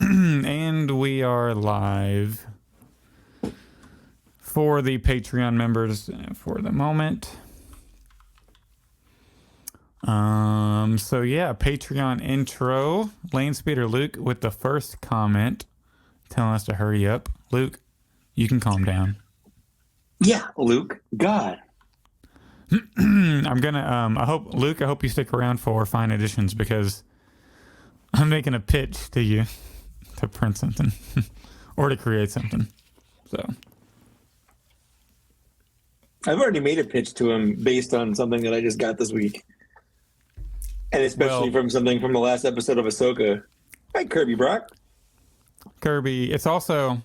And we are live for the Patreon members for the moment. So yeah, Patreon intro. Lane Speeder Luke with the first comment telling us to hurry up. Luke, you can calm down. Yeah, Luke. God. I'm gonna I hope you stick around for fine editions because I'm making a pitch to you to print something or to create something. So I've already made a pitch to him based on something that I just got this week. And especially from something from the last episode of Ahsoka. Hi, Kirby Brock. Kirby, it's also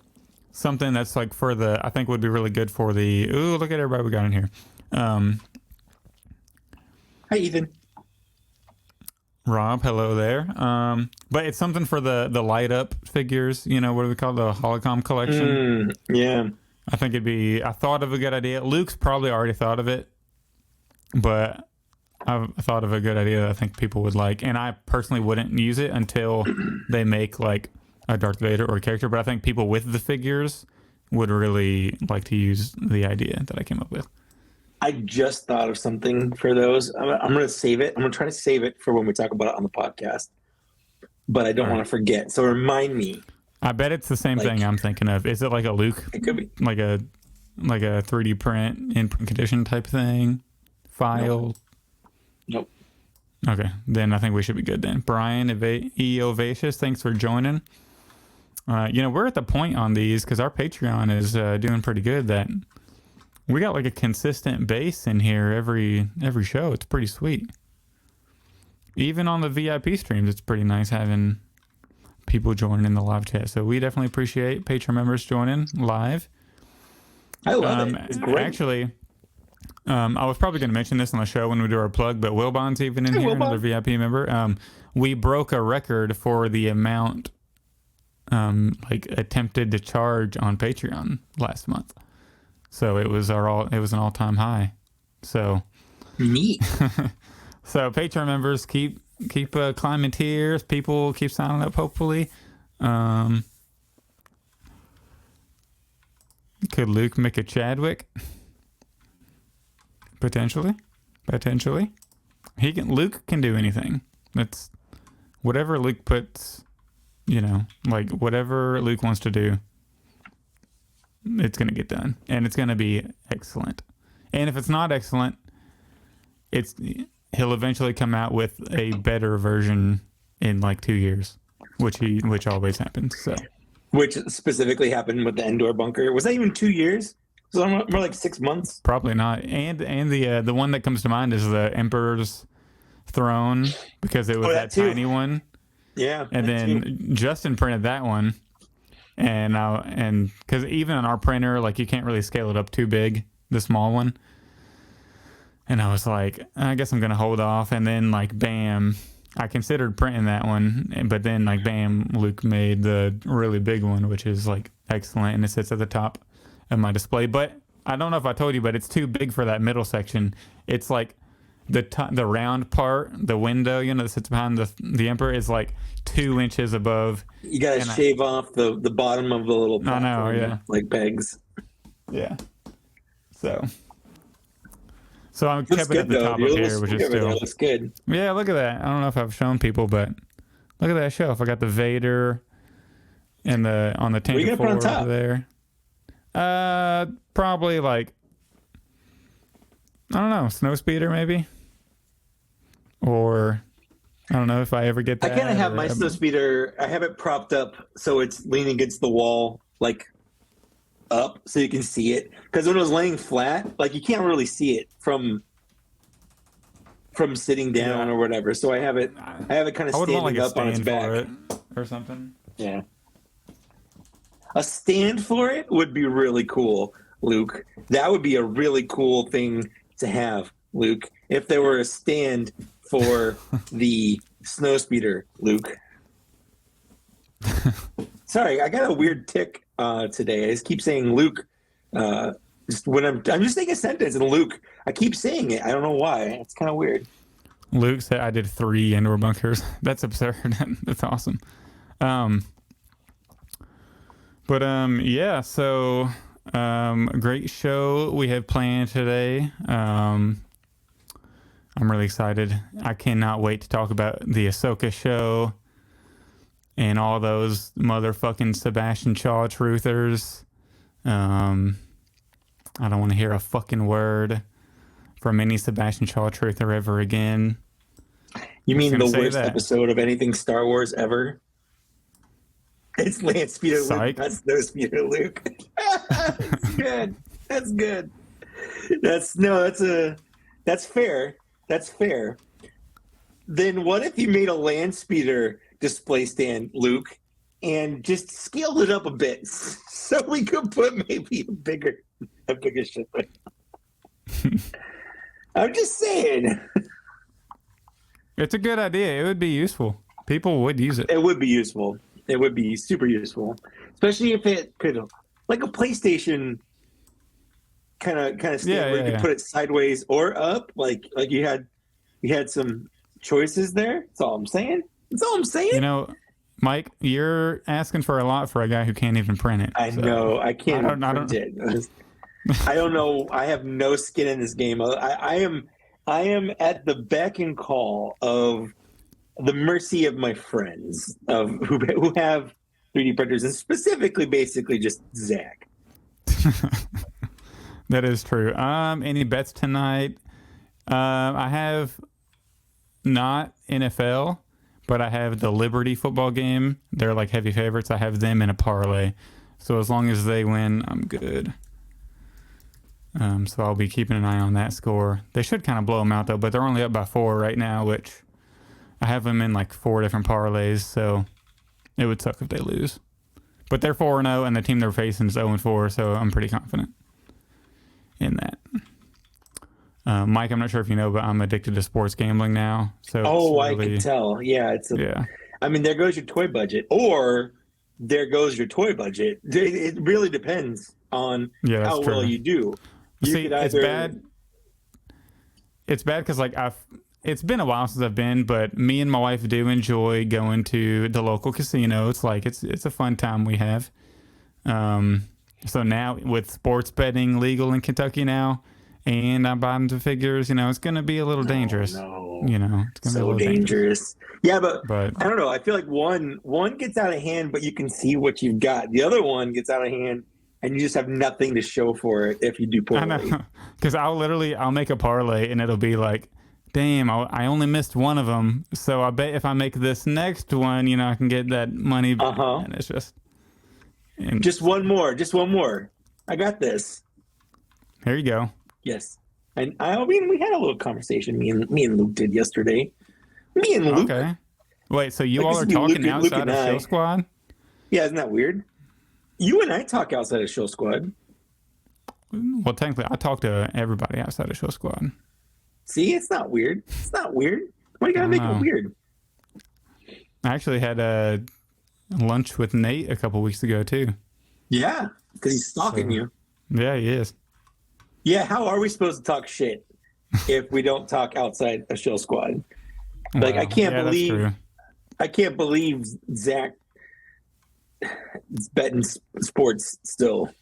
something that's like for the, I think would be really good for the, ooh, look at everybody we got in here. Hi, Ethan. Rob, hello there. But it's something for the light up figures, you know, what do we call the Holocom collection? Yeah. I think I thought of a good idea. Luke's probably already thought of it, but I thought of a good idea that I think people would like. And I personally wouldn't use it until they make like a Darth Vader or a character, but I think people with the figures would really like to use the idea that I came up with. I just thought of something for those. I'm going to save it. I'm going to try to save it for when we talk about it on the podcast. But I don't want to forget. So remind me. I bet it's the same thing I'm thinking of. Is it like a Luke? It could be. Like a 3D print in print condition type thing? File? Nope. Okay. Then I think we should be good then. Brian Eovacious, thanks for joining. We're at the point on these because our Patreon is doing pretty good that we got like a consistent base in here every show. It's pretty sweet. Even on the VIP streams, it's pretty nice having people joining in the live chat. So we definitely appreciate Patreon members joining live. I love it. It's great. Actually, I was probably going to mention this on the show when we do our plug, but Wilbon's even in here, another VIP member. We broke a record for the amount attempted to charge on Patreon last month. So it was an all-time high. So neat. So Patreon members keep climbing tiers. People keep signing up. Hopefully, could Luke make a Chadwick? Potentially. Luke can do anything. That's whatever Luke puts. Whatever Luke wants to do, it's going to get done. And it's going to be excellent. And if it's not excellent, he'll eventually come out with a better version in like 2 years, which always happens. So, which specifically happened with the Endor bunker. Was that even 2 years? Was it more like 6 months? Probably not. And the one that comes to mind is the Emperor's Throne because it was that tiny one. Yeah. And then Justin printed that one. And because even on our printer, like you can't really scale it up too big, the small one. And I was like, I guess I'm going to hold off. And then like, bam, I considered printing that one. But then like, bam, Luke made the really big one, which is like excellent. And it sits at the top of my display. But I don't know if I told you, but it's too big for that middle section. It's like the round part, the window, that sits behind the Emperor is like 2 inches above. You gotta shave off the bottom of the little platform, I know, yeah. Like pegs. Yeah. So I kept it at the top of here, which is still looks good. Yeah, look at that. I don't know if I've shown people, but look at that shelf. I got the Vader and on the Tank 4 over there. Probably like, I don't know, Snowspeeder maybe? Or I don't know if I ever get that. I kind of have my Snowspeeder, I have it propped up so it's leaning against the wall, like up so you can see it. Because when it was laying flat, like you can't really see it from sitting down or whatever. So I have it kind of standing up on its back. Or something. Yeah. A stand for it would be really cool, Luke. That would be a really cool thing to have, Luke. If there were a stand for the Snowspeeder, Luke. Sorry, I got a weird tick today. I just keep saying Luke. Just when I'm just saying a sentence and Luke, I keep saying it. I don't know why. It's kind of weird. Luke said I did 3 Endor bunkers. That's absurd. That's awesome. But yeah, so a great show we have planned today. I'm really excited. I cannot wait to talk about the Ahsoka show and all those motherfucking Sebastian Shaw truthers. I don't want to hear a fucking word from any Sebastian Shaw truther ever again. You mean the worst that. episode of anything Star Wars ever? It's Land Speeder Luke, not Snow Speeder Luke. That's good. That's good. That's fair. That's fair. Then what if you made a Land Speeder display stand, Luke, and just scaled it up a bit so we could put maybe a bigger ship in? I'm just saying. It's a good idea. It would be useful. People would use it. It would be useful. It would be super useful, especially if it could, like a PlayStation kind of stand where you could put it sideways or up, like you had some choices there. That's all I'm saying. You know, Mike, you're asking for a lot for a guy who can't even print it. I know. I can't print it. I don't know. I have no skin in this game. I am at the beck and call of the mercy of my friends who have 3D printers, and specifically, basically, just Zach. That is true. Any bets tonight? I have not NFL, but I have the Liberty football game. They're like heavy favorites. I have them in a parlay. So as long as they win, I'm good. So I'll be keeping an eye on that score. They should kind of blow them out, though, but they're only up by 4 right now, which I have them in like 4 different parlays, so it would suck if they lose. But they're 4-0, and the team they're facing is 0-4, so I'm pretty confident in that. Mike, I'm not sure if you know, but I'm addicted to sports gambling now. So I can tell. Yeah, I mean, there goes your toy budget, or there goes your toy budget. It really depends on how well you do. It's bad. It's bad because it's been a while since I've been, but me and my wife do enjoy going to the local casino. It's like it's a fun time we have. So now with sports betting legal in Kentucky now, and I'm buying the figures, it's going to be a little dangerous. No. It's going to be a little dangerous. Yeah, but I don't know. I feel like one gets out of hand, but you can see what you've got. The other one gets out of hand, and you just have nothing to show for it if you do poorly. I know, because I'll make a parlay, and it'll be like, damn, I only missed one of them, so I bet if I make this next one, I can get that money. And it's just one more. I got this. There you go. Yes, and I mean we had a little conversation. Me and Luke did yesterday. Me and Luke. Okay. Wait, so you all are talking outside of Show Squad? Yeah, isn't that weird? You and I talk outside of Show Squad. Well, technically, I talk to everybody outside of Show Squad. See, it's not weird. It's not weird. Why you gotta make it weird? I actually had a lunch with Nate a couple weeks ago too. Yeah, because he's stalking you. Yeah, he is. Yeah, how are we supposed to talk shit if we don't talk outside a Show Squad? Like, I can't believe Zach is betting sports still.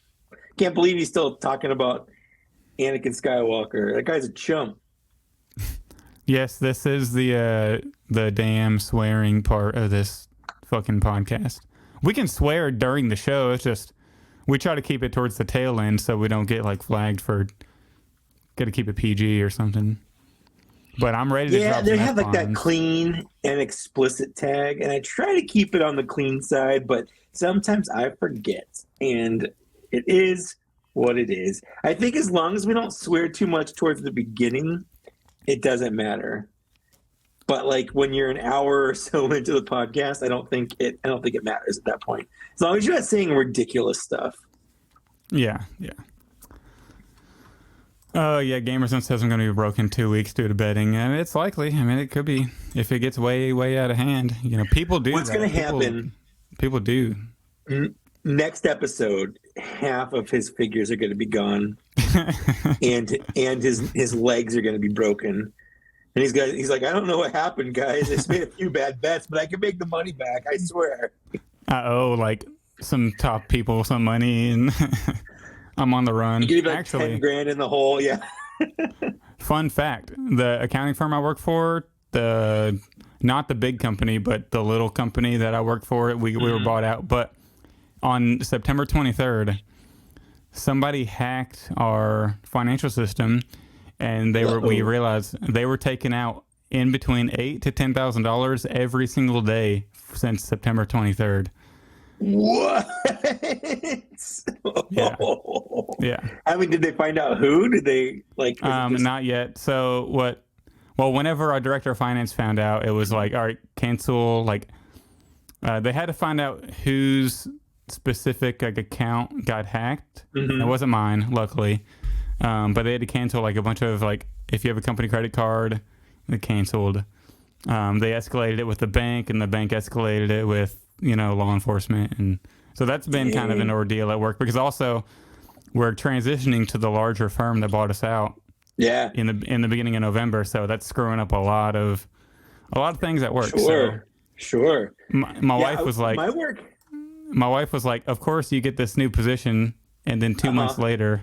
Can't believe he's still talking about Anakin Skywalker. That guy's a chump. Yes, this is the damn swearing part of this fucking podcast. We can swear during the show. It's just we try to keep it towards the tail end so we don't get flagged for. Got to keep it PG or something. But I'm ready to drop some they have that clean and explicit tag, and I try to keep it on the clean side, but sometimes I forget, and it is what it is. I think as long as we don't swear too much towards the beginning, it doesn't matter. But when you're an hour or so into the podcast, I don't think it matters at that point. As long as you're not saying ridiculous stuff. Yeah. Oh, yeah, Gamerson says I'm going to be broke in 2 weeks due to betting. And it's likely. I mean, it could be if it gets way, way out of hand. People do What's going to happen? People do. Next episode, half of his figures are going to be gone. and his legs are going to be broken. And he's like, I don't know what happened, guys. I just made a few bad bets, but I can make the money back. I swear. some top people some money, and I'm on the run. You give like Actually, 10 grand in the hole. Yeah. fun fact: the accounting firm I work for, not the big company, but the little company that I worked for, we were bought out. But on September 23rd, somebody hacked our financial system, and we realized they were taking out in between $8,000 to $10,000 every single day since September 23rd. What? Yeah. Yeah. I mean, did they find out who? Did they like? Not yet. So what? Well, whenever our director of finance found out, it was like, all right, cancel. Like, they had to find out whose specific like account got hacked. It wasn't mine, luckily. But they had to cancel like a bunch of like, if you have a company credit card, they canceled. They escalated it with the bank, and the bank escalated it with law enforcement, and so that's been kind of an ordeal at work because also we're transitioning to the larger firm that bought us out. Yeah. In the beginning of November, so that's screwing up a lot of things at work. Sure. My wife was like, my work. My wife was like, of course you get this new position, and then 2 months later,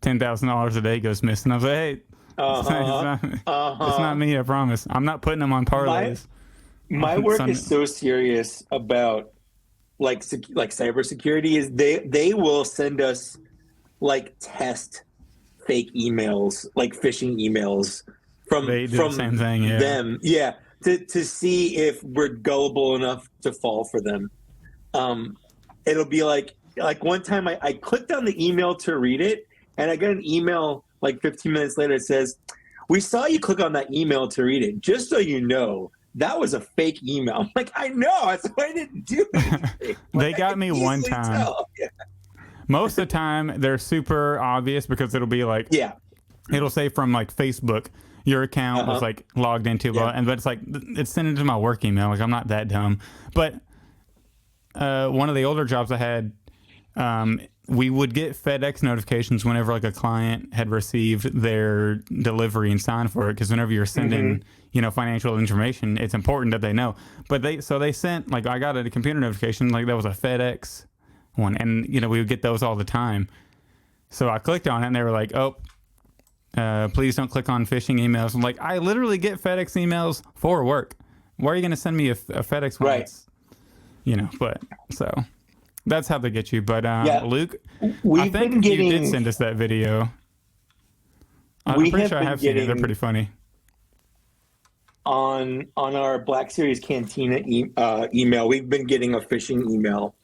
$10,000 a day goes missing. I was like, hey, it's not me. I promise. I'm not putting them on parlays. My work is so serious about like cybersecurity. Is they will send us like test fake emails, like phishing emails from the same thing, them. Yeah. To see if we're gullible enough to fall for them. It'll be like one time I clicked on the email to read it, and I got an email like 15 minutes later. It says, "We saw you click on that email to read it. Just so you know, that was a fake email." I'm like, I know. That's why I didn't do anything. They got me one time. Yeah. Most of the time, they're super obvious because it'll be like, it'll say from like Facebook, your account was like logged into, but it's like it's sent into my work email. Like I'm not that dumb. But one of the older jobs I had, we would get FedEx notifications whenever like a client had received their delivery and signed for it. Because whenever you're sending, financial information, it's important that they know. But they sent like I got a computer notification like that was a FedEx one, and we would get those all the time. So I clicked on it, and they were like, "Oh, please don't click on phishing emails." I'm like, I literally get FedEx emails for work. Why are you going to send me a FedEx one? Right. But so that's how they get you. But Luke, I think you did send us that video. I'm pretty sure I have seen it. They're pretty funny. On our Black Series Cantina email, we've been getting a phishing email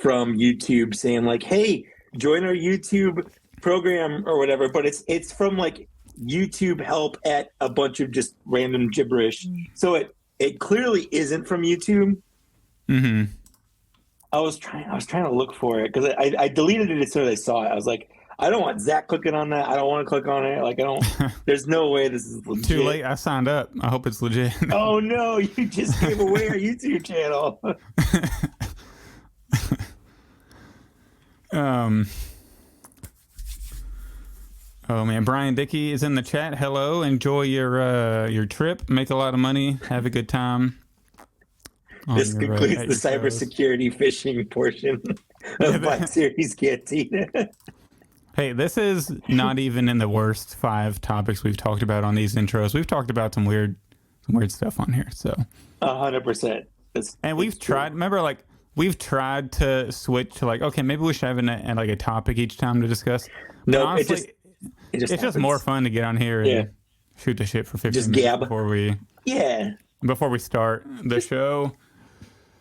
from YouTube saying like, "Hey, join our YouTube program or whatever," but it's from like YouTube help at a bunch of just random gibberish. So it clearly isn't from YouTube. I was trying to look for it because I deleted it as soon as I saw it. I was like, I don't want Zach clicking on that. I don't want to click on it. Like I don't. There's no way this is legit. Too late. I signed up. I hope it's legit. Oh no! You just gave away our YouTube channel. Oh man, Brian Dickey is in the chat. Hello, enjoy your trip. Make a lot of money. Have a good time. This concludes the cybersecurity phishing portion of Black Series Cantina. Hey, this is not even in the worst 5 topics we've talked about on these intros. We've talked about some weird stuff on here. So 100%. And we've tried. Remember, like we've tried to switch to like, okay, maybe we should have a topic each time to discuss. No, honestly, it's just more fun to get on here and shoot the shit for 15 minutes before we start the show.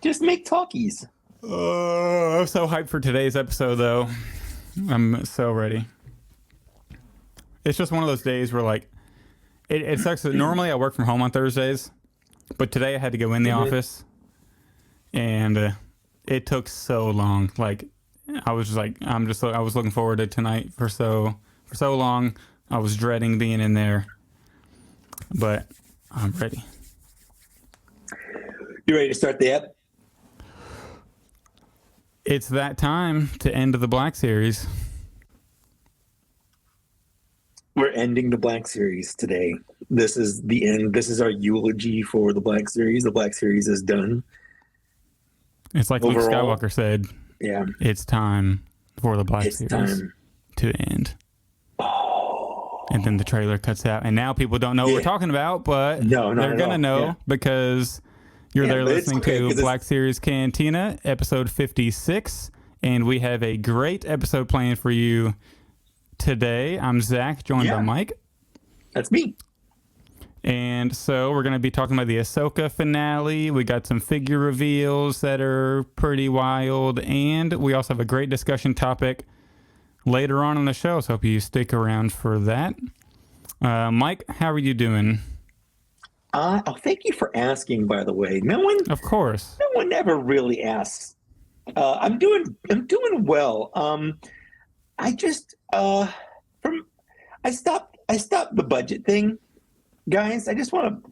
Just make talkies. I'm so hyped for today's episode, though. I'm so ready. It's just one of those days where, like, it sucks that normally I work from home on Thursdays, but today I had to go in the office, and it took so long. Like, I was looking forward to tonight for so long. I was dreading being in there, but I'm ready. You ready to start the app? It's that time to end the Black Series. We're ending the Black Series today. This is the end. This is our eulogy for the Black Series. The Black Series is done. It's like Luke Skywalker said, Yeah. It's time for the Black It's Series time. to end. Oh. And then the trailer cuts out, and now people don't know what we're talking about, but No, not they're at gonna all. know Yeah. because you're there but it's listening okay, to 'cause it's- Black Series Cantina, episode 56, and we have a great episode planned for you today. I'm Zach, joined by Mike. That's me. And so we're going to be talking about the Ahsoka finale. We got some figure reveals that are pretty wild, and we also have a great discussion topic later on in the show, so hope you stick around for that. Mike, how are you doing? Thank you for asking, by the way. Of course. No one ever really asks. I'm doing well. I just I stopped the budget thing, guys. I just want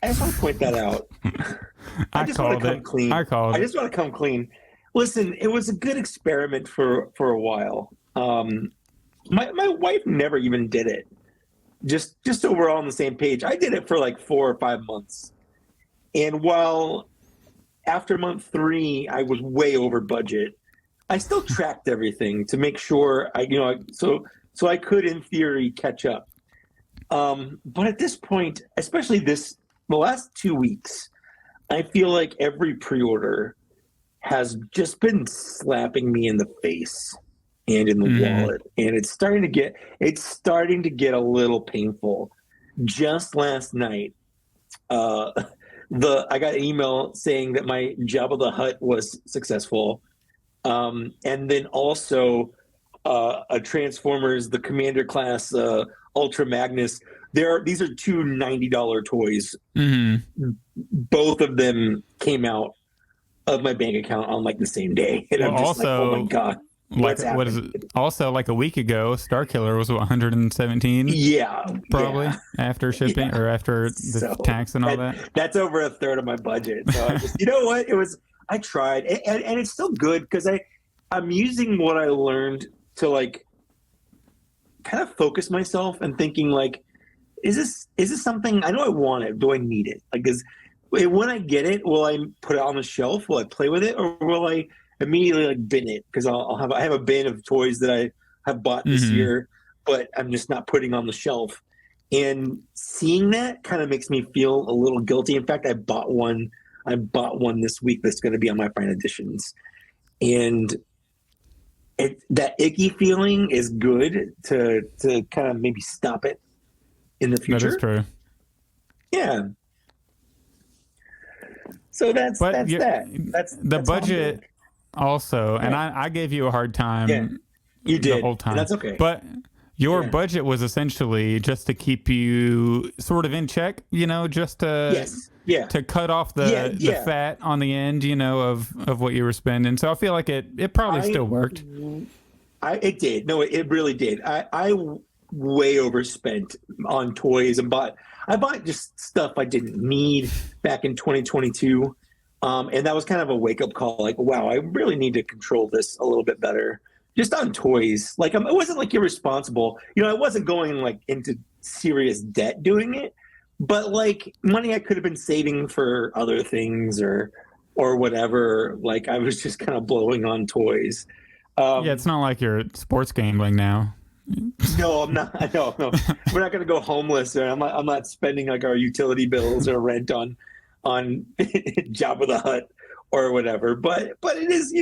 to point that out. I just want to come clean. I just want to come clean. Listen, it was a good experiment for a while. My wife never even did it. Just so we're all on the same page. I did it for like 4 or 5 months. And while after month 3, I was way over budget, I still tracked everything to make sure so I could, in theory, catch up. But at this point, especially the last 2 weeks, I feel like every pre-order has just been slapping me in the face and in the wallet, and it's starting to get a little painful. Just last night, I got an email saying that my Jabba the Hutt was successful, and then also a Transformers, the Commander class Ultra Magnus. These are two $90 toys. Both of them came out of my bank account on like the same day, and I'm just like, oh my god. What is it? Also, like a week ago, Starkiller was 117. Yeah, probably after shipping or after the tax and all that. That's over a third of my budget. So I just, you know what? I tried, and it's still good because I'm using what I learned to like kind of focus myself and thinking like, is this something I know I want it? Do I need it? Like, when I get it, will I put it on the shelf? Will I play with it, or will I immediately like bin it? Because I have a bin of toys that I have bought this year, but I'm just not putting on the shelf. And seeing that kind of makes me feel a little guilty. In fact, I bought one this week that's going to be on my Fine Editions, and that icky feeling is good to kind of maybe stop it in the future. That is true. Yeah. So that's that. That's budget also, and I gave you a hard time. You did the whole time. That's okay. But your budget was essentially just to keep you sort of in check, just to to cut off the fat on the end, of what you were spending. So I feel like it probably still worked. It did. No, it really did. I way overspent on toys and I bought just stuff I didn't need back in 2022. And that was kind of a wake-up call, like, wow, I really need to control this a little bit better. Just on toys. Like, it wasn't like irresponsible. I wasn't going like into serious debt doing it, but like money I could have been saving for other things or whatever. Like, I was just kind of blowing on toys. It's not like you're sports gambling now. No, I'm not. No. We're not going to go homeless. Or I'm not spending like our utility bills or rent on Jabba the Hutt or whatever. But it is,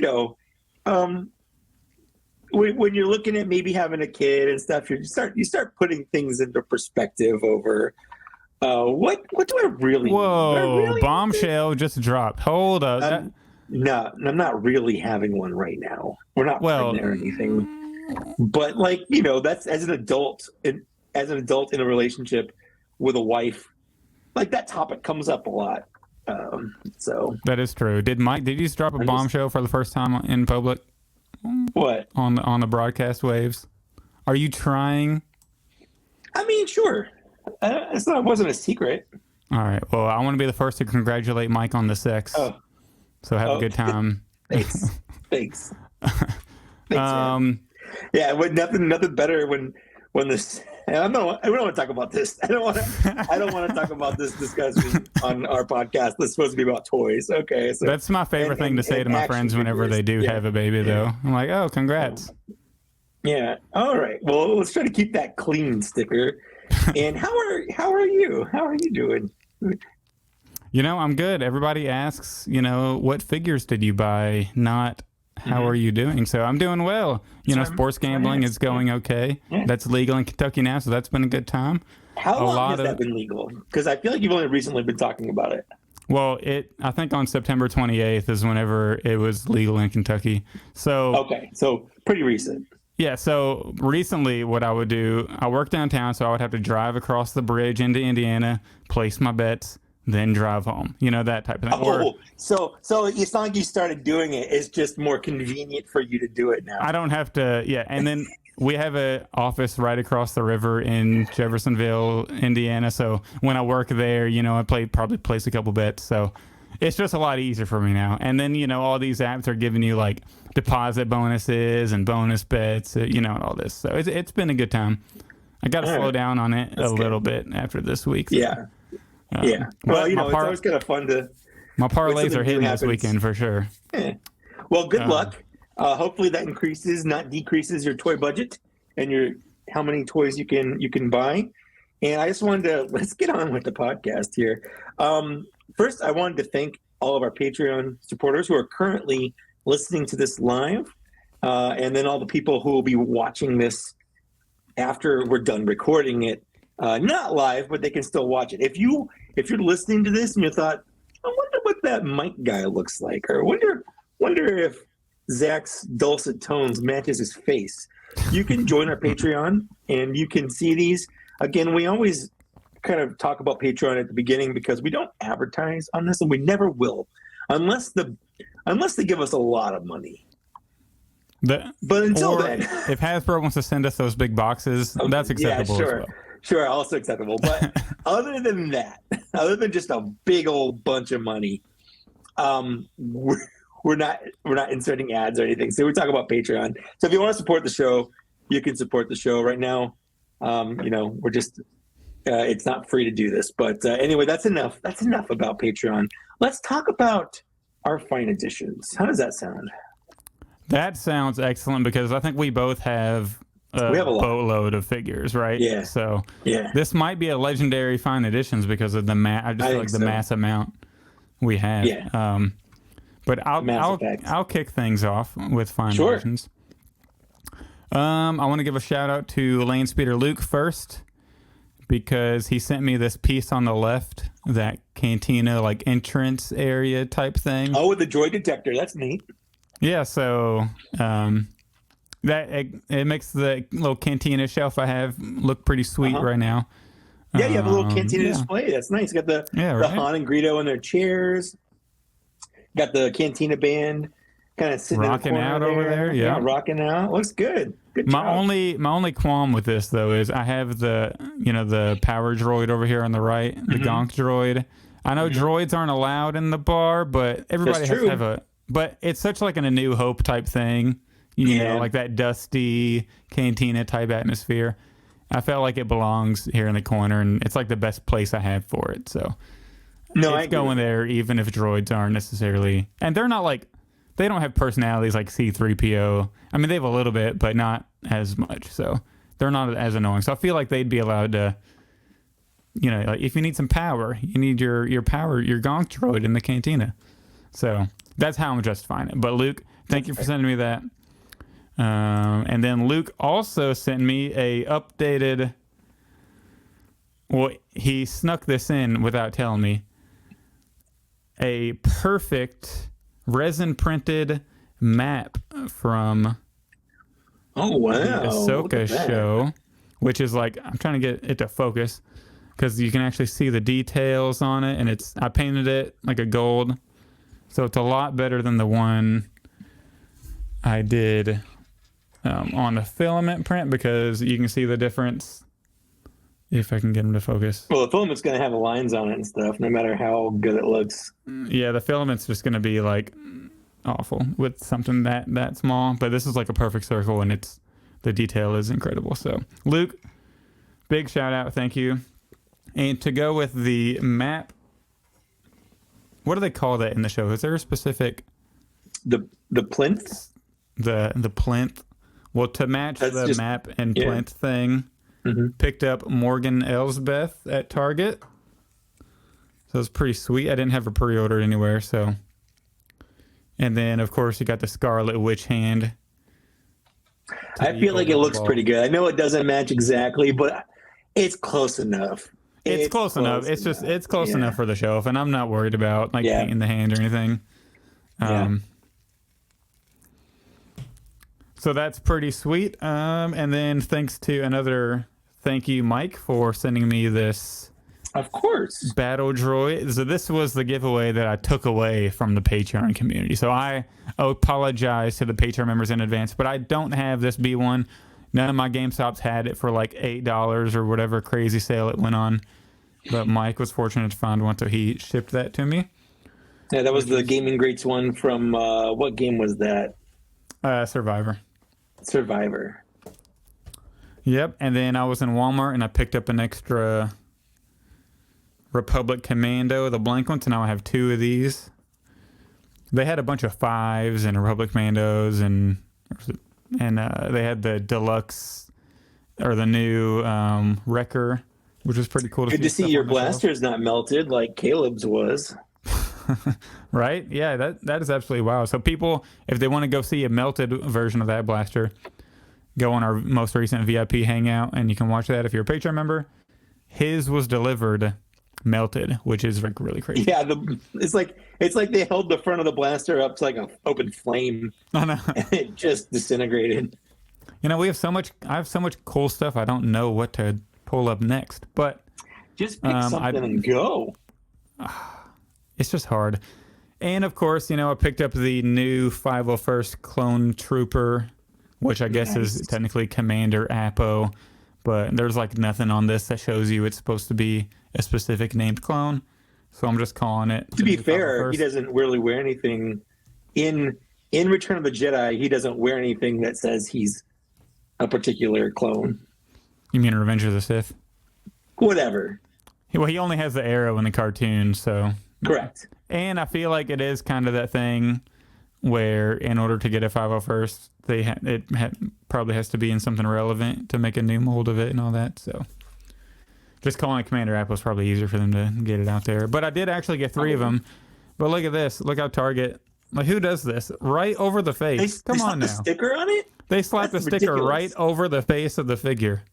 when you're looking at maybe having a kid and stuff, you start putting things into perspective over what do I really? Whoa! Bombshell just dropped. Hold up. No, I'm not really having one right now. We're not pregnant or anything. But like, that's as an adult in a relationship with a wife, like that topic comes up a lot. So that is true. Did you just drop a bombshell for the first time in public? What? On the broadcast waves? Are you trying? I mean, sure. It wasn't a secret. All right. Well, I want to be the first to congratulate Mike on the sex. Oh. So have a good time. Thanks. Thanks, man. Yeah, nothing better when the And I don't want to talk about this. I don't want to talk about this discussion on our podcast. This is supposed to be about toys. Okay. So That's my favorite thing to say to my friends whenever they do have a baby, though. I'm like, oh, congrats. Yeah. All right. Well, let's try to keep that clean, Sticker. And how are you? How are you doing? I'm good. Everybody asks, what figures did you buy? Not how are you doing? So I'm doing well. Sports gambling is going okay. Yeah. That's legal in Kentucky now, so that's been a good time. How long has that been legal? Because I feel like you've only recently been talking about it. Well, I think on September 28th is whenever it was legal in Kentucky. So okay, so pretty recent. Yeah, so recently what I would do, I work downtown, so I would have to drive across the bridge into Indiana, place my bets, then drive home. That type of thing. So it's not like you started doing it. It's just more convenient for you to do it now. I don't have to, yeah. And then we have an office right across the river in Jeffersonville, Indiana. So when I work there, I probably place a couple bets. So it's just a lot easier for me now. And then, all these apps are giving you like deposit bonuses and bonus bets, and all this. So it's been a good time. I got to slow down on it a little bit after this week. So. Yeah. Well, it's always kind of fun to. My parlays are hitting this weekend for sure. Yeah. Well, good luck. Hopefully that increases, not decreases your toy budget and how many toys you can buy. And I just wanted let's get on with the podcast here. First, I wanted to thank all of our Patreon supporters who are currently listening to this live, and then all the people who will be watching this after we're done recording it, not live, but they can still watch it. If you're listening to this and you thought, I wonder what that Mike guy looks like, or wonder if Zach's dulcet tones matches his face, you can join our Patreon and you can see these. Again, we always kind of talk about Patreon at the beginning because we don't advertise on this, and we never will, unless they give us a lot of money. But until then, if Hasbro wants to send us those big boxes, that's acceptable. Yeah, sure. As well. Sure, also acceptable. But other than that, other than just a big old bunch of money, we're not inserting ads or anything. So we talk about Patreon. So if you want to support the show, you can support the show right now. We're just it's not free to do this. But anyway, that's enough. That's enough about Patreon. Let's talk about our fine editions. How does that sound? That sounds excellent because I think we both have a boatload of figures, right? Yeah. So this might be a legendary fine editions because of the I just feel like the mass amount we have. Yeah. But I'll kick things off with fine editions. I want to give a shout out to Lane Speeder Luke first because he sent me this piece on the left, that Cantina like entrance area type thing. Oh, with the droid detector. That's neat. Yeah, so that it makes the little Cantina shelf I have look pretty sweet right now. Yeah, you have a little Cantina display. That's nice. You got the Han and Greedo in their chairs. Got the Cantina band kind of sitting rocking in the out over there. Yeah, rocking out. Looks good. Good my job. only qualm with this though is I have the power droid over here on the right, the Gonk droid. I know droids aren't allowed in the bar, but everybody has to have a. But it's such like a New Hope type thing, you know, like that dusty Cantina type atmosphere. I felt like it belongs here in the corner, and it's like the best place I have for it. So it's going there, even if droids aren't necessarily, and they're not like, they don't have personalities like C-3PO. I mean, they have a little bit, but not as much. So they're not as annoying. So I feel like they'd be allowed to, like if you need some power, you need your Gonk droid in the Cantina. So that's how I'm justifying it. But Luke, thank you for sending me that. And then Luke also sent me a updated. Well, he snuck this in without telling me. A perfect resin printed map from the Ahsoka show, which is like, I'm trying to get it to focus because you can actually see the details on it, and I painted it like a gold. So it's a lot better than the one I did on the filament print because you can see the difference if I can get them to focus. Well, the filament's going to have lines on it and stuff, no matter how good it looks. Yeah, the filament's just going to be like awful with something that small. But this is like a perfect circle, and the detail is incredible. So, Luke, Big shout out, thank you. And to go with the map, what do they call that in the show? Is there a specific The plinth? the plinth? Well, to match That's the just- map and yeah. plinth thing, picked up Morgan Elsbeth at Target. So it's pretty sweet. I didn't have a pre-order anywhere, so. And then, of course, you got the Scarlet Witch hand. I feel like it looks pretty good. I know it doesn't match exactly, but it's close enough. It's close enough. It's close enough for the shelf, and I'm not worried about painting the hand or anything. So that's pretty sweet. And then thanks to thank you, Mike, for sending me this. Of course. Battle droid. So this was the giveaway that I took away from the Patreon community. So I apologize to the Patreon members in advance, but I don't have this B1. None of my GameStops had it for like $8 or whatever crazy sale it went on. But Mike was fortunate to find one, so he shipped that to me. Yeah, that was the Gaming Greats one from what game was that? Survivor. Survivor. Yep. And then I was in Walmart and I picked up an extra Republic Commando, the blank one. So now I have 2 of these. They had a bunch of 5s and Republic Commandos, and they had the deluxe or the new Wrecker, which was pretty cool. Good to see your blaster's not melted like Caleb's was. Right? Yeah, that is absolutely wow. So people, if they want to go see a melted version of that blaster, go on our most recent VIP hangout and you can watch that if you're a Patreon member. His was delivered melted, which is like really crazy. Yeah, it's like they held the front of the blaster up to like an open flame. I know. And it just disintegrated. You know, I have so much cool stuff. I don't know what to pull up next, but just pick something and go. It's just hard. And of course, I picked up the new 501st Clone Trooper, which I guess is technically Commander Apo, but there's like nothing on this that shows you it's supposed to be a specific named clone. So I'm just calling it. To be fair, he doesn't really wear anything in Return of the Jedi. He doesn't wear anything that says he's a particular clone. You mean Revenge of the Sith? Whatever. Well, he only has the arrow in the cartoon, so. Correct. And I feel like it is kind of that thing where in order to get a 501st, probably has to be in something relevant to make a new mold of it and all that. So just calling it Commander Apple is probably easier for them to get it out there. But I did actually get 3 of them. But look at this. Look how Target. Like, who does this? Right over the face. Come on now. They slapped a sticker on it? They slapped a sticker right over the face of the figure.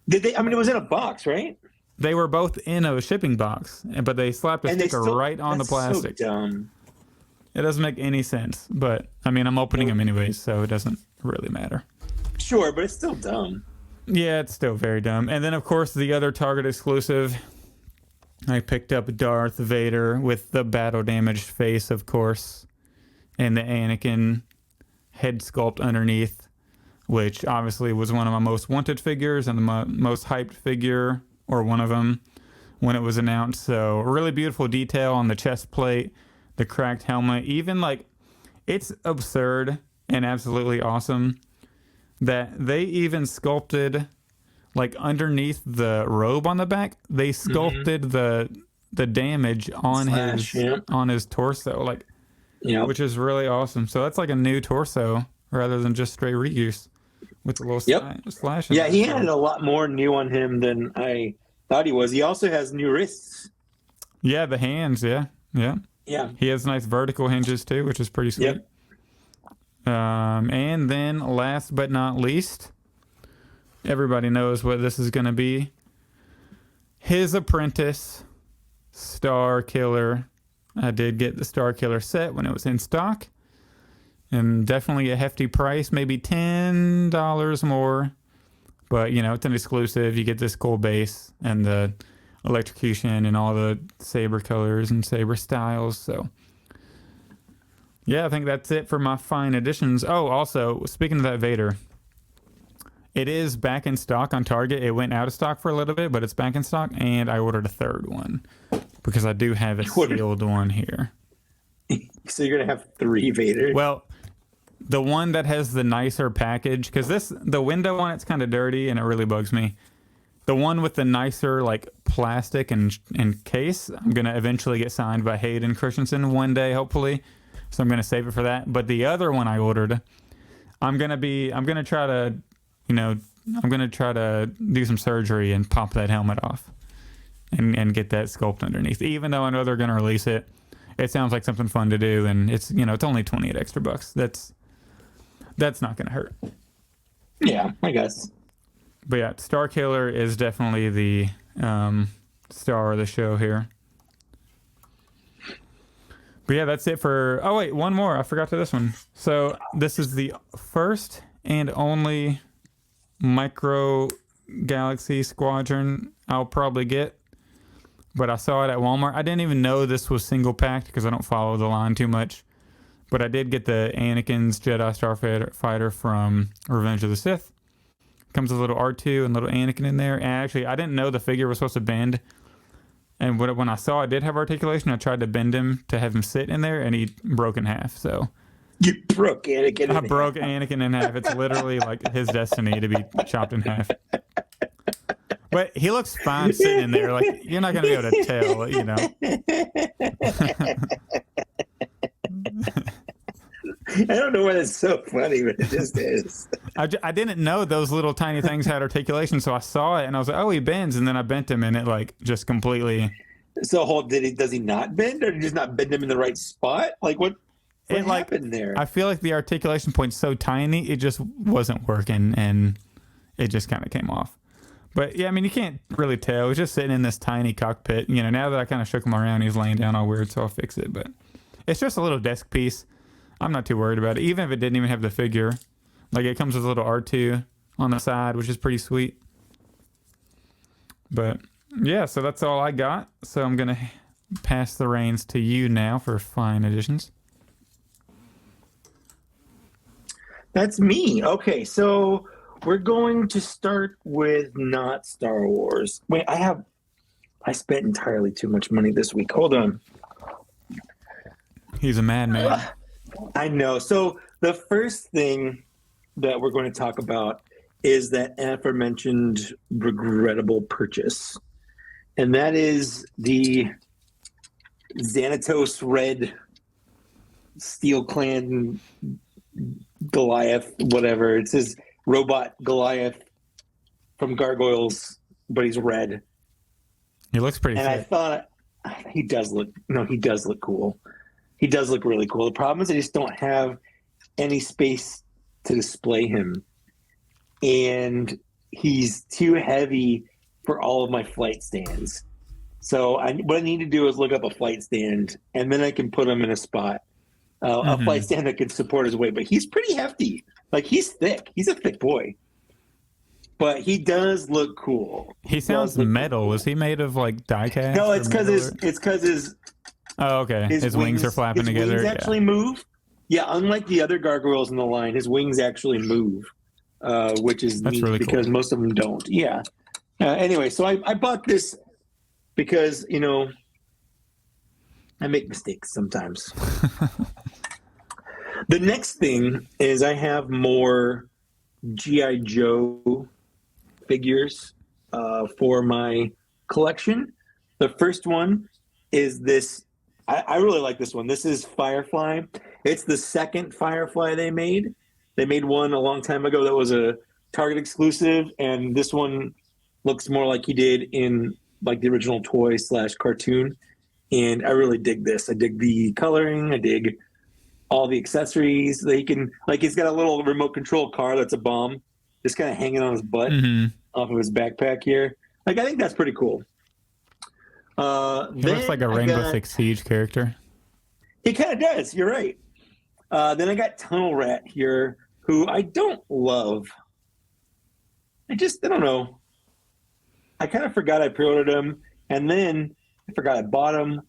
Did they? I mean, it was in a box, right? They were both in a shipping box, but they slapped a sticker right on the plastic. So dumb. It doesn't make any sense, but I mean, I'm opening them anyways, so it doesn't really matter. Sure, but it's still dumb. Yeah, it's still very dumb. And then, of course, the other Target exclusive, I picked up Darth Vader with the battle damaged face, of course, and the Anakin head sculpt underneath, which obviously was one of my most wanted figures and the most hyped figure, or one of them, when it was announced. So really beautiful detail on the chest plate, the cracked helmet. Even like, it's absurd and absolutely awesome that they even sculpted like underneath the robe on the back. They sculpted the damage on his torso, like, which is really awesome. So that's like a new torso rather than just straight reuse with a little slash. Yeah, he had a lot more new on him than I thought he was. He also has new wrists. Yeah, the hands. Yeah. He has nice vertical hinges too, which is pretty sweet. Yep. And then last but not least, everybody knows what this is going to be. His Apprentice, Star Killer. I did get the Star Killer set when it was in stock. And definitely a hefty price, maybe $10 more. But, it's an exclusive. You get this cool base and the electrocution and all the saber colors and saber styles. So, yeah, I think that's it for my fine additions. Oh, also, speaking of that Vader, it is back in stock on Target. It went out of stock for a little bit, but it's back in stock. And I ordered a 3rd one because I do have a sealed one here. So you're going to have 3 Vaders? Well, the one that has the nicer package, because the window on it's kind of dirty and it really bugs me. The one with the nicer like plastic and case, I'm gonna eventually get signed by Hayden Christensen one day, hopefully. So I'm gonna save it for that. But the other one I ordered, I'm gonna try to, I'm gonna try to do some surgery and pop that helmet off, and get that sculpt underneath. Even though I know they're gonna release it, it sounds like something fun to do, and it's it's only $28 extra. That's not gonna hurt. Yeah, I guess. But yeah, Star Killer is definitely the star of the show here. But yeah, that's it for... Oh, wait, one more. I forgot to this one. So this is the first and only Micro Galaxy Squadron I'll probably get. But I saw it at Walmart. I didn't even know this was single packed because I don't follow the line too much. But I did get the Anakin's Jedi Starfighter from Revenge of the Sith. Comes with a little R2 and little Anakin in there. And actually, I didn't know the figure was supposed to bend. And when I saw it did have articulation, I tried to bend him to have him sit in there, and he broke in half. So you broke Anakin. I broke Anakin in half. It's literally like his destiny to be chopped in half. But he looks fine sitting in there. Like, you're not gonna be able to tell, I don't know why that's so funny, but it just is. I didn't know those little tiny things had articulation, so I saw it and I was like, "Oh, he bends," and then I bent him, and it like just completely. So, does he not bend, or did he just not bend him in the right spot? Like what happened there? I feel like the articulation point's so tiny, it just wasn't working, and it just kind of came off. But yeah, I mean, you can't really tell. He was just sitting in this tiny cockpit. Now that I kind of shook him around, he's laying down all weird, so I'll fix it. But it's just a little desk piece. I'm not too worried about it. Even if it didn't even have the figure. Like, it comes with a little R2 on the side, which is pretty sweet. But yeah, so that's all I got. So I'm going to pass the reins to you now for fine additions. That's me. Okay, so we're going to start with not Star Wars. Wait, I spent entirely too much money this week. Hold on. He's a madman. I know. So the first thing that we're going to talk about is that aforementioned regrettable purchase. And that is the Xanatos Red Steel Clan Goliath, whatever. It says robot Goliath from Gargoyles, but he's red. He looks pretty And fit. I thought he does look cool. He does look really cool. The problem is I just don't have any space to display him. And he's too heavy for all of my flight stands. So what I need to do is look up a flight stand, and then I can put him in a spot. A flight stand that can support his weight. But he's pretty hefty. Like, he's thick. He's a thick boy. But he does look cool. He sounds metal. Cool. Was he made of, like, die-cast? No, it's because his... Oh, okay. His wings are flapping together. His wings actually move. Yeah, unlike the other gargoyles in the line, his wings actually move, which is neat really because cool. Most of them don't. Yeah. Anyway, so I bought this because, I make mistakes sometimes. The next thing is I have more G.I. Joe figures for my collection. The first one is this. I really like this one. This is Firefly. It's the second Firefly they made. They made one a long time ago that was a Target exclusive, and this one looks more like he did in like the original toy / cartoon. And I really dig this. I dig the coloring. I dig all the accessories. They can, like, he's got a little remote control car that's a bomb, just kind of hanging on his butt off of his backpack here. Like, I think that's pretty cool. He looks like a Rainbow Six Siege character. He kind of does. You're right. Then I got Tunnel Rat here, who I don't love. I don't know. I kind of forgot I pre-ordered him, and then I forgot I bought him,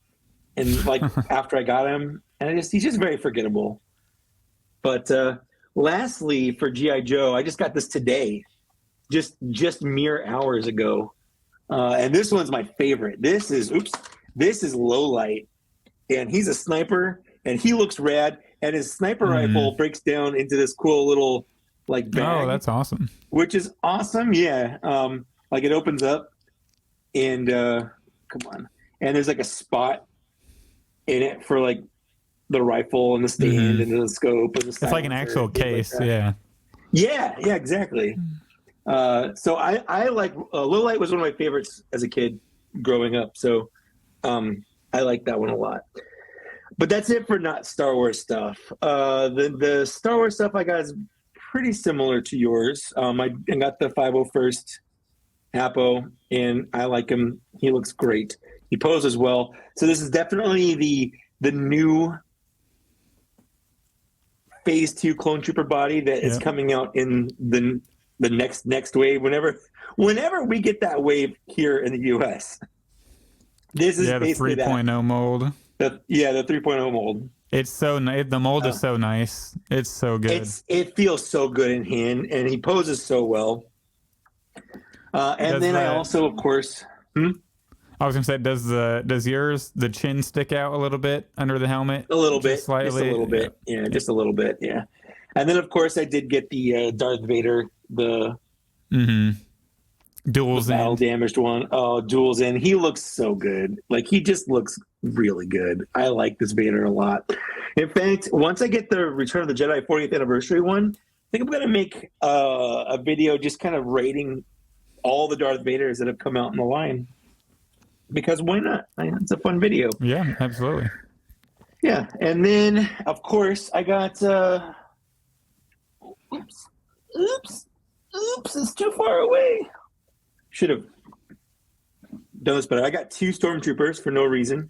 and like after I got him, and he's just very forgettable. But lastly, for G.I. Joe, I just got this today, just mere hours ago. And this one's my favorite. This is Low Light, and he's a sniper, and he looks rad. And his sniper rifle breaks down into this cool little like bag. Oh, that's awesome! Which is awesome, yeah. Like it opens up, and come on, and there's like a spot in it for like the rifle and the stand and the scope and the It's like an silencer, actual things case. like that. Yeah, exactly. So I like Low Light was one of my favorites as a kid growing up. So I like that one a lot. But that's it for not Star Wars stuff. The Star Wars stuff I got is pretty similar to yours. I got the 501st Apo, and I like him. He looks great. He poses well. So this is definitely the new Phase 2 Clone Trooper body that is coming out in the next wave. Whenever we get that wave here in the U.S., this is the basically 3.0 mold. The 3.0 mold. It's so nice. The mold is so nice. It's so good. It feels so good in hand, and he poses so well. And then I also, of course, I was gonna say, does yours the chin stick out a little bit under the helmet? A little bit, slightly, just a little bit, yeah, just a little bit, yeah. And then, of course, I did get the Darth Vader, the duals the battle damaged one. Oh, duals in. He looks so good. Like he just looks really good. I like this Vader a lot. In fact, once I get the Return of the Jedi 40th anniversary one, I think I'm gonna make a video just kind of rating all the Darth Vaders that have come out in the line. Because why not? It's a fun video. Yeah, absolutely. Yeah, and then of course I got. Oops! It's too far away. Should have done this better. I got 2 stormtroopers for no reason.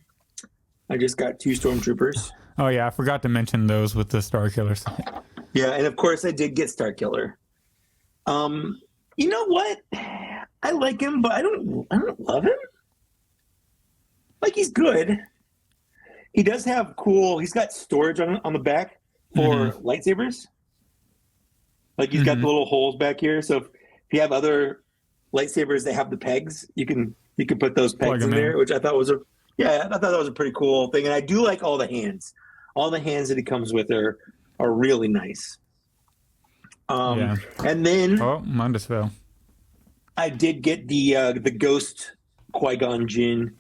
I just got 2 stormtroopers. Oh yeah, I forgot to mention those with the Star Killers. Yeah, and of course I did get Star Killer. You know what? I like him, but I don't love him. Like he's good. He does have cool. He's got storage on the back for lightsabers. Like he's got the little holes back here. So if you have other lightsabers that have the pegs, you can put those pegs in there, which I thought was I thought that was a pretty cool thing. And I do like all the hands. All the hands that he comes with are really nice. And then mine just fell. I did get the Ghost Qui-Gon Jinn,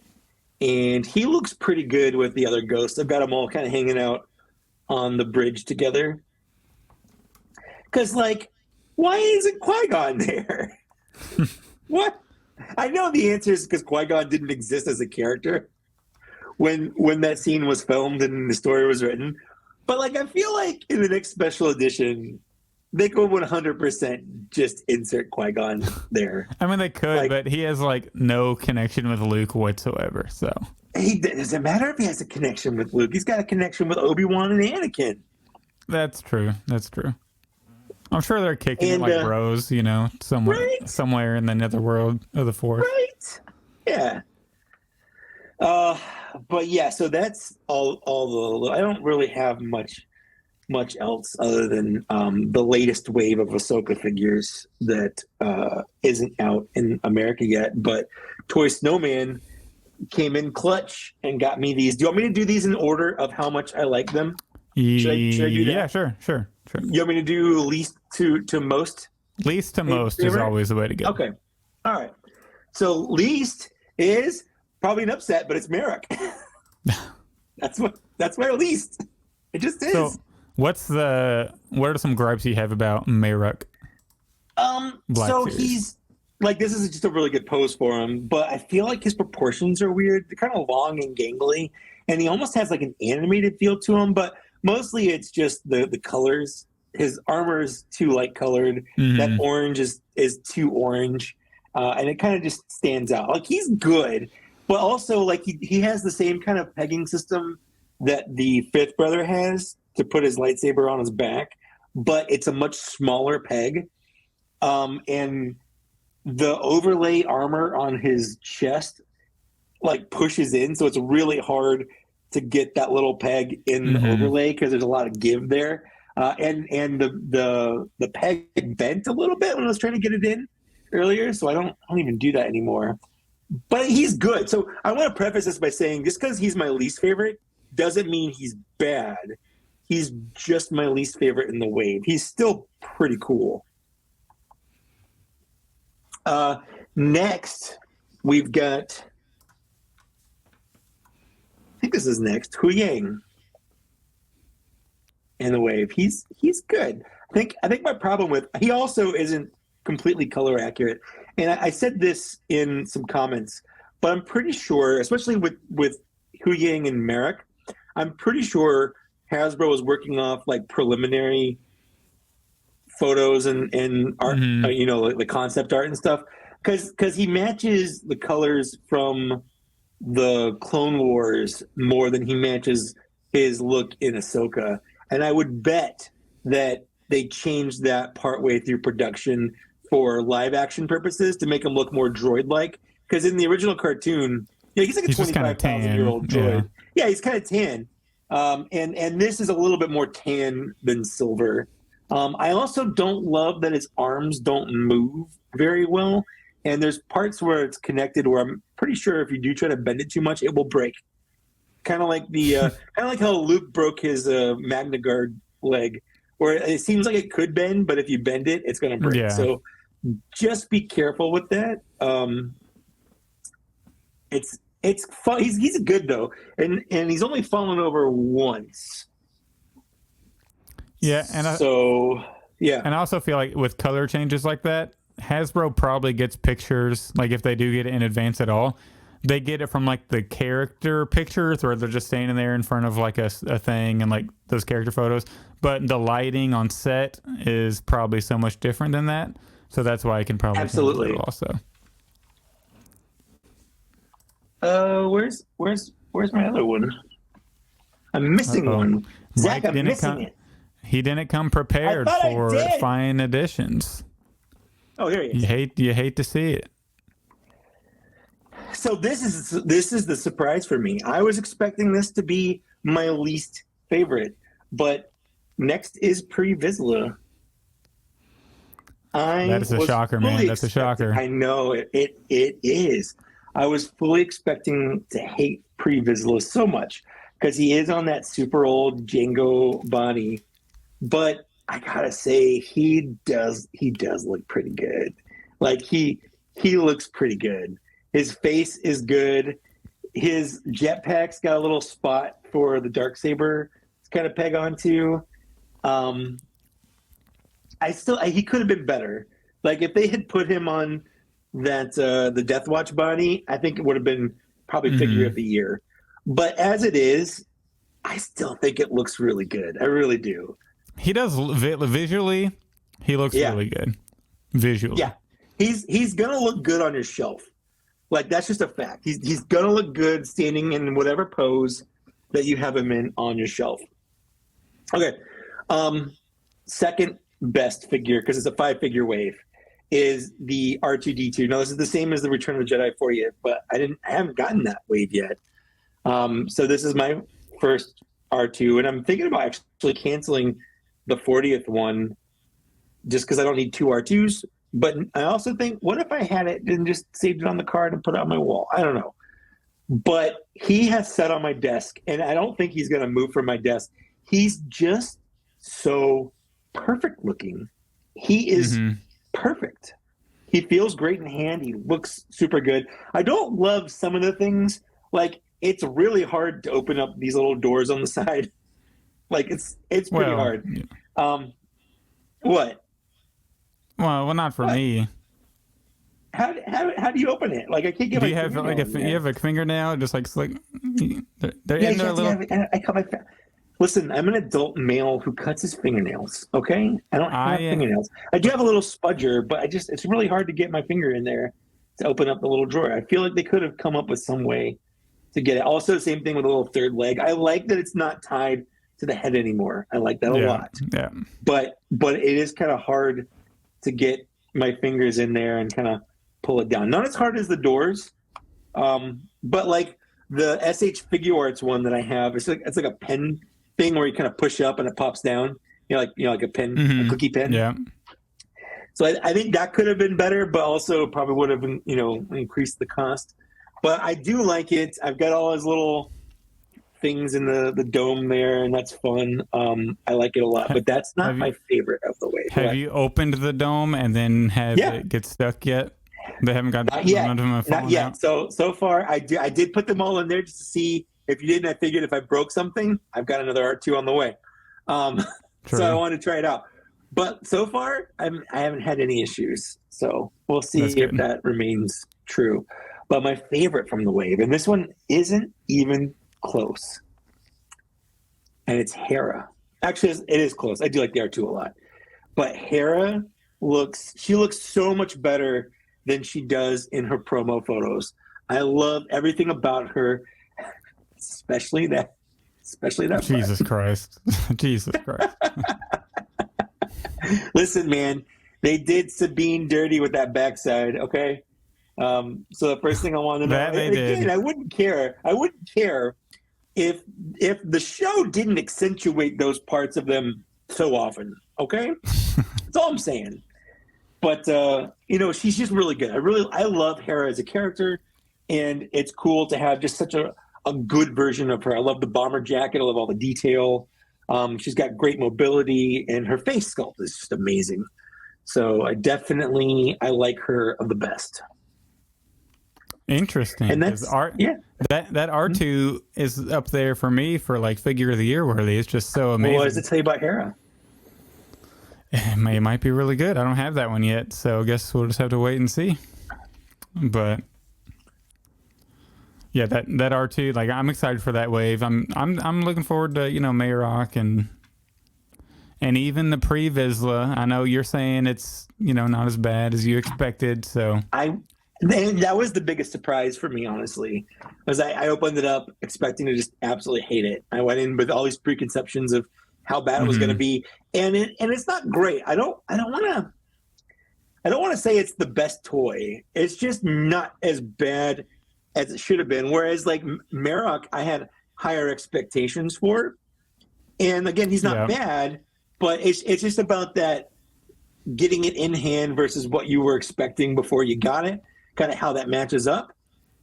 and he looks pretty good with the other ghosts. I've got them all kind of hanging out on the bridge together. Because, like, why isn't Qui-Gon there? What? I know the answer is because Qui-Gon didn't exist as a character when that scene was filmed and the story was written. But, like, I feel like in the next special edition, they could 100% just insert Qui-Gon there. I mean, they could, but he has, like, no connection with Luke whatsoever, so. Doesn't matter if he has a connection with Luke. He's got a connection with Obi-Wan and Anakin. That's true. I'm sure they're kicking it like bros, you know, somewhere in the netherworld of the Force. Right. Yeah. But yeah, so that's all the. I don't really have much else other than the latest wave of Ahsoka figures that isn't out in America yet. But Toy Snowman came in clutch and got me these. Do you want me to do these in order of how much I like them? Should I do that? Yeah, sure. You want me to do least to most? Least to most is always the way to go. Okay. All right. So least is probably an upset, but it's Merrick. That's my least. It just is. So what are some gripes you have about Merrick? So he's like, this is just a really good pose for him, but I feel like his proportions are weird. They're kind of long and gangly, and he almost has like an animated feel to him, but mostly it's just the colors. His armor is too light colored. That orange is too orange. And it kind of just stands out. Like he's good, but also like he has the same kind of pegging system that the fifth brother has to put his lightsaber on his back, but it's a much smaller peg. And the overlay armor on his chest like pushes in, so it's really hard to get that little peg in the overlay because there's a lot of give there. And the peg bent a little bit when I was trying to get it in earlier, so I don't even do that anymore. But he's good. So I want to preface this by saying just because he's my least favorite doesn't mean he's bad. He's just my least favorite in the wave. He's still pretty cool. Next, we've got, I think this is next, Hu Yang in the wave. He's good. I think my problem with, he also isn't completely color accurate. And I said this in some comments, but I'm pretty sure, especially with Hu Yang and Merrick, I'm pretty sure Hasbro was working off like preliminary photos and art, you know, like the concept art and stuff, because he matches the colors from the Clone Wars more than he matches his look in Ahsoka. And I would bet that they changed that partway through production for live action purposes to make him look more droid-like. Because in the original cartoon, yeah, he's like a 25,000-year-old droid. Yeah, he's kind of tan. And this is a little bit more tan than silver. I also don't love that his arms don't move very well. And there's parts where it's connected where I'm pretty sure if you do try to bend it too much, it will break. Kind of like how Luke broke his Magna Guard leg, where it seems like it could bend, but if you bend it, it's going to break. Yeah. So just be careful with that. It's fun. He's good though, and he's only fallen over once. Yeah, and I also feel like with color changes like that, Hasbro probably gets pictures, like if they do get it in advance at all, they get it from like the character pictures where they're just standing there in front of like a thing and like those character photos. But the lighting on set is probably so much different than that. So that's why I can probably absolutely also. Where's my other one? I'm missing one. Zach, I'm missing it. He didn't come prepared for fine additions. Oh, here he is. You hate to see it. So this is the surprise for me. I was expecting this to be my least favorite, but next is Pre Vizsla. That is a shocker, man. That's a shocker. I know it is. I was fully expecting to hate Pre Vizsla so much because he is on that super old Jango body, but I gotta say he does look pretty good. Like he looks pretty good. His face is good. His jetpack's got a little spot for the Darksaber to kind of peg onto. He could have been better. Like if they had put him on that the Death Watch body, I think it would have been probably figure of the year. But as it is, I still think it looks really good. I really do. He does visually. He looks really good. Visually, yeah. He's gonna look good on your shelf. Like that's just a fact. He's gonna look good standing in whatever pose that you have him in on your shelf. Okay. Second best figure, because it's a 5-figure wave, is the R2-D2. Now this is the same as the Return of the Jedi 40th, but I haven't gotten that wave yet. So this is my first R2, and I'm thinking about actually canceling the 40th one just because I don't need 2 R2s. But I also think, what if I had it and just saved it on the card and put it on my wall? I don't know. But he has sat on my desk, and I don't think he's going to move from my desk. He's just so perfect looking. He is perfect. He feels great in hand. He looks super good. I don't love some of the things. Like, it's really hard to open up these little doors on the side. Like, it's pretty hard. What? Well, not for me. How do you open it? Like I can't get. Do you have like you have a fingernail? Just like they're in there a little. I cut my. Listen, I'm an adult male who cuts his fingernails. Okay, I don't have fingernails. I do have a little spudger, but it's really hard to get my finger in there to open up the little drawer. I feel like they could have come up with some way to get it. Also, same thing with a little third leg. I like that it's not tied to the head anymore. I like that a lot. Yeah. But it is kind of hard to get my fingers in there and kind of pull it down. Not as hard as the doors, but like the SH Figure Arts one that I have, it's like a pen thing where you kind of push up and it pops down. Like a pen, a cookie pen. Yeah. So I think that could have been better, but also probably would have been, increased the cost. But I do like it. I've got all his little things in the dome there, and that's fun. I like it a lot, but that's not my favorite of the wave. Have you opened the dome and then it get stuck yet? They haven't got Not yet. none of them have Not fallen yet. out. So far, I did put them all in there just to see. If you didn't, I figured if I broke something, I've got another R2 on the way. So I wanted to try it out. But so far, I haven't had any issues. So we'll see if that remains true. But my favorite from the wave, and this one isn't even close, and it's Hera. Actually, it is close. I do like the R2 a lot. But Hera looks so much better than she does in her promo photos. I love everything about her, especially that Jesus Christ. Jesus Christ. Listen, man, they did Sabine dirty with that backside, okay? So the first thing I want to know, That they and again, did. I wouldn't care if the show didn't accentuate those parts of them so often, okay? That's all I'm saying. But she's just really good. I love Hera as a character, and it's cool to have just such a good version of her. I love the bomber jacket. I love all the detail. She's got great mobility, and her face sculpt is just amazing. So I like her the best. Interesting. And that's that R2 is up there for me for like figure of the year worthy. It's just so amazing. Well, what does it tell you about Hera? It might be really good. I don't have that one yet, so I guess we'll just have to wait and see. But yeah, that R2, like I'm excited for that wave. I'm looking forward to Mayrock and even the pre-Vizsla. I know you're saying it's not as bad as you expected. So that was the biggest surprise for me, honestly, because I opened it up expecting to just absolutely hate it. I went in with all these preconceptions of how bad it was going to be, and it's not great. I don't want to say it's the best toy. It's just not as bad as it should have been. Whereas like Mayrock, I had higher expectations for, and again, he's not bad, but it's just about that getting it in hand versus what you were expecting before you got it, kind of how that matches up.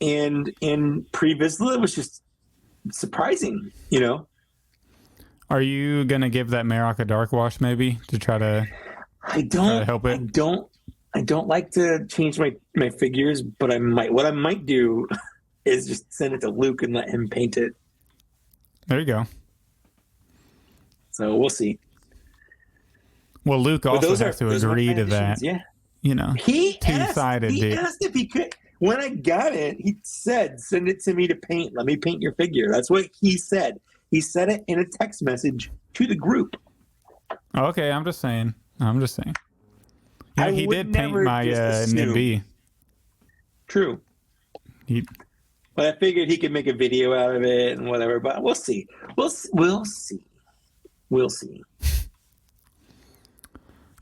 And in pre-Vizsla, it was just surprising, Are you gonna give that Mayrock a dark wash maybe to try to help it? I don't like to change my figures, but I might. What I might do is just send it to Luke and let him paint it. There you go. So we'll see. Well, Luke also has to agree to that. Yeah. He two-sided. He asked if he could. When I got it, he said, "Send it to me to paint. Let me paint your figure." That's what he said. He said it in a text message to the group. Okay, I'm just saying. He did paint my NIB. True. But I figured he could make a video out of it and whatever. But we'll see. We'll see.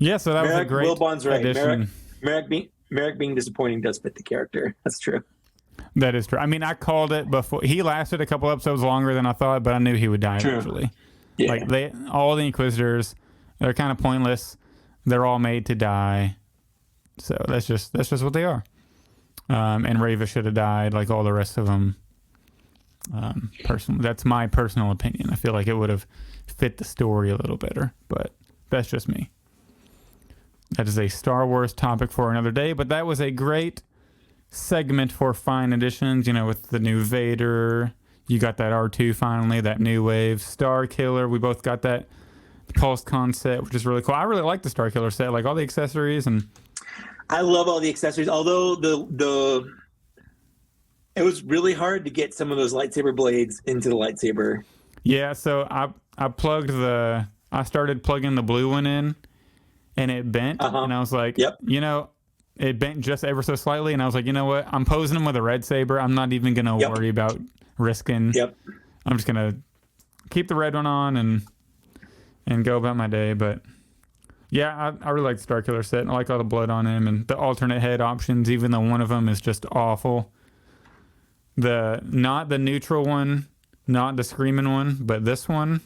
Yeah, so that was a great Wilbon's right. addition. Mayrock being disappointing does fit the character. That's true. That is true. I mean, I called it before. He lasted a couple episodes longer than I thought, but I knew he would die eventually. Yeah. Like all the Inquisitors, they're kind of pointless. They're all made to die. So that's just what they are. And Reva should have died like all the rest of them. Personally, that's my personal opinion. I feel like it would have fit the story a little better, but that's just me. That is a Star Wars topic for another day, but that was a great segment for fine editions, with the new Vader. You got that R2 finally, that new wave. Star Killer, we both got that Pulse concept, which is really cool. I really like the Star Killer set, like all the accessories. And I love all the accessories, although it was really hard to get some of those lightsaber blades into the lightsaber. Yeah, so I started plugging the blue one in, and it bent, and I was like, yep. It bent just ever so slightly, and I was like, you know what? I'm posing him with a red saber. I'm not even going to worry about risking. Yep. I'm just going to keep the red one on and go about my day. But yeah, I really like the Star Killer set. I like all the blood on him and the alternate head options, even though one of them is just awful. Not the neutral one, not the screaming one, but this one.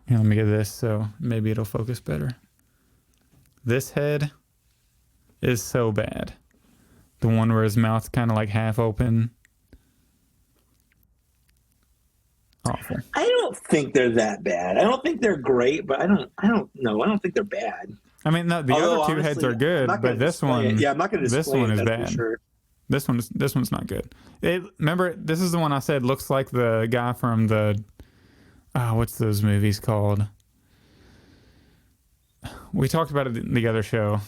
Here, let me get this so maybe it'll focus better. This head is so bad. The one where his mouth's kind of like half open. Awful. I don't think they're that bad. I don't think they're great, but I don't know. I don't think they're bad. I mean, no, the Although, other two heads honestly, are I'm good, not gonna but this display it. one, Yeah, I'm not going to this display one it, is that's bad. for sure. This one's not good. Remember, this is the one I said looks like the guy from the what's those movies called? We talked about it in the other show.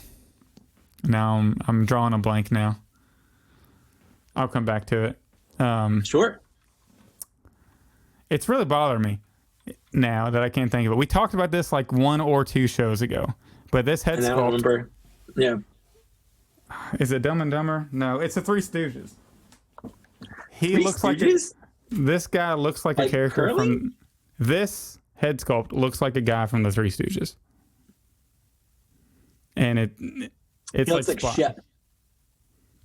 Now I'm drawing a blank now. I'll come back to it. Sure. It's really bothering me now that I can't think of it. We talked about this like 1 or 2 shows ago, but this head And I don't sculpt, remember. Yeah. is it Dumb and Dumber? No, it's the Three Stooges. He Three looks Stooges? this guy looks like a character Curly? from this head sculpt looks like a guy from the Three Stooges. And it's He looks like Spot. Shep.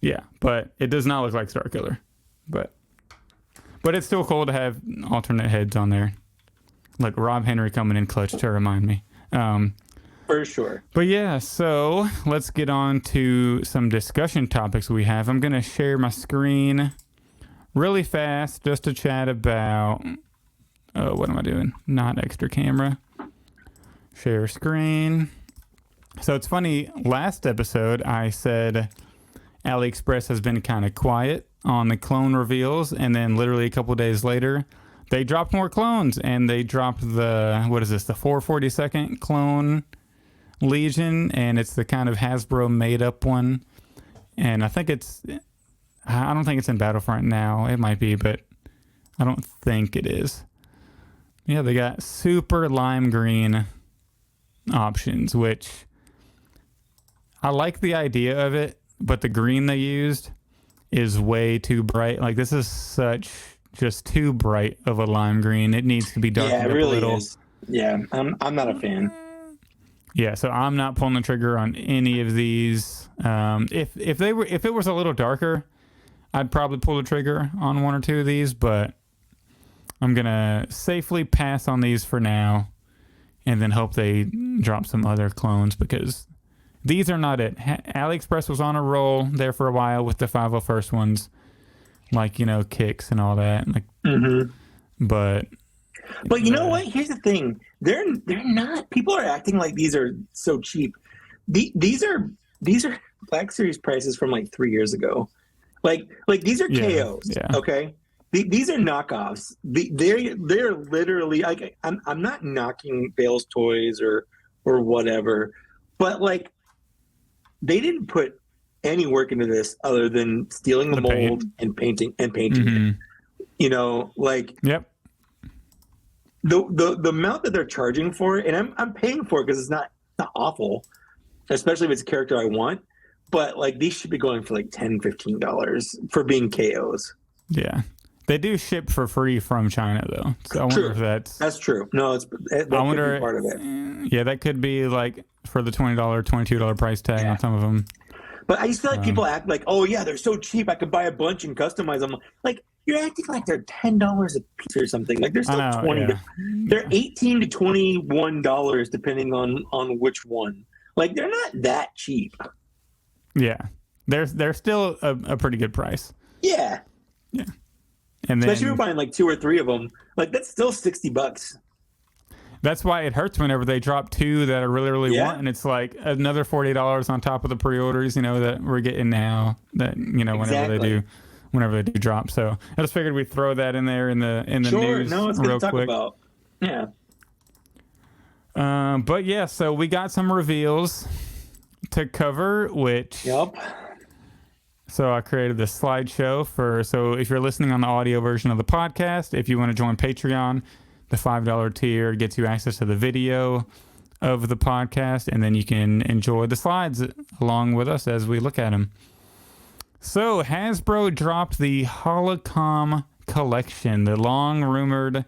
Yeah, but it does not look like Starkiller. But it's still cool to have alternate heads on there. Like Rob Henry coming in clutch to remind me. For sure. But yeah, so let's get on to some discussion topics we have. I'm going to share my screen really fast just to chat about... what am I doing? Not extra camera. Share screen. So it's funny, last episode I said AliExpress has been kind of quiet on the clone reveals, and then literally a couple days later, they dropped more clones, and they dropped the 442nd clone Legion, and it's the kind of Hasbro made up one. And I don't think it's in Battlefront now. It might be, but I don't think it is. Yeah, they got super lime green options, which I like the idea of it, but the green they used is way too bright. Like, this is just too bright of a lime green. It needs to be darkened Yeah, it up really a little. is. Yeah, I'm not a fan. Yeah, so I'm not pulling the trigger on any of these. If it was a little darker, I'd probably pull the trigger on 1 or 2 of these, but I'm gonna safely pass on these for now, and then hope they drop some other clones, because these are not it. AliExpress was on a roll there for a while with the 501st ones, like, kicks and all that. Like, but you know what? Here's the thing. They're not. People are acting like these are so cheap. These are Black Series prices from like 3 years ago. Like these are KOs. Yeah. Okay. These are knockoffs. They're literally like, I'm not knocking Bale's Toys or whatever, but like, they didn't put any work into this other than stealing the mold and painting it. Like, yep. The amount that they're charging for it, and I'm paying for it because it's not awful, especially if it's a character I want. But like, these should be going for like $10-15 for being KOs. Yeah. They do ship for free from China, though. So I wonder if that's true. No, that could be part of it. Yeah, that could be like for the $20, $22 price tag on some of them. But I just feel like people act like, oh yeah, they're so cheap, I could buy a bunch and customize them. Like, you're acting like they're $10 a piece or something. Like, they're still $20. Yeah. They're $18 to $21 depending on which one. Like, they're not that cheap. Yeah, they're still a pretty good price. Yeah. Yeah. And then, especially if you're buying like 2 or 3 of them, like, that's still $60. That's why it hurts whenever they drop 2 that I really want, and it's like another $40 on top of the pre-orders, that we're getting now. That whenever they do drop. So I just figured we'd throw that in there in the news. No, it's good to talk about. Yeah. But yeah, so we got some reveals to cover, which. Yep. So I created this slideshow so if you're listening on the audio version of the podcast, if you want to join Patreon, the $5 tier gets you access to the video of the podcast, and then you can enjoy the slides along with us as we look at them. So Hasbro dropped the Holocom collection, the long-rumored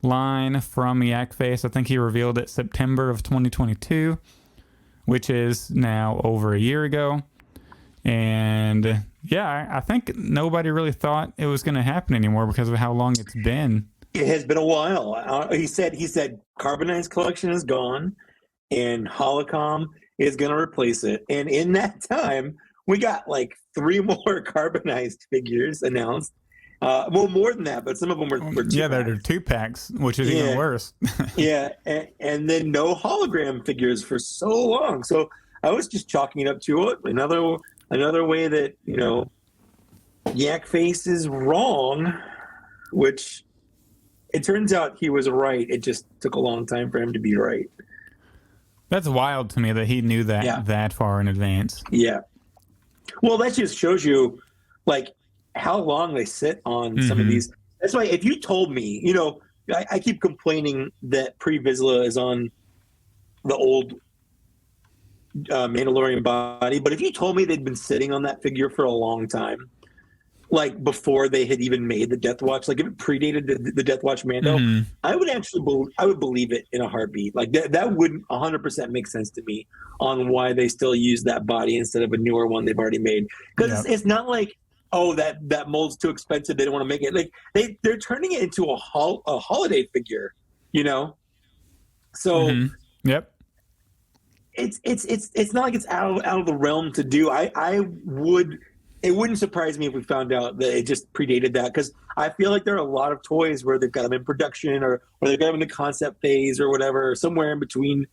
line from Yak Face. I think he revealed it September of 2022, which is now over a year ago. And yeah, I think nobody really thought it was going to happen anymore because of how long it's been. It has been a while. He said Carbonized collection is gone and Holocom is going to replace it. And in that time, we got like 3 more Carbonized figures announced. Well, more than that, but some of them were two Yeah, they're packs. 2 packs, which is even Yeah, worse. yeah, and then no hologram figures for so long. So I was just chalking it up to another way that Yak Face is wrong, which it turns out he was right. It just took a long time for him to be right. That's wild to me that he knew Yeah. that far in advance. Yeah. Well, that just shows you, like, how long they sit on some of these. That's why if you told me, I keep complaining that Pre Vizsla is on the old Mandalorian body, but if you told me they'd been sitting on that figure for a long time, like before they had even made the Death Watch, like if it predated the Death Watch Mando, I would I would believe it in a heartbeat. Like that wouldn't 100% make sense to me on why they still use that body instead of a newer one they've already made. Because it's not like, oh, that mold's too expensive, they don't want to make it. Like they're turning it into a holiday figure, So Yep. it's not like it's out of the realm to do. It wouldn't surprise me if we found out that it just predated that, because I feel like there are a lot of toys where they've got them in production or they've got them in the concept phase or whatever, or somewhere in between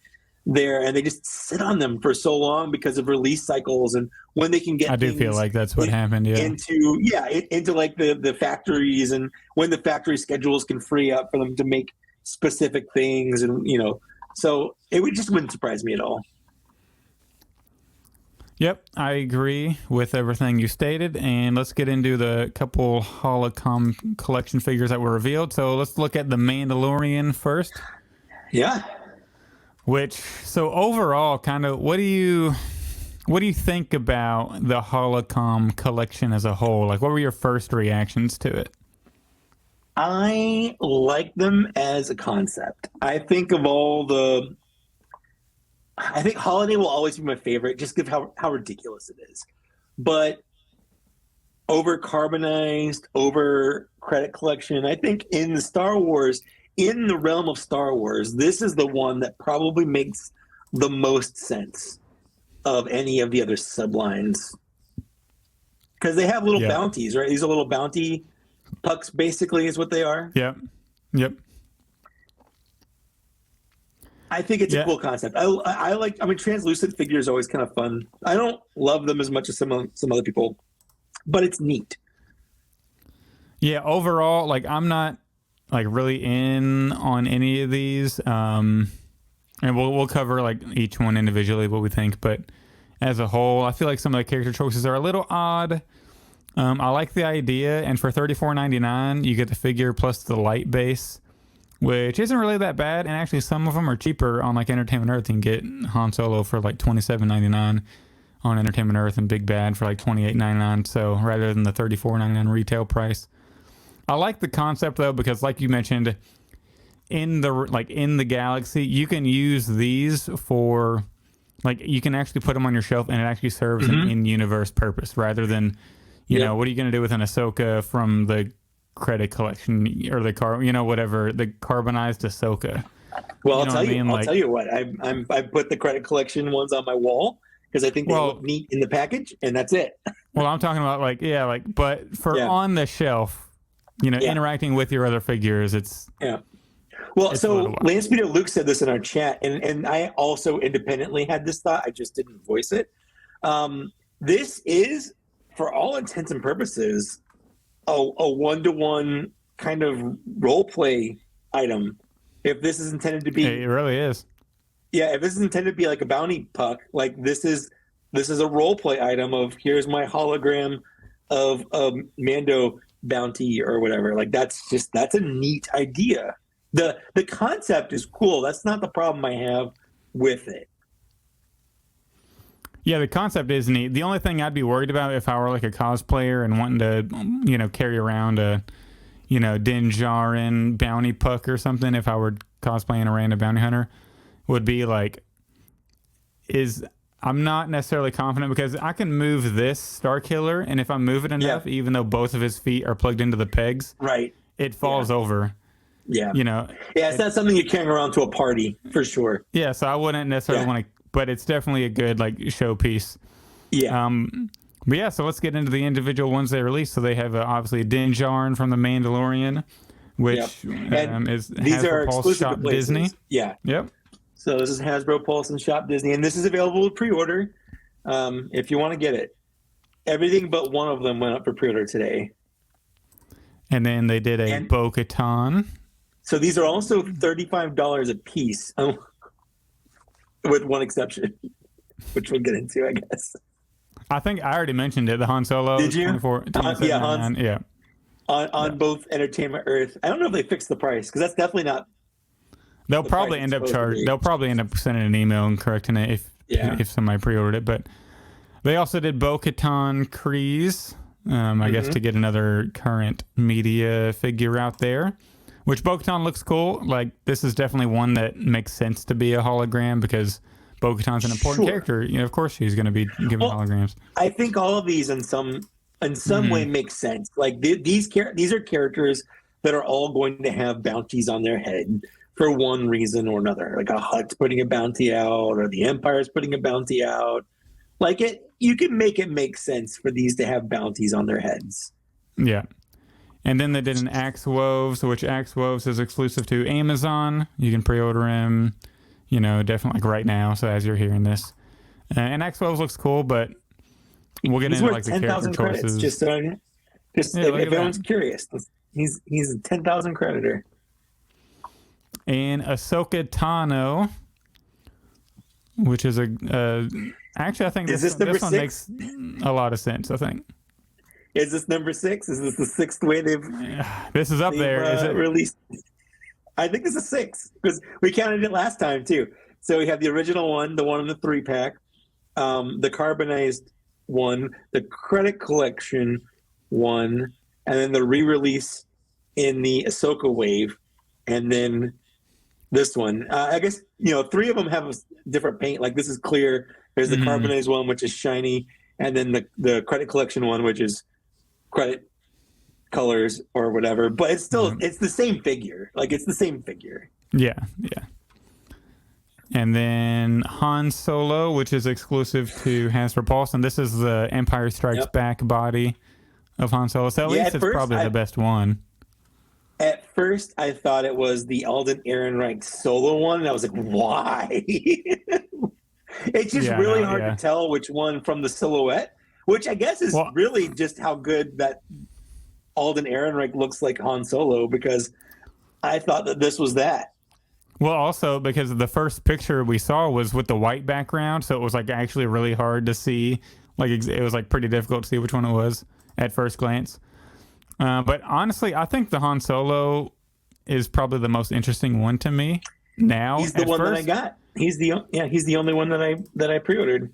there, and they just sit on them for so long because of release cycles and when they can get. I do feel like that's what happened. Yeah. Into like the factories, and when the factory schedules can free up for them to make specific things, and so just wouldn't surprise me at all. Yep, I agree with everything you stated, and let's get into the couple Holocom collection figures that were revealed. So let's look at the Mandalorian first. Yeah. So overall, kind of, what do you think about the Holocom collection as a whole? Like, what were your first reactions to it? I like them as a concept. I think Holiday will always be my favorite, just because how ridiculous it is. But over carbonized, over credit collection, I think in the realm of Star Wars, this is the one that probably makes the most sense of any of the other sublines. Because they have little bounties, right? These are little bounty pucks, basically, is what they are. Yep. I think it's a cool concept. I mean, translucent figure is always kind of fun. I don't love them as much as some other people, but it's neat. Yeah, overall, like, I'm not like really in on any of these, and we'll cover like each one individually what we think, but as a whole, I feel like some of the character choices are a little odd. I like the idea, and for $34.99 you get the figure plus the light base, which isn't really that bad, and actually some of them are cheaper on like Entertainment Earth. You can get Han Solo for like $27.99 on Entertainment Earth, and Big Bad for like $28.99, so rather than the $34.99 retail price. I like the concept though, because like you mentioned, in the galaxy, you can use these for, like, you can actually put them on your shelf and it actually serves an in-universe purpose, rather than, what are you going to do with an Ahsoka from the credit collection or whatever, the carbonized Ahsoka? Well, I'll tell you what, I put the credit collection ones on my wall because I think they look neat in the package, and that's it. Well, I'm talking about but for on the shelf, interacting with your other figures, it's Well, so Lance Peter Luke said this in our chat, and I also independently had this thought. I just didn't voice it. This is, for all intents and purposes, a one-to-one kind of role play item. If this is intended to be, it really is. Yeah, if this is intended to be like a bounty puck, like this is a role play item of, here's my hologram of Mando bounty or whatever. Like that's a neat idea. The concept is cool. That's not the problem I have with it. Yeah, the concept is neat. The only thing I'd be worried about if I were like a cosplayer and wanting to, carry around a, Din Djarin bounty puck or something, if I were cosplaying a random bounty hunter, would be like, I'm not necessarily confident, because I can move this Star Killer, and if I move it enough, even though both of his feet are plugged into the pegs, right, it falls over. Yeah. It's not something you carry around to a party, for sure. Yeah, so I wouldn't necessarily want to, but it's definitely a good, like, showpiece. Yeah. But yeah, so let's get into the individual ones they released. So they have obviously Din Djarin from The Mandalorian, which And is these are Hasbro Pulse exclusive to Shop places. Disney. Yeah. Yep. So this is Hasbro Pulse and Shop Disney, and this is available with pre-order if you want to get it. Everything but one of them went up for pre-order today. And then they did a Bo-Katan. So these are also $35 a piece, with one exception, which we'll get into, I guess. I think I already mentioned it. The Han Solo. Did you? Yeah. On both Entertainment Earth. I don't know if they fixed the price because that's definitely not. They'll probably end up sending an email and correcting it if somebody pre-ordered it. But they also did Bo-Katan Kryze, I guess, to get another current media figure out there. Which Bo-Katan looks cool. Like, this is definitely one that makes sense to be a hologram because Bo-Katan's an important character. You know, of course she's going to be given holograms. I think all of these in some way make sense. Like these are characters that are all going to have bounties on their head for one reason or another. Like a Hutt's putting a bounty out, or the Empire's putting a bounty out. Like you can make it make sense for these to have bounties on their heads. Yeah. And then they did an Axe Woves, which Axe Woves is exclusive to Amazon. You can pre-order him, definitely like right now. So as you're hearing this, and Axe Woves looks cool, but we'll get into like the character choices. If anyone's curious, he's a 10,000 creditor. And Ahsoka Tano, which is actually I think this one makes a lot of sense. I think. Is this number 6? Is this the 6th way they've? This is up there. Is it released? I think it's a 6 because we counted it last time too. So we have the original one, the one in the 3-pack, the carbonized one, the credit collection one, and then the re-release in the Ahsoka wave, and then this one. I guess 3 of them have a different paint. Like this is clear. There's the carbonized one, which is shiny, and then the credit collection one, which is credit colors or whatever, but it's still it's the same figure. Like it's the same figure. Yeah. And then Han Solo, which is exclusive to Hasbro Pulse, and this is the Empire Strikes Back body of Han Solo. So at least it's probably the best one. At first, I thought it was the Alden Ehrenreich Solo one, and I was like, why? It's just really hard to tell which one from the silhouette. Which I guess is really just how good that Alden Ehrenreich looks like Han Solo, because I thought that this was that. Well, also because the first picture we saw was with the white background, so it was like actually really hard to see. Like it was like pretty difficult to see which one it was at first glance. But honestly, I think the Han Solo is probably the most interesting one to me. Now he's the one that I got. He's the only one that I pre-ordered.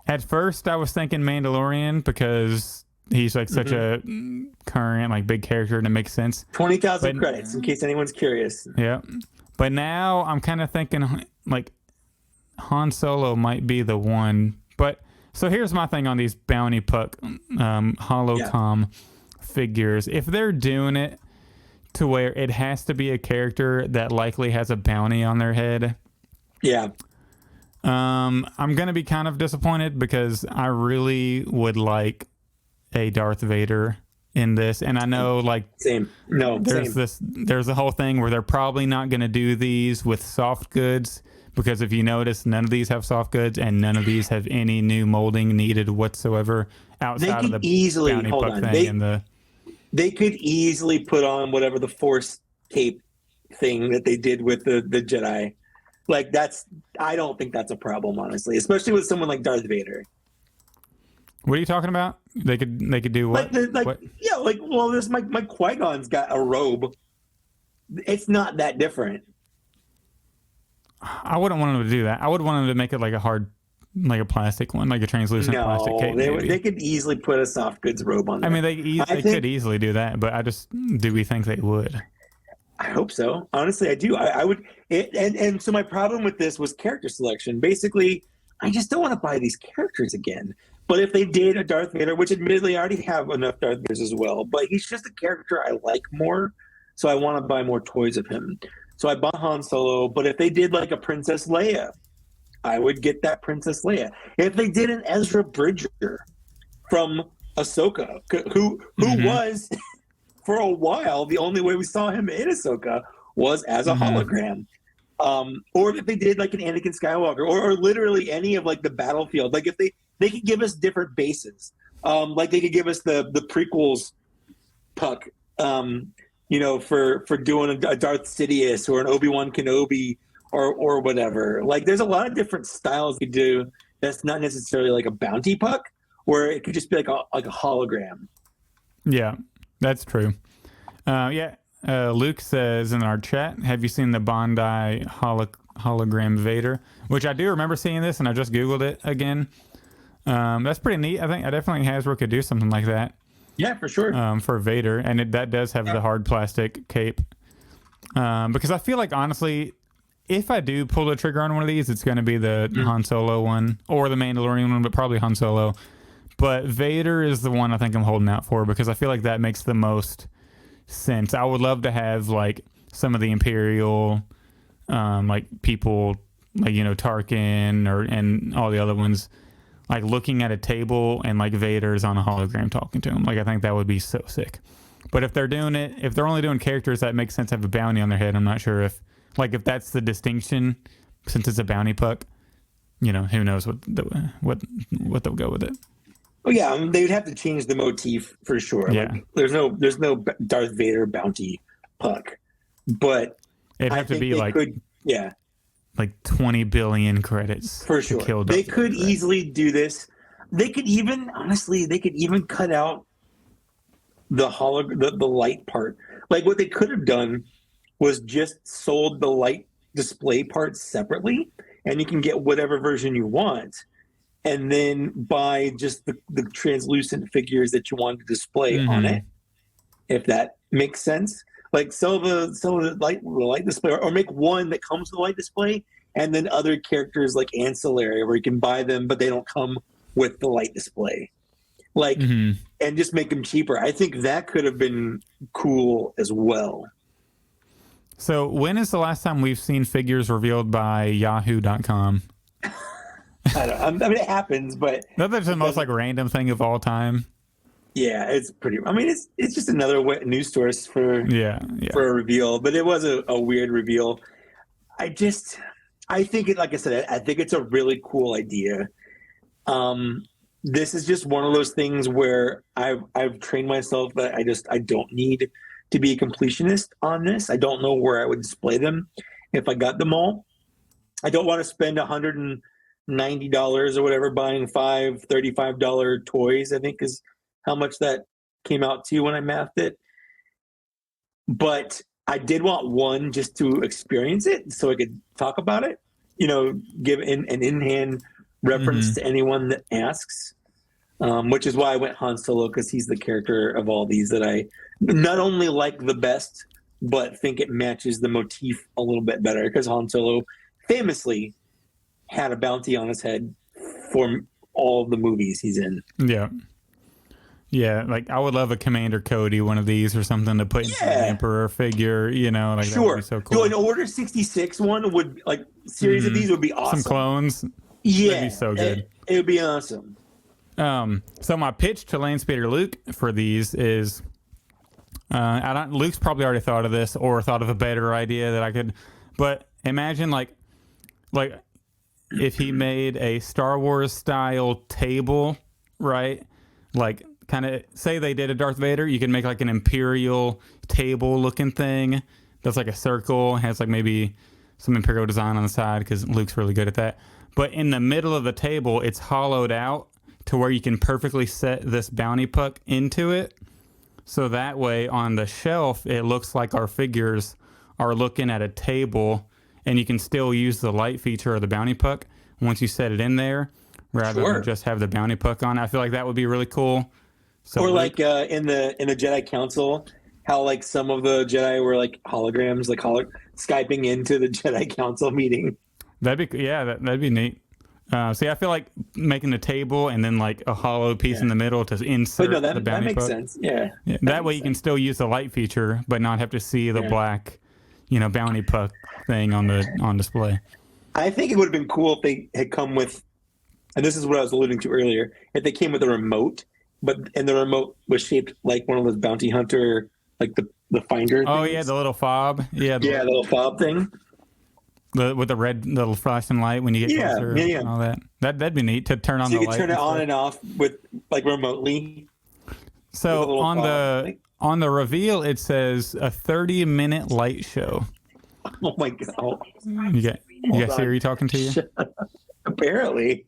At first, I was thinking Mandalorian because he's like such a current, like big character, and it makes sense. 20,000 credits, in case anyone's curious. Yeah, but now I'm kind of thinking like Han Solo might be the one. But so here's my thing on these Bounty Puck holocom figures. If they're doing it to where it has to be a character that likely has a bounty on their head. Yeah. I'm going to be kind of disappointed because I really would like a Darth Vader in this. And I know there's a whole thing where they're probably not going to do these with soft goods, because if you notice, none of these have soft goods and none of these have any new molding needed whatsoever outside of the Bounty Puck thing. They could easily put on whatever the Force cape thing that they did with the Jedi. Like I don't think that's a problem, honestly, especially with someone like Darth Vader. What are you talking about? They could do what? This my Qui-Gon's got a robe. It's not that different. I wouldn't want them to do that. I would want them to make it like a plastic one, like a translucent plastic cape. They could easily put a soft goods robe on there. I mean, they could easily do that, but do we think they would? I hope so. Honestly, I do. I would. And so my problem with this was character selection. Basically, I just don't want to buy these characters again. But if they did a Darth Vader, which admittedly I already have enough Darth Vaders as well, but he's just a character I like more, so I want to buy more toys of him. So I bought Han Solo, but if they did like a Princess Leia, I would get that Princess Leia. If they did an Ezra Bridger, from Ahsoka, who was for a while the only way we saw him in Ahsoka was as a hologram. Or if they did like an Anakin Skywalker, or literally any of like the battlefield, like if they could give us different bases, like they could give us the prequels puck, for doing a Darth Sidious or an Obi-Wan Kenobi or whatever. Like there's a lot of different styles you do that's not necessarily like a bounty puck, where it could just be like a hologram. Yeah, that's true. Luke says in our chat, have you seen the Bondi hologram Vader? Which I do remember seeing this, and I just Googled it again. That's pretty neat. I definitely Hasbro could do something like that. Yeah, for sure. For Vader, and that does have the hard plastic cape. Because I feel like, honestly, if I do pull the trigger on one of these, it's going to be the Han Solo one or the Mandalorian one, but probably Han Solo. But Vader is the one I think I'm holding out for, because I feel like that makes the most sense. I would love to have like some of the Imperial like people, like Tarkin and all the other ones, like looking at a table and like Vader's on a hologram talking to him. Like I think that would be so sick. But if they're only doing characters that make sense to have a bounty on their head, I'm not sure if that's the distinction, since it's a bounty puck. Who knows what they'll go with it. Oh yeah, they'd have to change the motif for sure. Yeah. Like, there's no Darth Vader bounty puck, but it'd have to be like 20 billion credits for sure. To kill they Darth could Vader. Easily do this. They could even cut out the light part. Like what they could have done was just sold the light display parts separately, and you can get whatever version you want. And then buy just the translucent figures that you want to display on it, if that makes sense. Like sell the light display, or make one that comes with the light display, and then other characters like ancillary, where you can buy them but they don't come with the light display. Like, and just make them cheaper. I think that could have been cool as well. So when is the last time we've seen figures revealed by Yahoo.com? I mean, it happens, but that's the most like random thing of all time. Yeah, it's pretty. I mean, it's just another news source for a reveal, but it was a weird reveal. I think it, like I said, I think it's a really cool idea. This is just one of those things where I've trained myself that I don't need to be a completionist on this. I don't know where I would display them if I got them all. I don't want to spend $190 or whatever buying $5 $35 toys, I think is how much that came out to when I mathed it. But I did want one just to experience it so I could talk about it, give an in-hand reference to anyone that asks, which is why I went Han Solo, because he's the character of all these that I not only like the best, but think it matches the motif a little bit better, because Han Solo famously had a bounty on his head for all of the movies he's in. Yeah, like I would love a Commander Cody, one of these or something to put into the Emperor figure, like that would be so cool. An Order 66 one would, like, series of these would be awesome. Some clones. Yeah. That'd be so good. It would be awesome. So my pitch to Landspeeder Luke for these is, Luke's probably already thought of this or thought of a better idea that I could, but imagine like if he made a Star Wars style table, right? Like kind of say they did a Darth Vader, you can make like an Imperial table looking thing that's like a circle, has like maybe some Imperial design on the side because Luke's really good at that. But in the middle of the table, it's hollowed out to where you can perfectly set this bounty puck into it. So that way on the shelf, it looks like our figures are looking at a table, and you can still use the light feature of the bounty puck once you set it in there, rather than just have the bounty puck on. I feel like that would be really cool. So or like in the Jedi Council, how like some of the Jedi were like holograms, like Skyping into the Jedi Council meeting. That'd be neat. See, I feel like making a table and then like a hollow piece in the middle to insert the bounty puck. That makes sense. Yeah. That way you can still use the light feature, but not have to see the black, bounty puck thing on display. I think it would have been cool if they had come with, and this is what I was alluding to earlier, if they came with a remote and the remote was shaped like one of those bounty hunter, like the finder. Oh things. yeah, the little fob. Yeah, the little fob thing. With the red little flashing light when you get closer. Yeah. And all that. That'd be neat to turn on So the you light. can turn it on stuff. and off with like remotely. So on the reveal, it says a 30-minute light show. Oh my god! Oh, You got Siri talking to you? Apparently,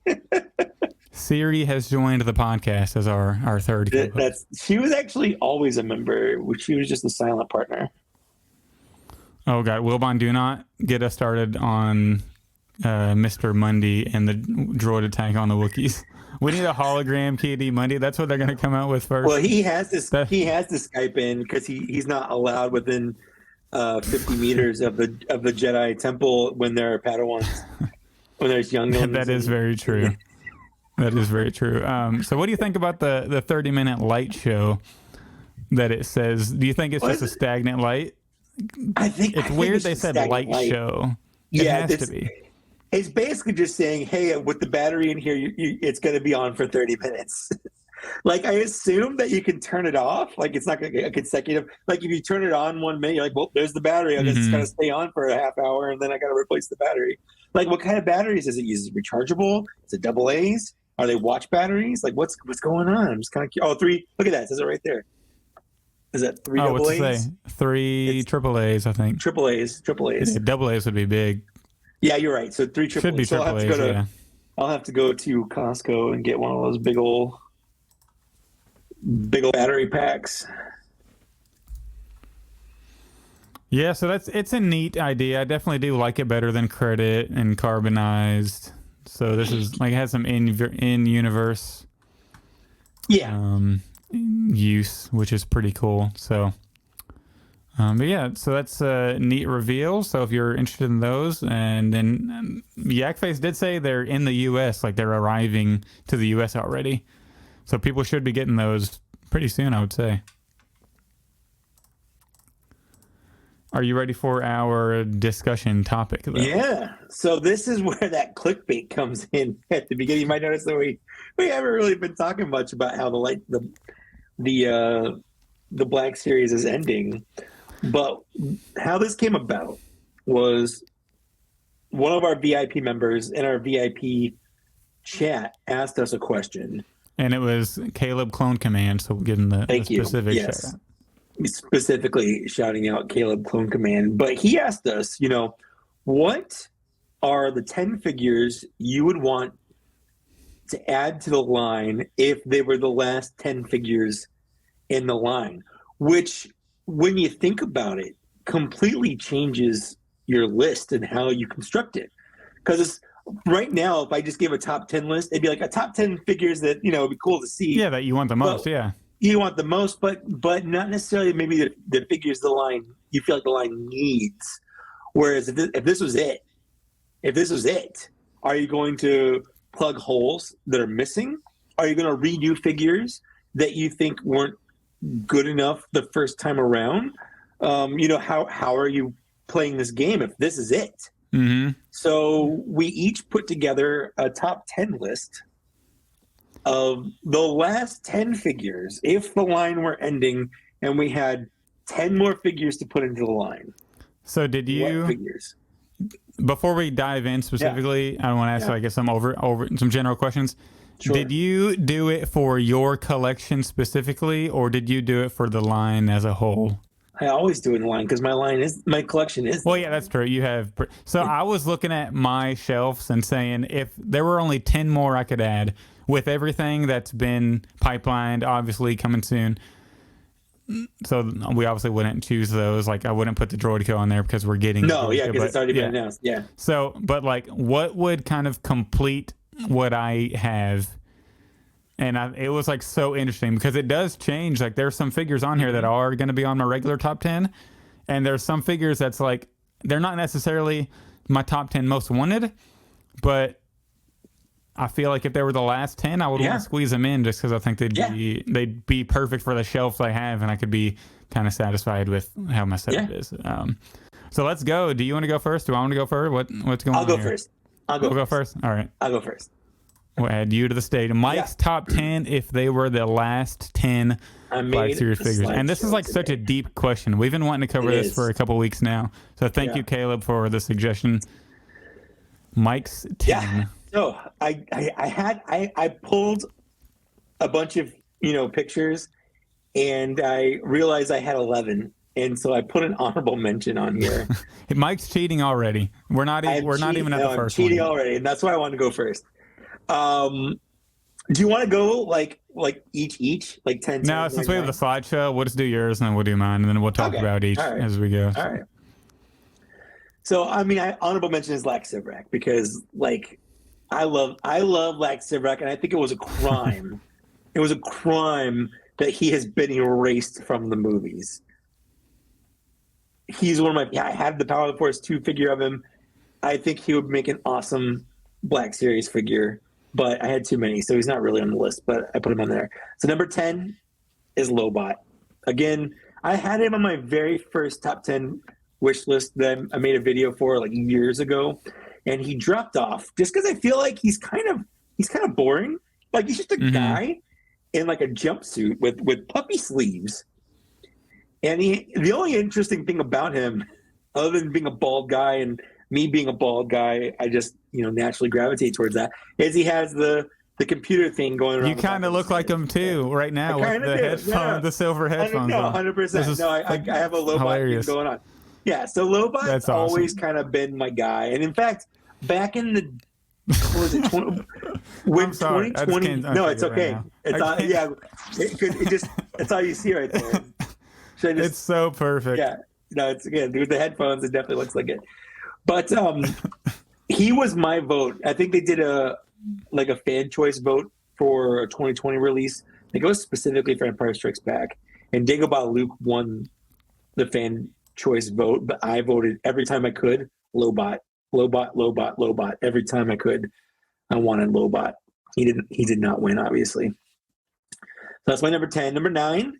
Siri has joined the podcast as our third co-host. She was actually always a member. She was just a silent partner. Oh god, Wilbon, do not get us started on Mr. Mundy and the droid attack on the Wookiees. We need a hologram KD Mundy. That's what they're going to come out with first. Well, he has to Skype in because he's not allowed within 50 meters of the Jedi Temple when there are Padawans, when there's young ones. That is very true. That is very true. So what do you think about the 30-minute light show that it says? Do you think it's just a stagnant light? I think it's weird they said light show. It has to be. It's basically just saying, hey, with the battery in here, it's going to be on for 30 minutes. Like, I assume that you can turn it off. Like, it's not going to get a consecutive. Like, if you turn it on 1 minute, you're like, well, there's the battery. I guess it's going to stay on for a half hour, and then I got to replace the battery. Like, what kind of batteries does it use? Is it rechargeable? Is it double A's? Are they watch batteries? Like, what's going on? I'm just kind of curious. Oh, 3. Look at that. It says it right there. Is that 3 double what's A's? it say? 3 triple A's, I think. Triple A's. Yeah, double A's would be big. Yeah, you're right. So 3 triple Should be A's. So triple A's, yeah. I'll have to go to Costco and get one of those big old battery packs. Yeah, so it's a neat idea. I definitely do like it better than credit and carbonized. So this is like it has some in universe use, which is pretty cool. So but yeah, so that's a neat reveal. So if you're interested in those, and then Yakface did say they're in the US, like they're arriving to the US already. So people should be getting those pretty soon, I would say. Are you ready for our discussion topic, though? Yeah. So this is where that clickbait comes in at the beginning. You might notice that we haven't really been talking much about how the Black Series is ending. But how this came about was one of our VIP members in our VIP chat asked us a question. And it was Caleb Clone Command, so we'll give him the specific yes. shout out. Specifically shouting out Caleb Clone Command. But he asked us, what are the 10 figures you would want to add to the line if they were the last 10 figures in the line? Which, when you think about it, completely changes your list and how you construct it. Because right now, if I just gave a top 10 list, it'd be like a top 10 figures that, it'd be cool to see. Yeah, that you want the most, yeah. You want the most, but not necessarily maybe the figures the line you feel like the line needs. Whereas if this was it, are you going to plug holes that are missing? Are you going to redo figures that you think weren't good enough the first time around? How are you playing this game if this is it? Mm-hmm. So we each put together a top 10 list of the last 10 figures if the line were ending and we had 10 more figures to put into the line. So did you, what figures? Before we dive in specifically, I want to ask, I guess, some some general questions. Sure. Did you do it for your collection specifically, or did you do it for the line as a whole? I always do it in line because my collection is. Well, yeah, that's true. You have. So I was looking at my shelves and saying if there were only 10 more I could add with everything that's been pipelined, obviously coming soon. So we obviously wouldn't choose those. Like I wouldn't put the Droidco on there because we're getting because it's already been announced. Yeah. So, but like, what would kind of complete what I have? And it was like so interesting because it does change. Like there's some figures on here that are going to be on my regular top 10. And there's some figures that's like, they're not necessarily my top 10 most wanted, but I feel like if they were the last 10, I would want to squeeze them in just because I think they'd be perfect for the shelves I have. And I could be kind of satisfied with how my setup is. So let's go. Do you want to go first? Do I want to go first? What's going on? I'll go first. I'll go first. All right. I'll go first. We'll add you to the state. Mike's top 10 if they were the last 10 Black Series figures. And this is like such a deep question. We've been wanting to cover this for a couple weeks now. So thank you, Caleb, for the suggestion. Mike's 10. Yeah. So I pulled a bunch of pictures, and I realized I had 11. And so I put an honorable mention on here. Mike's cheating already. We're not even at the first one. I'm cheating already, and that's why I wanted to go first. Do you want to go like each like 10? No, since we have the slideshow, we'll just do yours and then we'll do mine, and then we'll talk about each as we go. All right. So I mean, honorable mention is Lax Sivrak, because like I love Lax Sivrak, and I think it was a crime. It was a crime that he has been erased from the movies. He's one of my. I have the Power of the Force 2 figure of him. I think he would make an awesome Black Series figure, but I had too many, so he's not really on the list, but I put him on there. So number 10 is Lobot. Again, I had him on my very first top 10 wish list that I made a video for like years ago, and he dropped off just because I feel like he's kind of boring. Like he's just a guy in like a jumpsuit with puppy sleeves. And the only interesting thing about him, other than being a bald guy and me being a bald guy, I just naturally gravitate towards that, is he has the computer thing going around. You kind of look like him too right now with the headphones, the silver headphones. No, 100%. No, I have a Lobot thing going on. Yeah, so Lobot's always kind of been my guy, and in fact, back in the what was it? When 2020? No, it's okay. Right it's it just it's all you see right there. It's so perfect. Yeah, no, it's again with the headphones. It definitely looks like it. But he was my vote. I think they did a fan choice vote for a 2020 release. I think it was specifically for Empire Strikes Back, and Dagobah Luke won the fan choice vote. But I voted every time I could Lobot. Every time I could, I wanted Lobot. He did not win, obviously. So that's my number 10. Number 9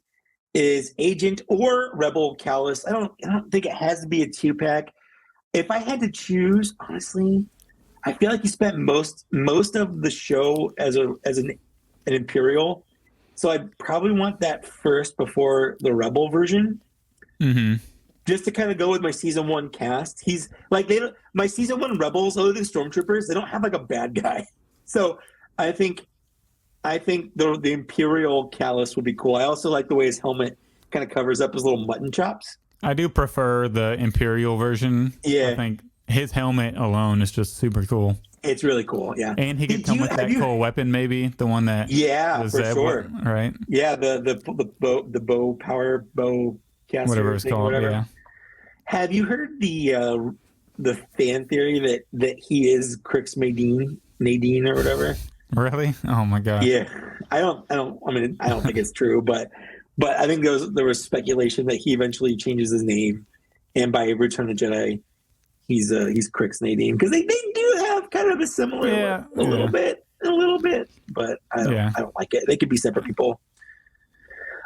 is Agent or Rebel Callus. I don't think it has to be a 2-pack. If I had to choose, honestly, I feel like he spent most of the show as an Imperial, so I'd probably want that first before the Rebel version. Just to kind of go with my season 1 cast. He's like my season 1 Rebels, other than Stormtroopers, they don't have like a bad guy. So I think the Imperial Callus would be cool. I also like the way his helmet kind of covers up his little mutton chops. I do prefer the Imperial version. Yeah. I think his helmet alone is just super cool. It's really cool, yeah. And he could come with that cool weapon, maybe the one that for sure, right? Yeah, the bow power bow caster, whatever it's called. Whatever. Yeah. Have you heard the fan theory that he is Crix Nadine or whatever? Really? Oh my god. Yeah, I don't think it's true, but I think there was speculation that he eventually changes his name, and by Return of the Jedi, he's Crix Nadine, because they do have kind of a similar a little bit, but I don't like it. They could be separate people.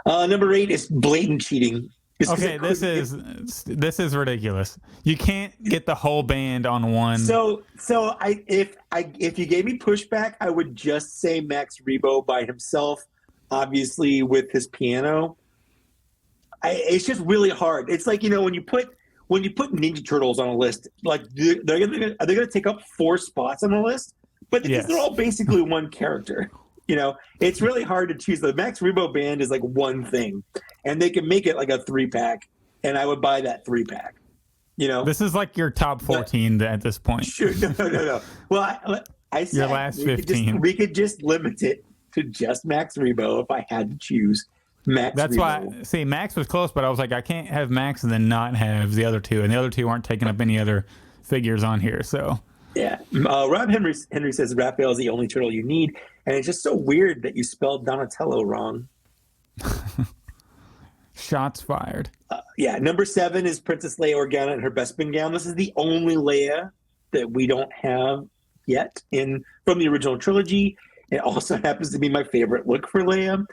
Number 8 is blatant cheating. Okay, this is ridiculous. You can't get the whole band on one. So if you gave me pushback, I would just say Max Rebo by himself, obviously with his piano. It's just really hard. It's like when you put Ninja Turtles on a list, like are they gonna take up 4 spots on the list? But because they're all basically one character. It's really hard to choose. The Max Rebo band is like one thing, and they can make it like a 3-pack, and I would buy that 3-pack. This is like your top 14 at this point. Sure, no. Well, I said your last 15. We could just limit it to just Max Rebo if I had to choose Max. That's Rebo. Why. Max was close, but I was like, I can't have Max and then not have the other 2, and the other 2 aren't taking up any other figures on here. So. Yeah. Rob Henry says Raphael is the only turtle you need, and it's just so weird that you spelled Donatello wrong. Shots fired. Number 7 is Princess Leia Organa in her Bespin gown. This is the only Leia that we don't have yet from the original trilogy. It also happens to be my favorite look for Leia.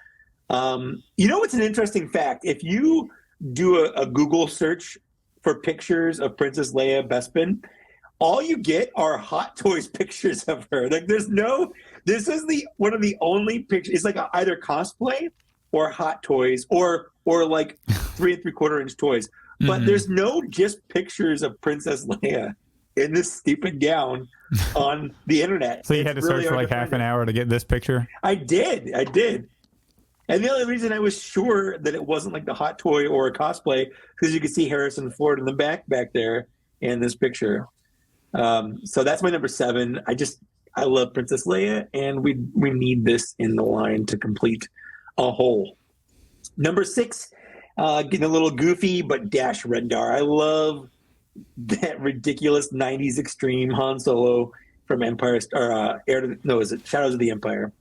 What's an interesting fact? If you do a Google search for pictures of Princess Leia Bespin, all you get are Hot Toys pictures of her. Like this is one of the only pictures. It's like either cosplay or Hot Toys or like 3 3/4 inch toys. But there's no just pictures of Princess Leia in this stupid gown on the internet. So you had to search for like half an hour to get this picture? I did. And the only reason I was sure that it wasn't like the Hot Toy or a cosplay because you could see Harrison Ford in the back there in this picture. So that's my number 7. I love Princess Leia, and we need this in the line to complete a whole. Number 6, getting a little goofy, but Dash Rendar. I love that ridiculous 90s extreme Han Solo from Shadows of the Empire.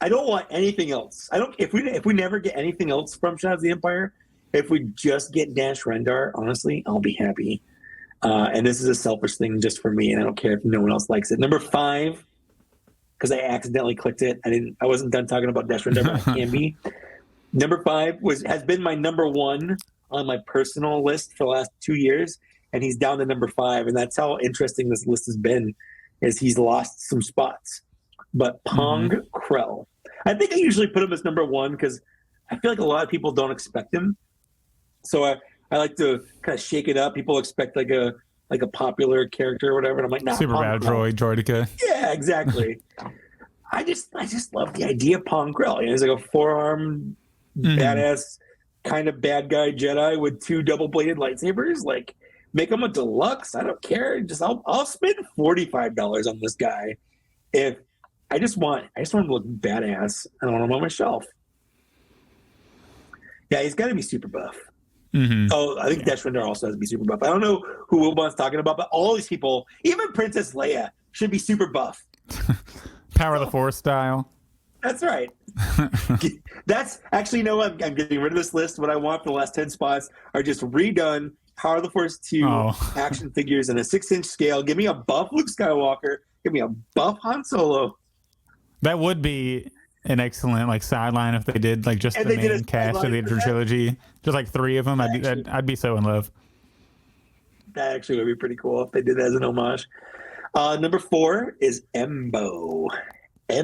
I don't want anything else. If we never get anything else from Shadows of the Empire, if we just get Dash Rendar, honestly, I'll be happy. And this is a selfish thing just for me, and I don't care if no one else likes it. Number 5, because I accidentally clicked it. I wasn't done talking about Dash Rendar, but I can be. Number 5 has been my number 1 on my personal list for the last 2 years, and he's down to number 5, and that's how interesting this list has been. Is he's lost some spots. But Pong Krell, I think I usually put him as number 1 because I feel like a lot of people don't expect him. So I like to kind of shake it up. People expect like a popular character or whatever, and I'm like, nah, Super Battle Droideka. Yeah, exactly. I just love the idea of Pong Krell. You know, he's like a 4-armed, badass kind of bad guy Jedi with 2 double-bladed lightsabers. Like, make him a deluxe. I don't care. I'll spend $45 on this guy if I just want him to look badass. I want him on my shelf. Yeah, he's got to be super buff. Oh, I think Dash Rendar also has to be super buff. I don't know who Wilbon's talking about, but all these people, even Princess Leia, should be super buff. Power of the Force style. That's right. That's actually, you know what? I'm getting rid of this list. What I want for the last 10 spots are just redone Power of the Force 2 action figures in a 6-inch scale. Give me a buff Luke Skywalker. Give me a buff Han Solo. That would be an excellent like sideline if they did like just the main cast of the trilogy, just like 3 of them. I'd be so in love. That actually would be pretty cool if they did that as an homage. Number 4 is Embo. I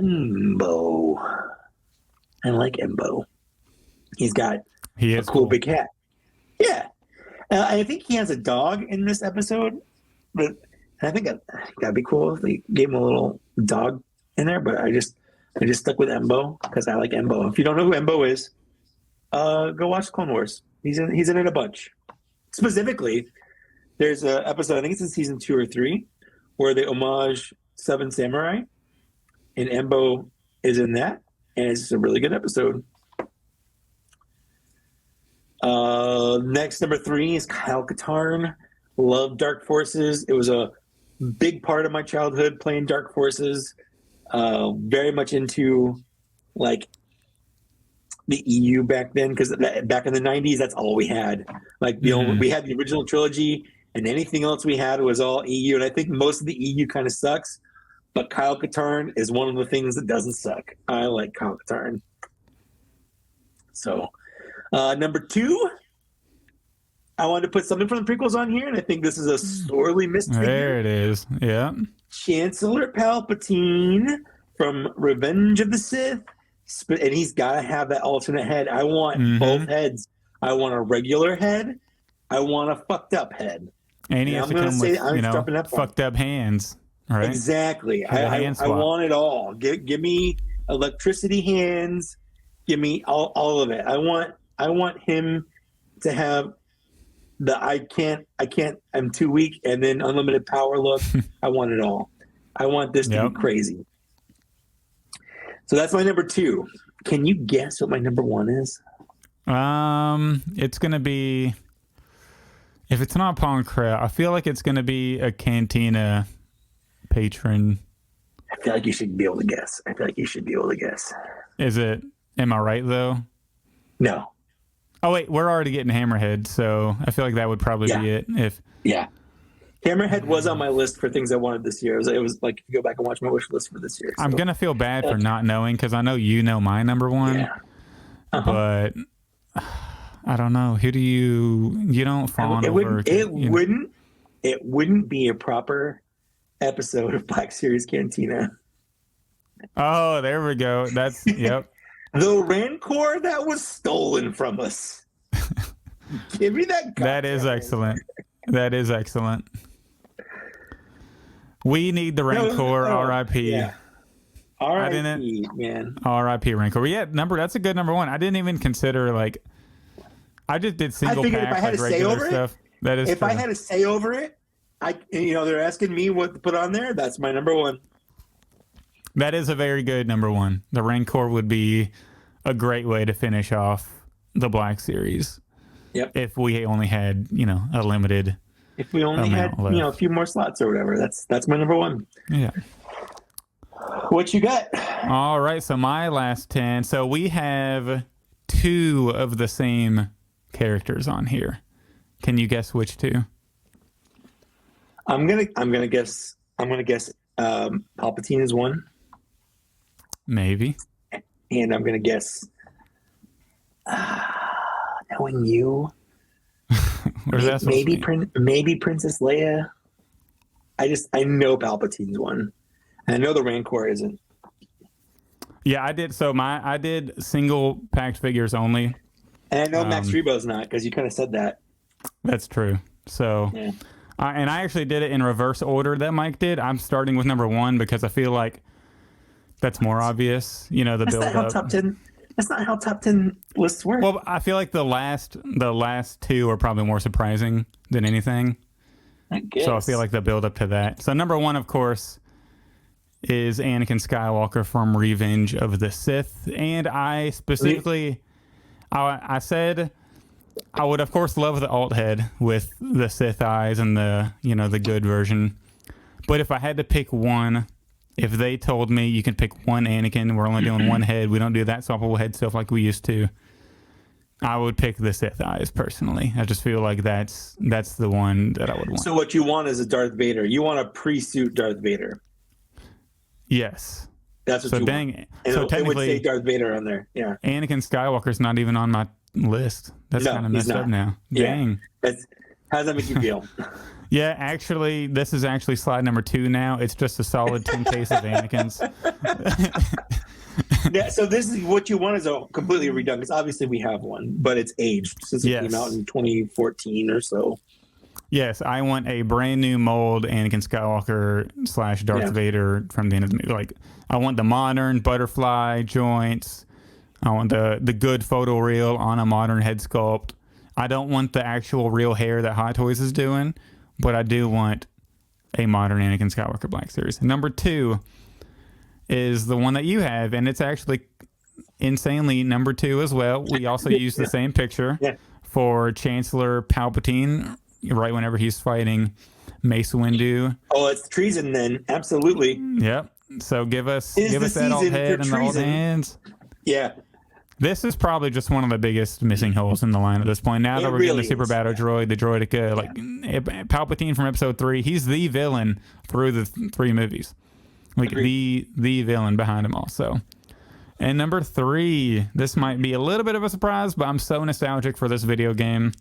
like Embo. He's got a cool big hat. Yeah. I think he has a dog in this episode, but I think that'd be cool if they gave him a little dog in there, but I just stuck with Embo because I like Embo. If you don't know who Embo is, go watch Clone Wars. He's in it a bunch. Specifically, there's an episode, I think it's in season 2 or 3, where they homage 7 Samurai, and Embo is in that, and it's a really good episode. Next, number 3 is Kyle Katarn. Love Dark Forces. It was a big part of my childhood playing Dark Forces. Very much into like the EU back then, because back in the 90s, that's all we had. Like, you know, we had the original trilogy, and anything else we had was all EU. And I think most of the EU kind of sucks, but Kyle Katarn is one of the things that doesn't suck. I like Kyle Katarn. So, number 2, I wanted to put something from the prequels on here, and I think this is a sorely missed figure. There it is. Yeah. Chancellor Palpatine from Revenge of the Sith. And he's got to have that alternate head. I want both heads. I want a regular head. I want a fucked up head. And he has to come with, fucked up hands. Right? Exactly. I want it all. Give me electricity hands. Give me all of it. I want him to have I'm too weak, and then unlimited power look. I want it all. I want this to be crazy. So that's my number 2. Can you guess what my number 1 is? It's gonna be, if it's not Pong Krell, I feel like it's gonna be a Cantina patron. I feel like you should be able to guess. Is it? Am I right though? No. Oh wait, we're already getting Hammerhead, so I feel like that would probably be it. Hammerhead was on my list for things I wanted this year. It was like, if you go back and watch my wish list for this year. So. I'm gonna feel bad for not knowing, because I know you know my number 1, but I don't know. Who do you don't fawn over? It wouldn't it wouldn't be a proper episode of Black Series Cantina. Oh, there we go. That's yep. The Rancor that was stolen from us. Give me that. That is excellent. That is excellent. We need the Rancor. R.I.P. Yeah. R.I.P. Man. R.I.P. Rancor. Yeah, that's a good number one. I didn't even consider like. I just did single pack, if I had like to say regular over stuff. That is. If true. I had to say over it, they're asking me what to put on there. That's my number one. That is a very good number one. The Rancor would be a great way to finish off the Black Series. Yep. If we only had, a limited. If we only had, a few more slots or whatever, that's my number one. Yeah. What you got? All right. So my last 10. So we have 2 of the same characters on here. Can you guess which 2? I'm gonna guess Palpatine is one. Maybe. And I'm gonna guess knowing you. Where's that maybe Princess Leia. I know Palpatine's one. And I know the Rancor isn't. Yeah, I did. So I did single packed figures only. And I know Max Rebo's not, because you kind of said that. That's true. So, yeah. And I actually did it in reverse order that Mike did. I'm starting with number 1 because I feel like that's more obvious. The that's build not how up. top 10. That's not how top 10 lists work. Well, I feel like the last 2 are probably more surprising than anything. I guess. So I feel like the build up to that. So number 1, of course, is Anakin Skywalker from Revenge of the Sith, and I specifically, I said I would of course love the alt head with the Sith eyes and the the good version, but if I had to pick one, if they told me you can pick one Anakin, we're only doing one head, we don't do that swappable head stuff like we used to, I would pick the Sith eyes personally. I just feel like that's the one that I would want. So what you want is a Darth Vader. You want a pre-suit Darth Vader. Yes. That's what you want. And so it technically, would say Darth Vader on there. Yeah. Anakin Skywalker's not even on my list. That's kind of messed up now. Yeah. Dang. How does that make you feel? Yeah, actually, this is actually slide number 2 now. It's just a solid 10 case of Anakin's. Yeah, so this is what you want is a completely redone, because obviously we have one, but it's aged since it came out in 2014 or so. Yes, I want a brand new mold Anakin Skywalker / Darth Vader from the end of the movie. Like, I want the modern butterfly joints. I want the good photo reel on a modern head sculpt. I don't want the actual real hair that Hot Toys is doing, but I do want a modern Anakin Skywalker Black Series. Number 2 is the one that you have, and it's actually insanely number 2 as well. We also use the same picture for Chancellor Palpatine right whenever he's fighting Mace Windu. Oh, it's treason then. Absolutely. Yep. So give us that old head and the old hands. Yeah. This is probably just one of the biggest missing holes in the line at this point. Now that we're getting the Super Battle Droid, the Droideka, like Palpatine from Episode 3, he's the villain through the 3 movies. Like the villain behind them all. So, and number 3, this might be a little bit of a surprise, but I'm so nostalgic for this video game.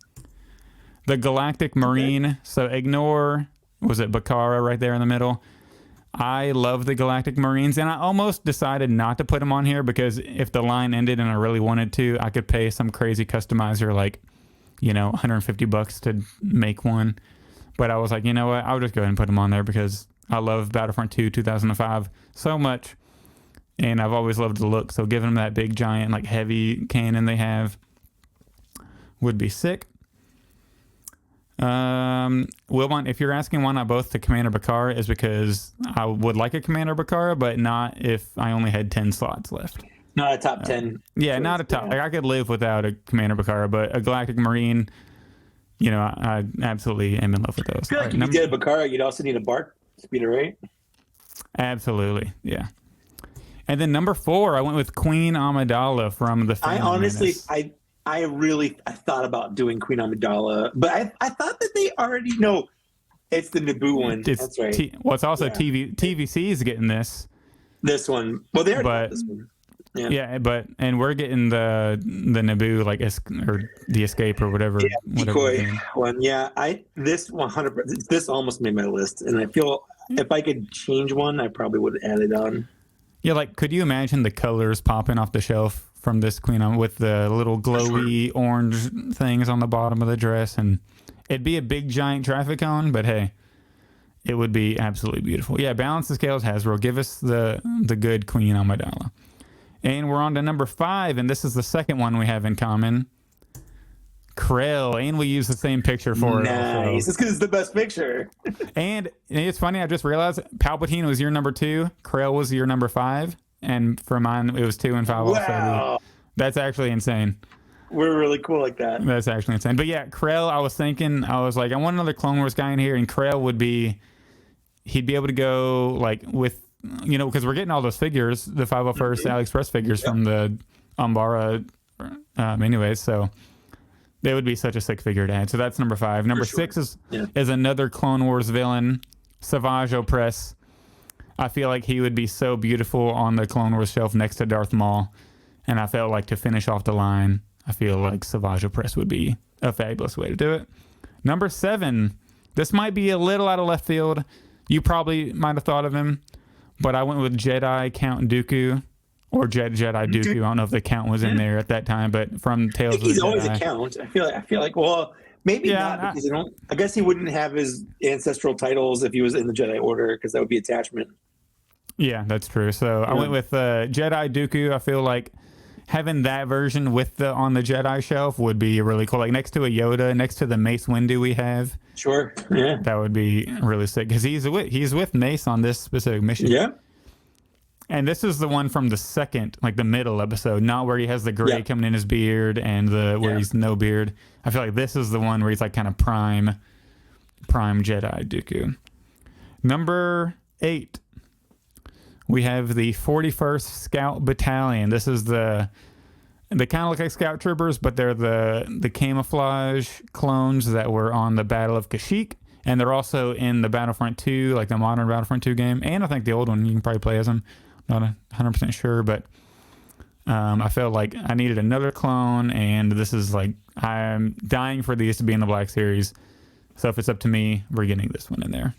The Galactic Marine. Okay. So ignore, was it Bakara right there in the middle? I love the Galactic Marines, and I almost decided not to put them on here because if the line ended and I really wanted to, I could pay some crazy customizer like, $150 to make one. But I was like, you know what? I'll just go ahead and put them on there because I love Battlefront 2 2005 so much, and I've always loved the look. So giving them that big, giant, like heavy cannon they have would be sick. Wilmont, if you're asking why not both the Commander Bakara, is because I would like a Commander Bakara, but not if I only had 10 slots left. Not a top 10. Yeah, not a top. Like, I could live without a Commander Bakara, but a Galactic Marine, I absolutely am in love with those. I feel like if you did a Bakara, you'd also need a BARC speeder, right? Absolutely, yeah. And then number 4, I went with Queen Amidala from the Phantom Menace. I thought about doing Queen Amidala, but I thought that they already know it's the Naboo one. That's right. It's also TVC is getting this. This one. Well, they already got this one. Yeah, and we're getting the Naboo like or the escape or whatever. Decoy one. Yeah, this 100%. This almost made my list, and I feel if I could change one, I probably would add it on. Yeah, like could you imagine the colors popping off the shelf from this queen with the little glowy orange things on the bottom of the dress, and it'd be a big giant traffic cone, but hey, it would be absolutely beautiful. Yeah, balance the scales, Hasbro. Give us the good Queen Amidala. And we're on to number 5, and this is the second one we have in common. Krell, and we use the same picture for it. Nice. It's because it's the best picture. And it's funny, I just realized Palpatine was your number 2, Krell was your number 5, and for mine it was 2 and 5 also. Wow. That's actually insane. We're really cool like that. That's actually insane. But yeah, Krell, I was like, I want another Clone Wars guy in here, and Krell he'd be able to go like with, because we're getting all those figures, the 501st AliExpress figures from the Umbara anyways, so they would be such a sick figure to add. So that's number 5. Number 6 is another Clone Wars villain, Savage Opress. I feel like he would be so beautiful on the Clone Wars shelf next to Darth Maul, and I felt like to finish off the line, I feel like Savage Opress would be a fabulous way to do it. Number 7, this might be a little out of left field. You probably might have thought of him, but I went with Jedi Count Dooku, or Jedi Dooku. I don't know if the count was in there at that time, but from Tales of the Jedi. He's always a count. I feel like well, maybe not, because I guess he wouldn't have his ancestral titles if he was in the Jedi Order, because that would be attachment. Yeah, that's true. So I went with Jedi Dooku. I feel like having that version on the Jedi shelf would be really cool. Like next to a Yoda, next to the Mace Windu we have. Sure. Yeah. That would be really sick, because he's with Mace on this specific mission. Yeah. And this is the one from the second, like the middle episode, not where he has the gray coming in his beard and where he's no beard. I feel like this is the one where he's like kind of prime Jedi Dooku. Number 8, we have the 41st Scout Battalion. This is they kind of look like Scout Troopers, but they're the camouflage clones that were on the Battle of Kashyyyk, and they're also in the Battlefront 2, like the modern Battlefront 2 game, and I think the old one, you can probably play as them. Not 100% sure, but I felt like I needed another clone, and this is like, I'm dying for these to be in the Black Series, so if it's up to me, we're getting this one in there.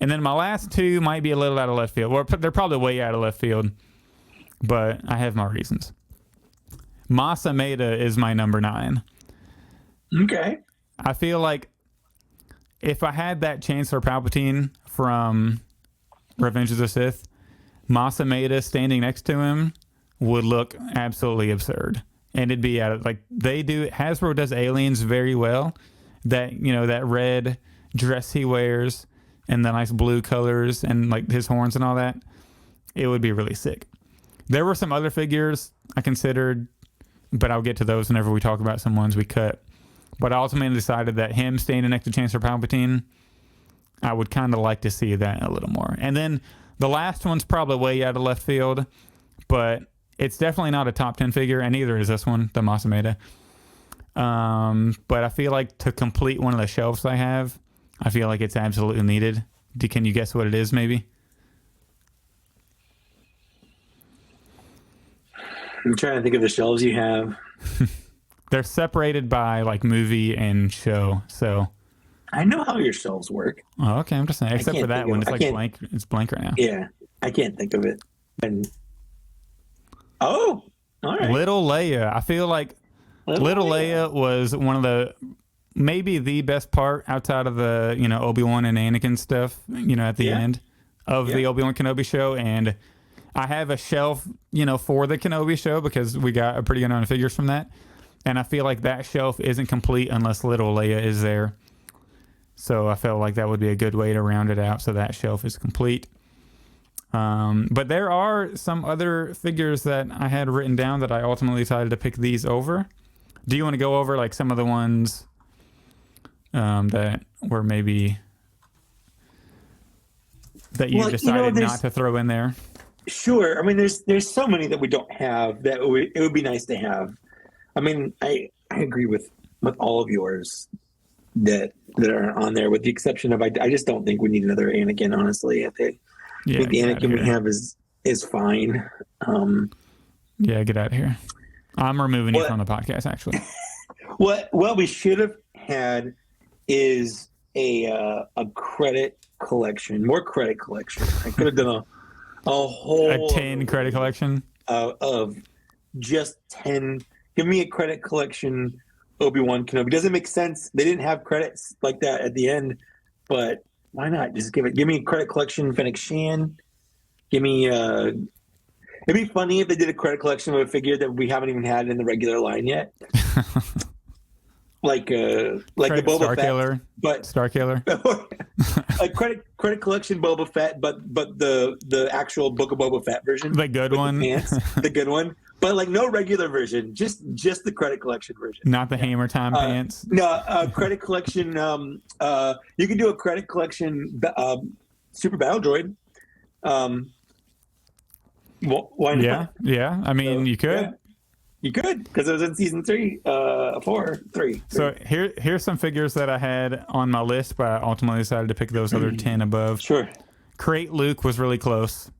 And then my last 2 might be a little out of left field. Well, they're probably way out of left field, but I have my reasons. Mas Amedda is my number 9. Okay. I feel like if I had that Chancellor Palpatine from Revenge of the Sith, Mas Amedda standing next to him would look absolutely absurd. And it'd be Hasbro does aliens very well. That, that red dress he wears and the nice blue colors and like his horns and all that, it would be really sick. There were some other figures I considered, but I'll get to those whenever we talk about some ones we cut. But I ultimately decided that him standing next to Chancellor Palpatine, I would kind of like to see that a little more. And then the last one's probably way out of left field, but it's definitely not a top 10 figure, and neither is this one, the Mas Amedda. But I feel like to complete one of the shelves I have, I feel like it's absolutely needed. Can you guess what it is, maybe? I'm trying to think of the shelves you have. They're separated by like movie and show, so... I know how your shelves work. Oh, okay. I'm just saying, except for that one, it's like blank. It's blank right now. Yeah, I can't think of it. All right. Little Leia. I feel like Little Leia was one of maybe the best part outside of the Obi-Wan and Anakin stuff. At the end of the Obi-Wan Kenobi show, and I have a shelf for the Kenobi show because we got a pretty good amount of figures from that, and I feel like that shelf isn't complete unless Little Leia is there. So I felt like that would be a good way to round it out so that shelf is complete. But there are some other figures that I had written down that I ultimately decided to pick these over. Do you want to go over like some of the ones that were maybe that you decided not to throw in there? Sure. I mean, there's so many that we don't have that it would be nice to have. I mean, I agree with all of yours that are on there, with the exception of I just don't think we need another Anakin. Honestly, I think the Anakin we have is fine. Yeah, get out of here. I'm removing you from the podcast, actually. What we should have had is a credit collection, more credit collection. I could have done a whole 10 credit collection of just 10. Give me a credit collection, Obi-Wan Kenobi. Doesn't make sense. They didn't have credits like that at the end, but why not? Just give me a credit collection, Fennec Shan. Give me it'd be funny if they did a credit collection of a figure that we haven't even had in the regular line yet. like the Boba Star Fett, Killer, but Star Killer. a credit collection Boba Fett, but the actual Book of Boba Fett version, The good one, the good one, but like no regular version, just the credit collection version, not the Hammer Time pants. No, credit collection. You can do a credit collection Super Battle Droid. Why not? Yeah. I mean, you could. Yeah. You could, because it was in season 3, 3. So here's some figures that I had on my list, but I ultimately decided to pick those other 10 above. Sure. Crate Luke was really close.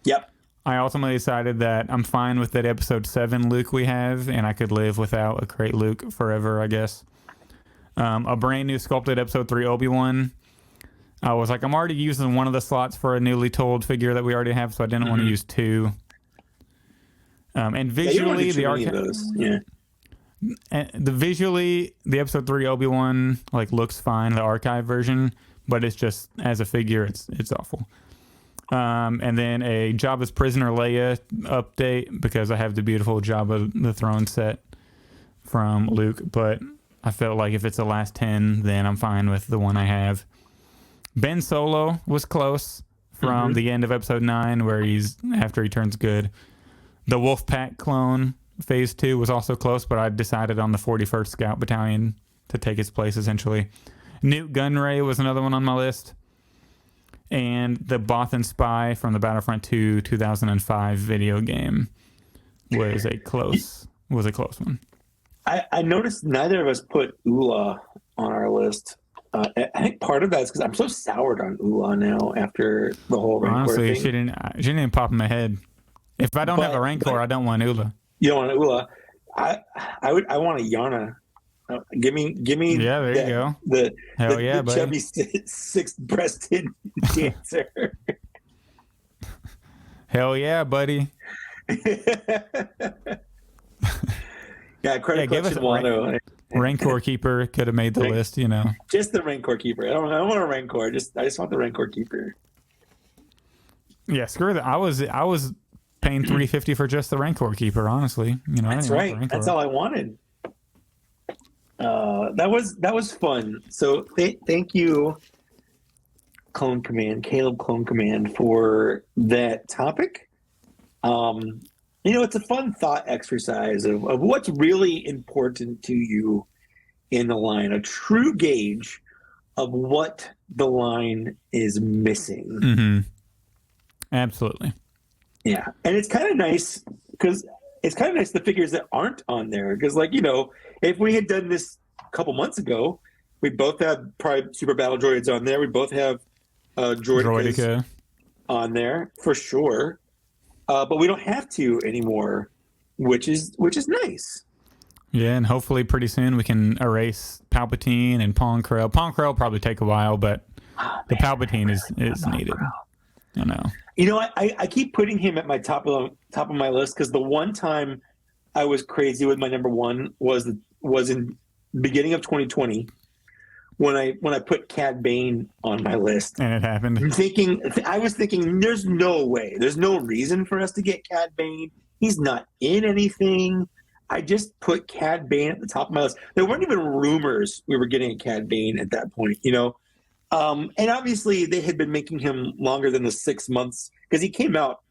Yep. I ultimately decided that I'm fine with that episode 7 Luke we have, and I could live without a Crate Luke forever, I guess. A brand new sculpted episode 3 Obi-Wan. I was like, I'm already using one of the slots for a newly told figure that we already have, so I didn't want to use 2. And visually, the episode 3 Obi-Wan looks fine, the archive version, but it's just as a figure, it's awful. And then a Jabba's Prisoner Leia update, because I have the beautiful Jabba the Throne set from Luke, but I felt like if it's the last 10, then I'm fine with the one I have. Ben Solo was close from the end of episode 9, where after he turns good. The Wolfpack clone phase 2 was also close, but I decided on the 41st Scout Battalion to take its place, essentially. Newt Gunray was another one on my list. And the Bothan Spy from the Battlefront 2 2005 video game was a close one. I noticed neither of us put Ula on our list. I think part of that is because I'm so soured on Ula now after the whole Rancor Honestly, thing. she didn't even pop in my head. If I don't have a Rancor, I don't want Ula. You don't want Ula. I want a Yana. Give me. Yeah, there you go. The buddy. chubby 6-breasted dancer. Hell yeah, buddy. Yeah, credit collection Wano. Rancor Keeper could have made the list, Just the Rancor Keeper. I don't want a Rancor. I just want the Rancor Keeper. Yeah, screw that. I was paying $350 for just the Rancor Keeper, honestly. That's right. That's all I wanted. That was fun. So thank you, Caleb Clone Command, for that topic. It's a fun thought exercise of what's really important to you in the line, a true gauge of what the line is missing. Mm-hmm. Absolutely. Yeah. And it's kind of nice because the figures that aren't on there. Because, if we had done this a couple months ago, we both have probably Super Battle Droids on there. We both have Droidicas on there for sure. But we don't have to anymore, which is nice. Yeah, and hopefully pretty soon we can erase Palpatine and Pong Krell. Pong Krell will probably take a while, but the Palpatine is needed. I know. I keep putting him at my top of my list because the one time I was crazy with my number one was in the beginning of 2020 when I put Cad Bane on my list. And it happened. I was thinking, there's no way, there's no reason for us to get Cad Bane. He's not in anything. I just put Cad Bane at the top of my list. There weren't even rumors we were getting a Cad Bane at that point, and obviously they had been making him longer than the 6 months because he came out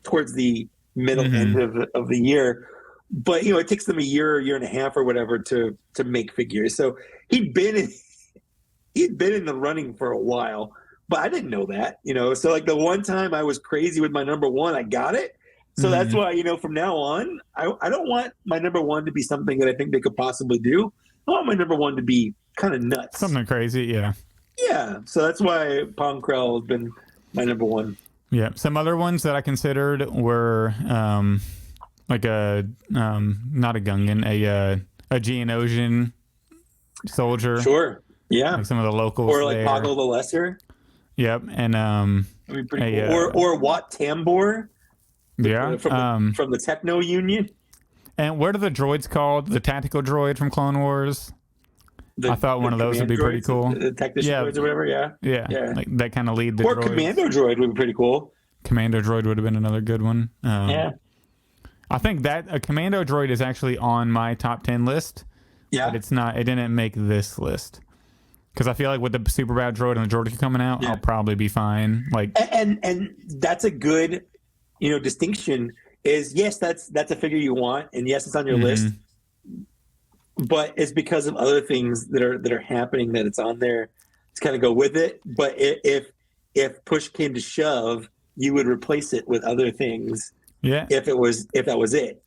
towards the middle end of the year. But it takes them a year and a half or whatever to make figures. So he'd been in the running for a while, but I didn't know that. So the one time I was crazy with my number one, I got it. So that's why from now on, I don't want my number one to be something that I think they could possibly do. I want my number one to be kind of nuts, something crazy. Yeah. Yeah, so that's why Pong Krell has been my number one. Yeah, some other ones that I considered were like a not a Gungan, a Geonosian soldier. Sure. Yeah. Like some of the locals Or like there. Poggle the Lesser. Yep, and That'd be pretty cool. Or Wat Tambor. Yeah. From the Techno Union. And what are the droids called? The tactical droid from Clone Wars. I thought one of those would be pretty cool. The technician droids or whatever. Yeah. Like that kind of lead the or droids. Commando droid would be pretty cool. Commando droid would have been another good one. Yeah. I think that a commando droid is actually on my top 10 list. Yeah. But it's not. It didn't make this list because I feel like with the super bad droid and the droid coming out, I'll probably be fine. Like and that's a good, distinction. Is yes, that's a figure you want, and yes, it's on your list. But it's because of other things that are happening that it's on there to kind of go with it. But if push came to shove, you would replace it with other things. Yeah. If that was it,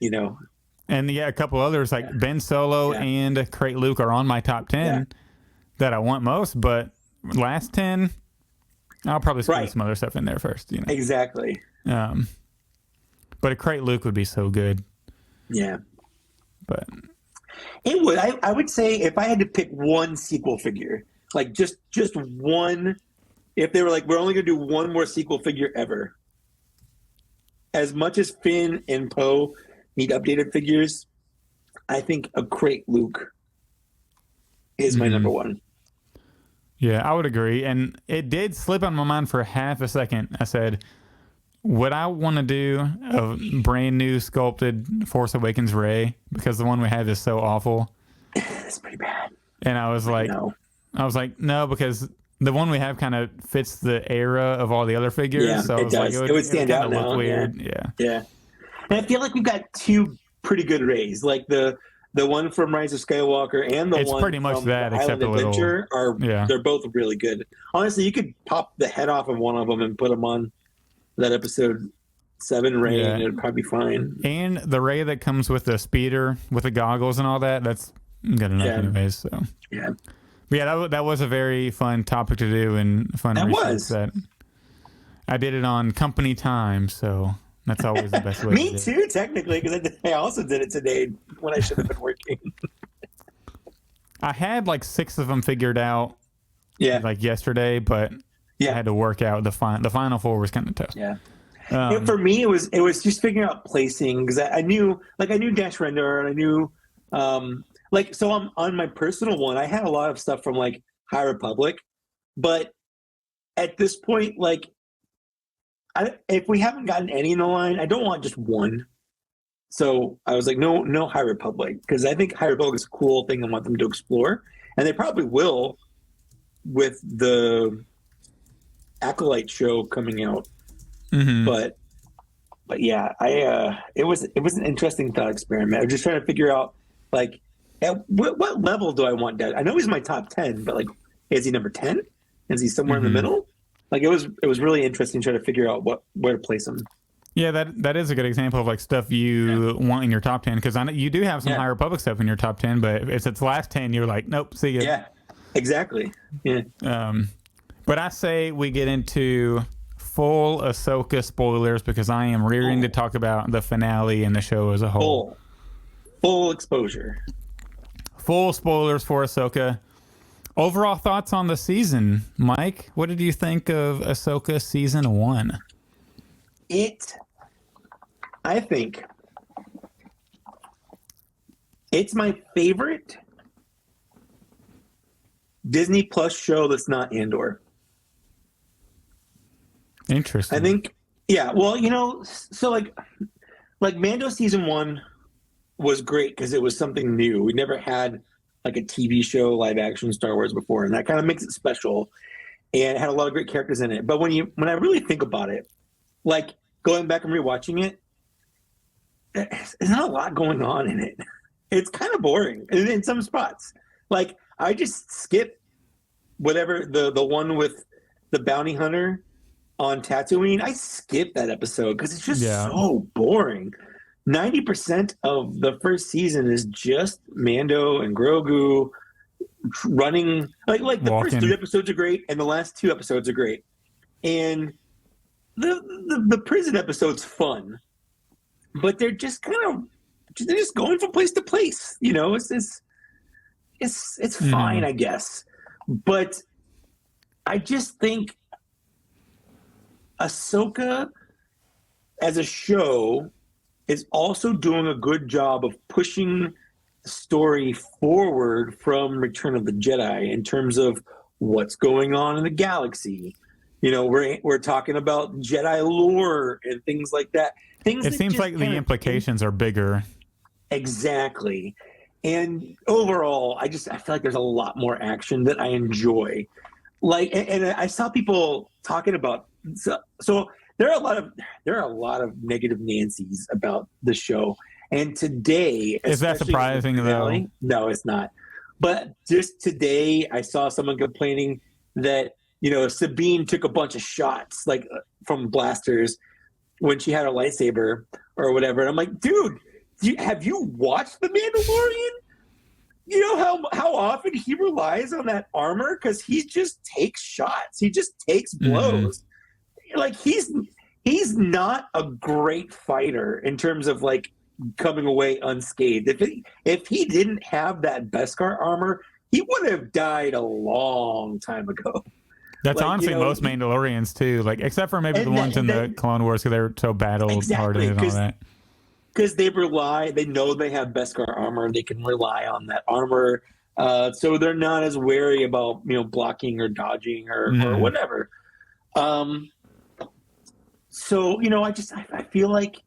And a couple others like Ben Solo and Crate Luke are on my top 10 that I want most. But last 10, I'll probably squeeze some other stuff in there first. Exactly. But a Crate Luke would be so good. Yeah. But it would. I would say if I had to pick one sequel figure, like just one, if they were like, we're only going to do one more sequel figure ever. As much as Finn and Poe need updated figures, I think a Crate Luke is my number one. Yeah, I would agree. And it did slip on my mind for half a second. I said, would I want to do a brand new sculpted Force Awakens Rey? Because the one we have is so awful. It's pretty bad. And I was like, no, because the one we have kind of fits the era of all the other figures. Yeah, so it does. It would stand out now. Look weird. Yeah. And I feel like we've got two pretty good Reys, like the one from Rise of Skywalker and the one pretty much from that, Island except a little. Adventure they're both really good. Honestly, you could pop the head off of one of them and put them on that episode 7 Rey, and it'd probably be fine. And the Rey that comes with the speeder, with the goggles and all that, that's good enough anyways. So yeah. But yeah, that was a very fun topic to do and fun research that I did it on company time, so that's always the best way Me to do too, technically, because I also did it today when I should have been working. I had like 6 of them figured out like yesterday, but I had to work out the final 4 was kind of tough. Yeah. And for me, it was just figuring out placing, because I knew Dash Render, and I knew so on my personal one, I had a lot of stuff from like High Republic, but at this point, like if we haven't gotten any in the line, I don't want just one. So I was like, no High Republic, because I think High Republic is a cool thing. I want them to explore, and they probably will with the Acolyte show coming out. But yeah, it was an interesting thought experiment. I was just trying to figure out like at what level do I want Dad? I know he's my top 10, but like, is he number 10? Is he somewhere in the middle? Like it was really interesting trying to figure out where to place him. Yeah, that is a good example of like stuff you want in your top 10, because I know you do have some High Republic stuff in your top 10, but if it's last 10, you're like, nope, see ya. Yeah, exactly. Yeah. But I say we get into full Ahsoka spoilers, because I am rearing to talk about the finale and the show as a whole. Full exposure. Full spoilers for Ahsoka. Overall thoughts on the season, Mike? What did you think of Ahsoka season 1? I think it's my favorite Disney Plus show that's not Andor. Interesting. I think, well, so like Mando season 1 was great because it was something new. We never had like a TV show, live action Star Wars before, and that kind of makes it special. And it had a lot of great characters in it. But when I really think about it, like going back and rewatching it, there's not a lot going on in it. It's kind of boring in some spots. Like I just skip whatever the one with the bounty hunter on Tatooine. I skip that episode because it's just so boring. 90% of the first season is just Mando and Grogu running. Like the first 3 episodes are great, and the last 2 episodes are great. And the prison episode's fun, but they're just going from place to place. You know, it's fine, I guess. But I just think Ahsoka as a show is also doing a good job of pushing the story forward from Return of the Jedi in terms of what's going on in the galaxy. You know, we're talking about Jedi lore and things like that. It seems like the implications are bigger. Exactly. And overall, I feel like there's a lot more action that I enjoy. Like, and I saw people talking about, so there are a lot of negative Nancy's about the show. And today, is that surprising though? No, it's not. But just today, I saw someone complaining that, you know, Sabine took a bunch of shots like from blasters when she had her lightsaber or whatever. And I'm like, dude, have you watched The Mandalorian? You know how often he relies on that armor because he just takes shots. He just takes blows. Like he's not a great fighter in terms of like coming away unscathed. If he didn't have that Beskar armor, he would have died a long time ago. That's like, honestly most Mandalorians too, like except for maybe the ones in the Clone Wars because they're so battle-hardened and all that. Because they know they have Beskar armor, and they can rely on that armor, so they're not as wary about blocking or dodging or whatever. So I feel like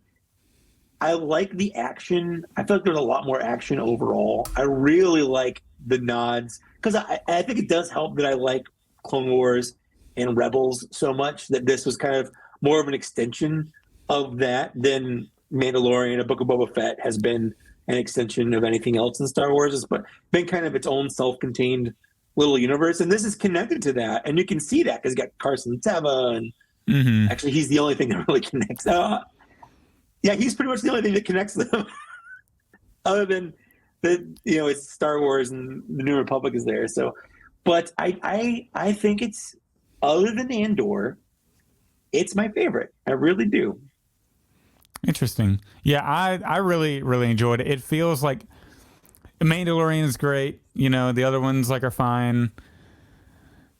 I like the action. I feel like there's a lot more action overall. I really like the nods because I think it does help that I like Clone Wars and Rebels so much that this was kind of more of an extension of that than Mandalorian or Book of Boba Fett has been an extension of anything else in Star Wars. It's been kind of its own self-contained little universe, and this is connected to that, and you can see that because you got Carson Teva, and actually he's the only thing that really connects. Yeah, he's pretty much the only thing that connects them, other than it's Star Wars and the New Republic is there. So, but I think it's, other than Andor, it's my favorite. I really do. Interesting. Yeah, I really, really enjoyed it. It feels like Mandalorian is great. The other ones are fine.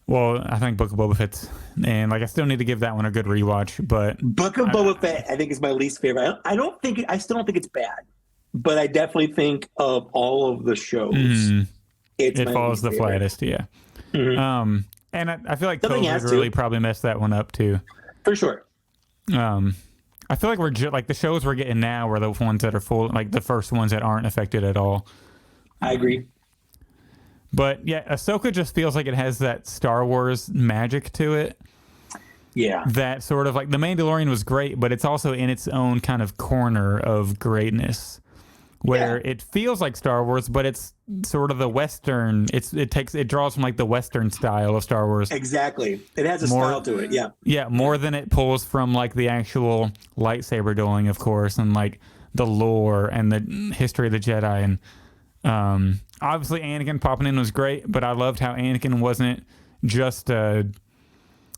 Well, I think Book of Boba Fett's, and I still need to give that one a good rewatch. But Book of Boba Fett, I think, is my least favorite. I still don't think it's bad, but I definitely think of all of the shows, it falls the flattest. Yeah. And I feel like COVID really probably messed that one up too. For sure. I feel like we're the shows we're getting now are the ones that are full, like the first ones that aren't affected at all. I agree. But yeah, Ahsoka just feels like it has that Star Wars magic to it. Yeah. That sort of The Mandalorian was great, but it's also in its own kind of corner of greatness where it feels like Star Wars, but it's sort of the Western. It draws from the Western style of Star Wars. Exactly. It has a style to it. Yeah. Yeah. More than it pulls from the actual lightsaber dueling, of course, and the lore and the history of the Jedi. And obviously Anakin popping in was great, but I loved how Anakin wasn't just and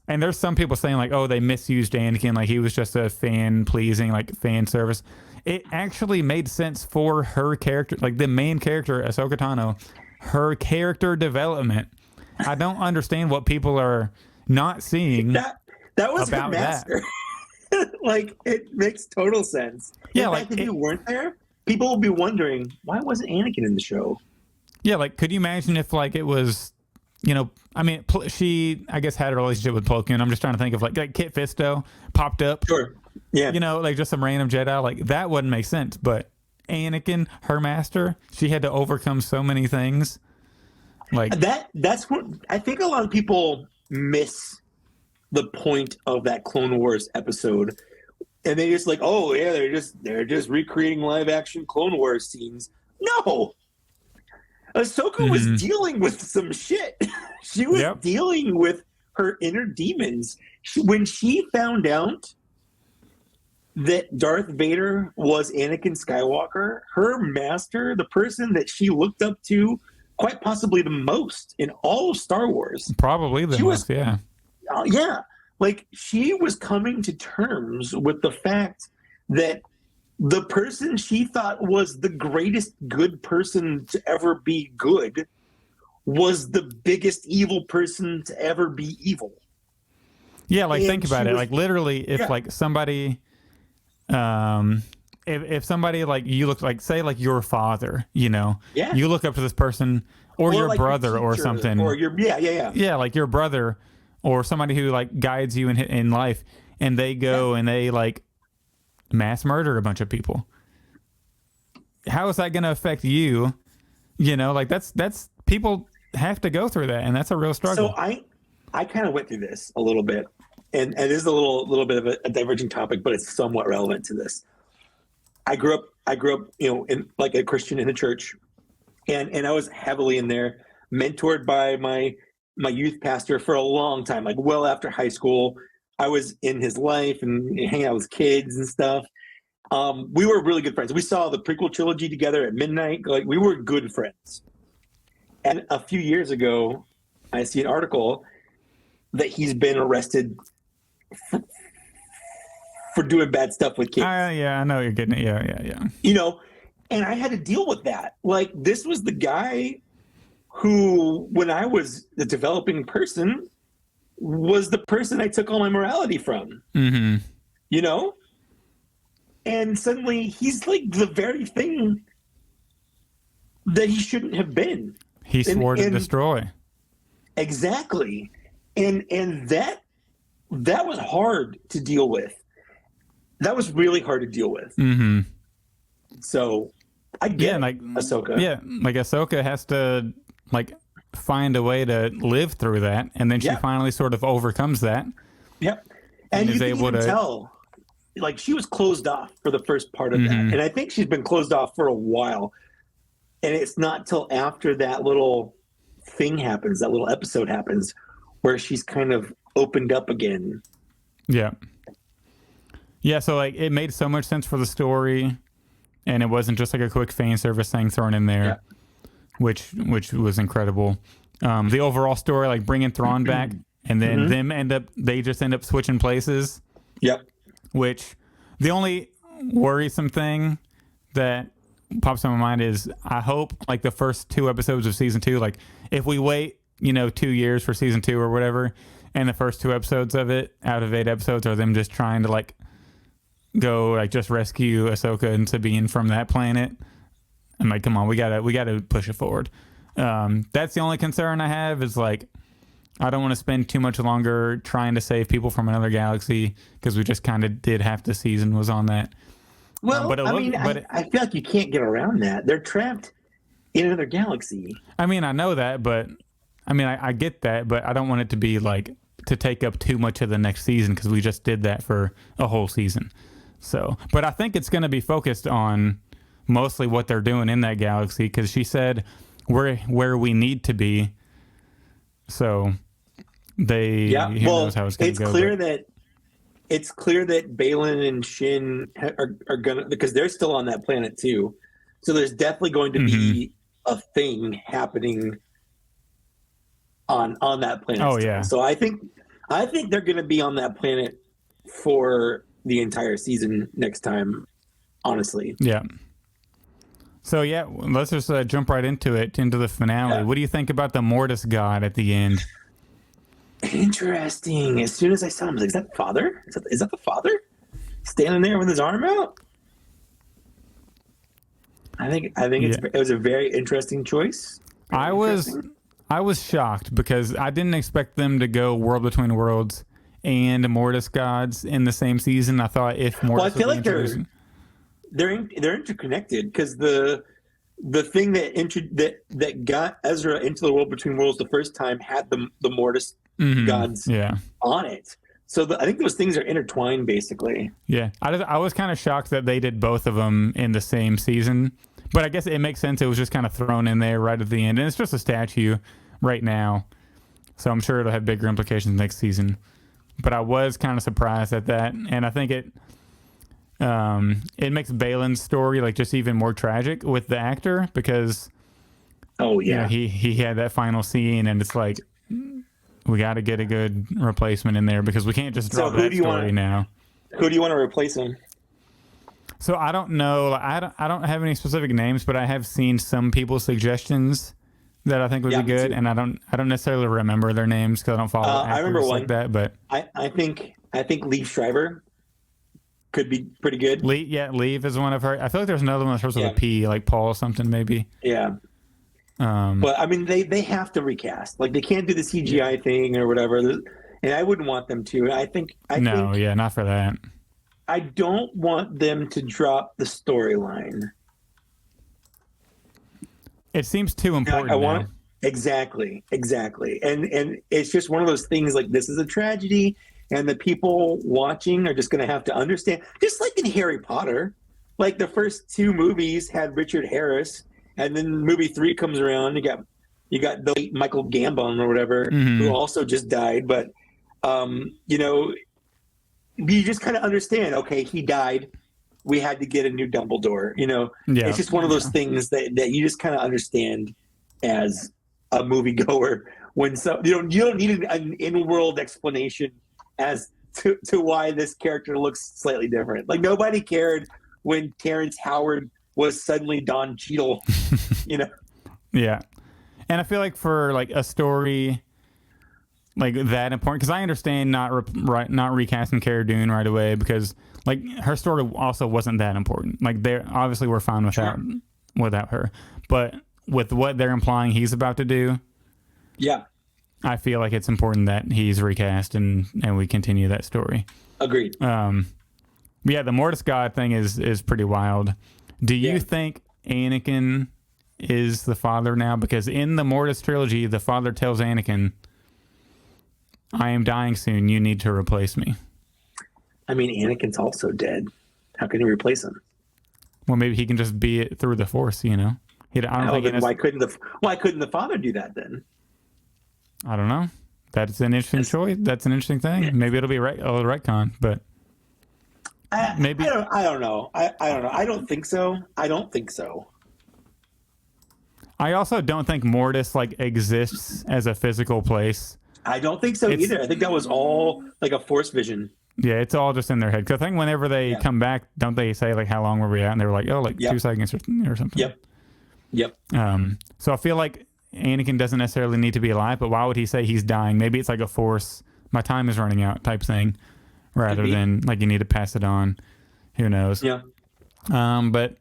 there's some people saying oh, they misused Anakin, he was just a fan pleasing, fan service. It actually made sense for her character, the main character, Ahsoka Tano, her character development. I don't understand what people are not seeing. That was her master. It makes total sense. Yeah, if you weren't there, people will be wondering, why wasn't Anakin in the show? Yeah, could you imagine if it was, she, I guess, had a relationship with Plo Koon. I'm just trying to think of Kit Fisto popped up. Sure. Yeah. Just some random Jedi. That wouldn't make sense. But Anakin, her master, she had to overcome so many things. That's what I think a lot of people miss the point of that Clone Wars episode. And they just oh yeah, they're just recreating live action Clone Wars scenes. No. Ahsoka was dealing with some shit. She was dealing with her inner demons. When she found out that Darth Vader was Anakin Skywalker, her master, the person that she looked up to quite possibly the most in all of Star Wars. Probably the most, yeah. Yeah. She was coming to terms with the fact that the person she thought was the greatest good person to ever be good was the biggest evil person to ever be evil. Yeah, like And think about she it. was- Like literally, if Yeah. like somebody, if somebody like you look like say like your father, you know, Yeah. you look up to this person or your like brother or teacher, something, or your yeah, like your brother or somebody who like guides you in life, and they go and they like mass murder a bunch of people. How is that going to affect you? You know, like that's people have to go through that, and that's a real struggle. So I kind of went through this a little bit, and it is a little bit of a diverging topic, but it's somewhat relevant to this. I grew up, you know, in like a Christian in a church, and I was heavily in there, mentored by my youth pastor for a long time, like well after high school. I was in his life and hanging out with kids and stuff. We were really good friends. We saw the prequel trilogy together at midnight. Like we were good friends. And a few years ago, I see an article that he's been arrested for doing bad stuff with kids. Yeah, I know you're getting it. Yeah. You know, and I had to deal with that. Like this was the guy who, when I was the developing person, was the person I took all my morality from. Mm-hmm. You know? And suddenly he's like the very thing that he shouldn't have been. He swore to destroy. Exactly. And that was hard to deal with. That was really hard to deal with. Mm-hmm. So I get like Ahsoka. Yeah, like Ahsoka has to like find a way to live through that, and then she finally sort of overcomes that. Yep. And you is can able even to tell, like she was closed off for the first part of that, and I think she's been closed off for a while. And it's not till after that little thing happens, that little episode happens, where she's kind of opened up again. Yeah. Yeah, so like it made so much sense for the story, and it wasn't just like a quick fan service thing thrown in there, which was incredible. The overall story, like bringing Thrawn back, and then they just end up switching places. Yep. Which the only worrisome thing that pops in my mind is I hope like the first 2 episodes of season 2, like if we wait, 2 years for season 2 or whatever, and the first 2 episodes of it out of 8 episodes are them just trying to like go like just rescue Ahsoka and Sabine from that planet. I'm like, come on, we gotta push it forward. That's the only concern I have is like I don't want to spend too much longer trying to save people from another galaxy because we just kind of did half the season was on that. Well, I feel like you can't get around that. They're trapped in another galaxy. I mean, I know that, but I get that, but I don't want it to be like to take up too much of the next season because we just did that for a whole season. So, but I think it's going to be focused on mostly what they're doing in that galaxy because she said we're where we need to be. So who knows how it's going to go. It's clear that Balin and Shin are gonna, because they're still on that planet too. So there's definitely going to be a thing happening on that planet. Oh still. yeah. So I think they're going to be on that planet for the entire season next time. Honestly. Yeah. So yeah, let's just jump right into the finale. Yeah. What do you think about the Mortis God at the end? Interesting. As soon as I saw him, I was like, "Is that the father? Is that the father standing there with his arm out?" I think it was a very interesting choice. I was shocked because I didn't expect them to go World Between Worlds and Mortis Gods in the same season. I thought if Mortis, I feel like they're interconnected because the thing that got Ezra into the World Between Worlds the first time had the Mortis gods on it. So I think those things are intertwined, basically. Yeah, I was kind of shocked that they did both of them in the same season, but I guess it makes sense. It was just kind of thrown in there right at the end, and it's just a statue right now, so I'm sure it'll have bigger implications next season. But I was kind of surprised at that, and I think it makes Balin's story like just even more tragic with the actor because he had that final scene, and it's like we got to get a good replacement in there because we can't just drop that story now. Who do you want to replace him? So I don't know. Like, I don't have any specific names, but I have seen some people's suggestions that I think would be good, and I don't necessarily remember their names because I don't follow I remember actors one. like that. But I think Lee Schreiber could be pretty good. Leave is one I've heard. I feel like there's another one that starts with a P, like Paul something maybe. Yeah. But I mean, they have to recast. Like they can't do the CGI thing or whatever, and I wouldn't want them to. I think not for that. I don't want them to drop the storyline. It seems too important. I want exactly, and it's just one of those things. Like this is a tragedy, and the people watching are just going to have to understand. Just like in Harry Potter, like the first two movies had Richard Harris, and then movie 3 comes around. You got the late Michael Gambon or whatever, who also just died. But you know, you just kind of understand. Okay, he died. We had to get a new Dumbledore. You know, it's just one of those things that you just kind of understand as a moviegoer. When you don't need an in-world explanation as to why this character looks slightly different. Like nobody cared when Terrence Howard was suddenly Don Cheadle. You know. Yeah, and I feel like for like a story like that important, because I understand not recasting Cara Dune right away because like her story also wasn't that important. Like they obviously we're fine without her, but with what they're implying he's about to do, I feel like it's important that he's recast and we continue that story. Agreed. Yeah, the Mortis God thing is pretty wild. Do you think Anakin is the father now? Because in the Mortis trilogy, the father tells Anakin, I am dying soon. You need to replace me. I mean, Anakin's also dead. How can you replace him? Well, maybe he can just be it through the Force, you know? Why couldn't the father do that then? I don't know. That's an interesting choice. That's an interesting thing. Maybe it'll be a retcon, but maybe. I don't know. I don't know. I don't think so. I also don't think Mortis like exists as a physical place. I don't think so either. I think that was all like a Force vision. Yeah, it's all just in their head. Because I think whenever they come back, don't they say like how long were we at? And they were like, 2 seconds or something. Yep. So I feel like Anakin doesn't necessarily need to be alive, but why would he say he's dying? Maybe it's like a Force, my time is running out type thing, rather than like you need to pass it on. Who knows? Yeah. But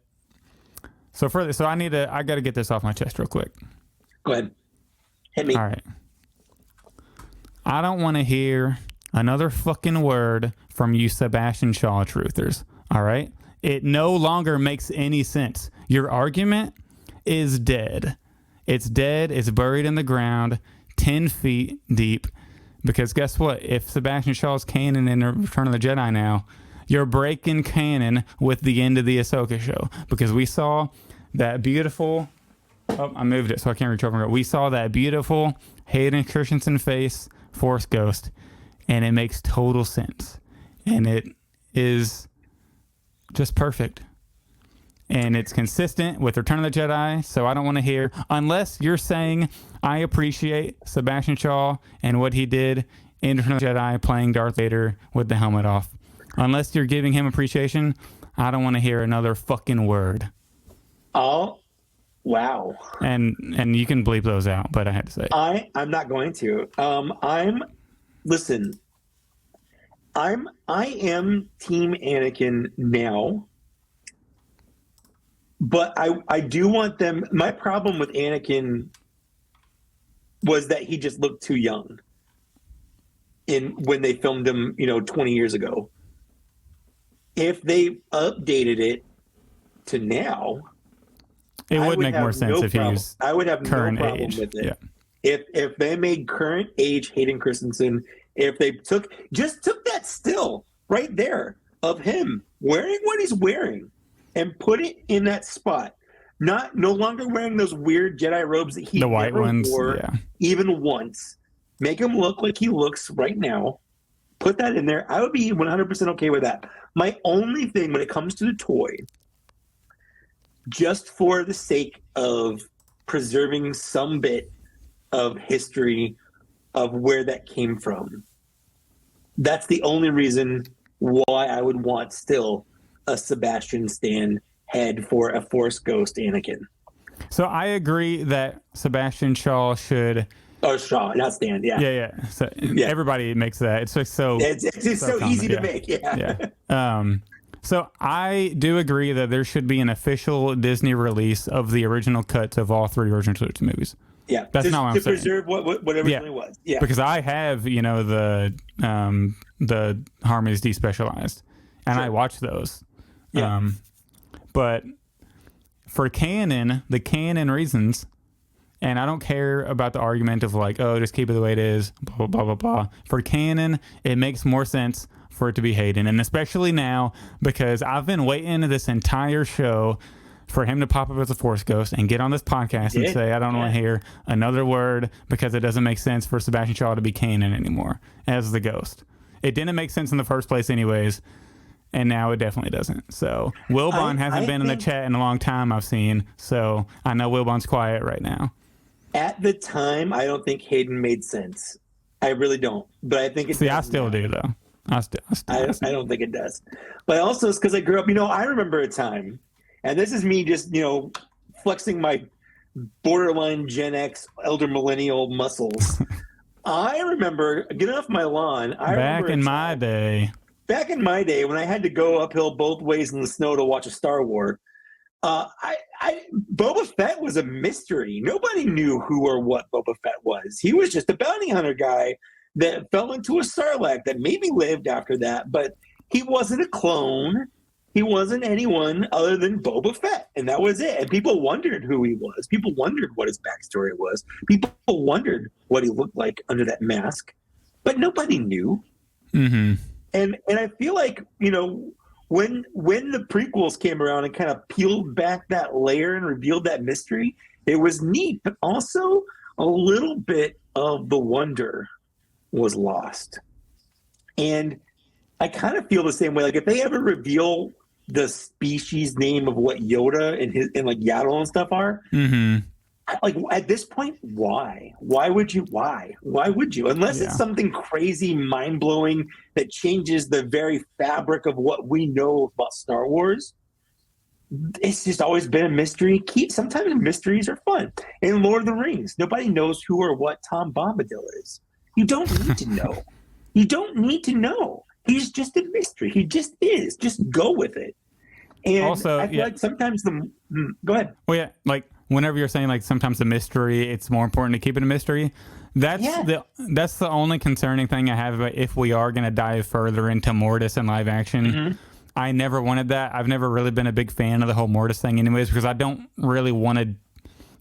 so I got to get this off my chest real quick. Go ahead. Hit me. All right. I don't want to hear another fucking word from you Sebastian Shaw truthers. All right? It no longer makes any sense. Your argument is dead. It's dead. It's buried in the ground 10 feet deep. Because guess what? If Sebastian Shaw's canon in Return of the Jedi now, you're breaking canon with the end of the Ahsoka show. Because we saw that beautiful... Oh, I moved it so I can't reach over. We saw that beautiful Hayden Christensen face Force Ghost, and it makes total sense. And it is just perfect. And it's consistent with Return of the Jedi, so I don't want to hear, unless you're saying I appreciate Sebastian Shaw and what he did in Return of the Jedi playing Darth Vader with the helmet off. Unless you're giving him appreciation, I don't want to hear another fucking word. Oh, wow. And you can bleep those out, but I had to say it. I'm not going to. I am Team Anakin now. But I do want them. My problem with Anakin was that he just looked too young when they filmed him, 20 years ago. If they updated it to now, it would make more sense if he was I would have current no problem age. with it. Yeah. If they made current age Hayden Christensen, if they took that still right there of him wearing what he's wearing and put it in that spot, no longer wearing those weird Jedi robes that he the white never ones, wore even once, make him look like he looks right now. Put that in there. I would be 100% okay with that. My only thing when it comes to the toy, just for the sake of preserving some bit of history of where that came from, that's the only reason why I would want still a Sebastian Stan head for a Force Ghost Anakin. So I agree that Sebastian Shaw should. Oh, Shaw, not Stan. Yeah, Yeah. So Yeah. everybody makes that. It's just so. it's so common, easy to yeah. make. Yeah. Yeah. So I do agree that there should be an official Disney release of the original cuts of all 3 original trilogy movies. Yeah, That's not what I'm to saying. preserve what originally was. Yeah, Because I have, the Harmonies despecialized, and I watch those. Yeah. But for canon, the canon reasons, and I don't care about the argument of like, oh, just keep it the way it is, blah, blah, blah, blah, blah. For canon, it makes more sense for it to be Hayden, and especially now, because I've been waiting this entire show for him to pop up as a Force Ghost and get on this podcast and say, I don't want to hear another word because it doesn't make sense for Sebastian Shaw to be canon anymore as the Ghost. It didn't make sense in the first place anyways, and now it definitely doesn't. So Wilbon hasn't been in the chat in a long time, I've seen, so I know Wilbon's quiet right now. At the time, I don't think Hayden made sense. I really don't. But I think it See, does I still do, though. I don't think it does. But also it's because I grew up, I remember a time, and this is me just, flexing my borderline Gen X elder millennial muscles. I remember getting off my lawn. Back in my day when I had to go uphill both ways in the snow to watch a Star Wars, Boba Fett was a mystery. Nobody knew who or what Boba Fett was. He was just a bounty hunter guy that fell into a Sarlacc that maybe lived after that, but he wasn't a clone. He wasn't anyone other than Boba Fett, and that was it. And people wondered who he was. People wondered what his backstory was. People wondered what he looked like under that mask, but nobody knew. Mm-hmm. And I feel like, when the prequels came around and kind of peeled back that layer and revealed that mystery, it was neat, but also a little bit of the wonder was lost. And I kind of feel the same way. Like if they ever reveal the species name of what Yoda and like Yaddle and stuff are, like at this point, why? Why would you? Unless it's something crazy, mind-blowing that changes the very fabric of what we know about Star Wars. It's just always been a mystery. Sometimes mysteries are fun. In Lord of the Rings, nobody knows who or what Tom Bombadil is. You don't need to know. You don't need to know. He's just a mystery. He just is. Just go with it. And also, I feel like sometimes go ahead. Well, yeah, like whenever you're saying like sometimes the mystery, it's more important to keep it a mystery. That's the only concerning thing I have about if we are going to dive further into Mortis and live action. I never wanted that. I've never really been a big fan of the whole Mortis thing anyways, because I don't really want to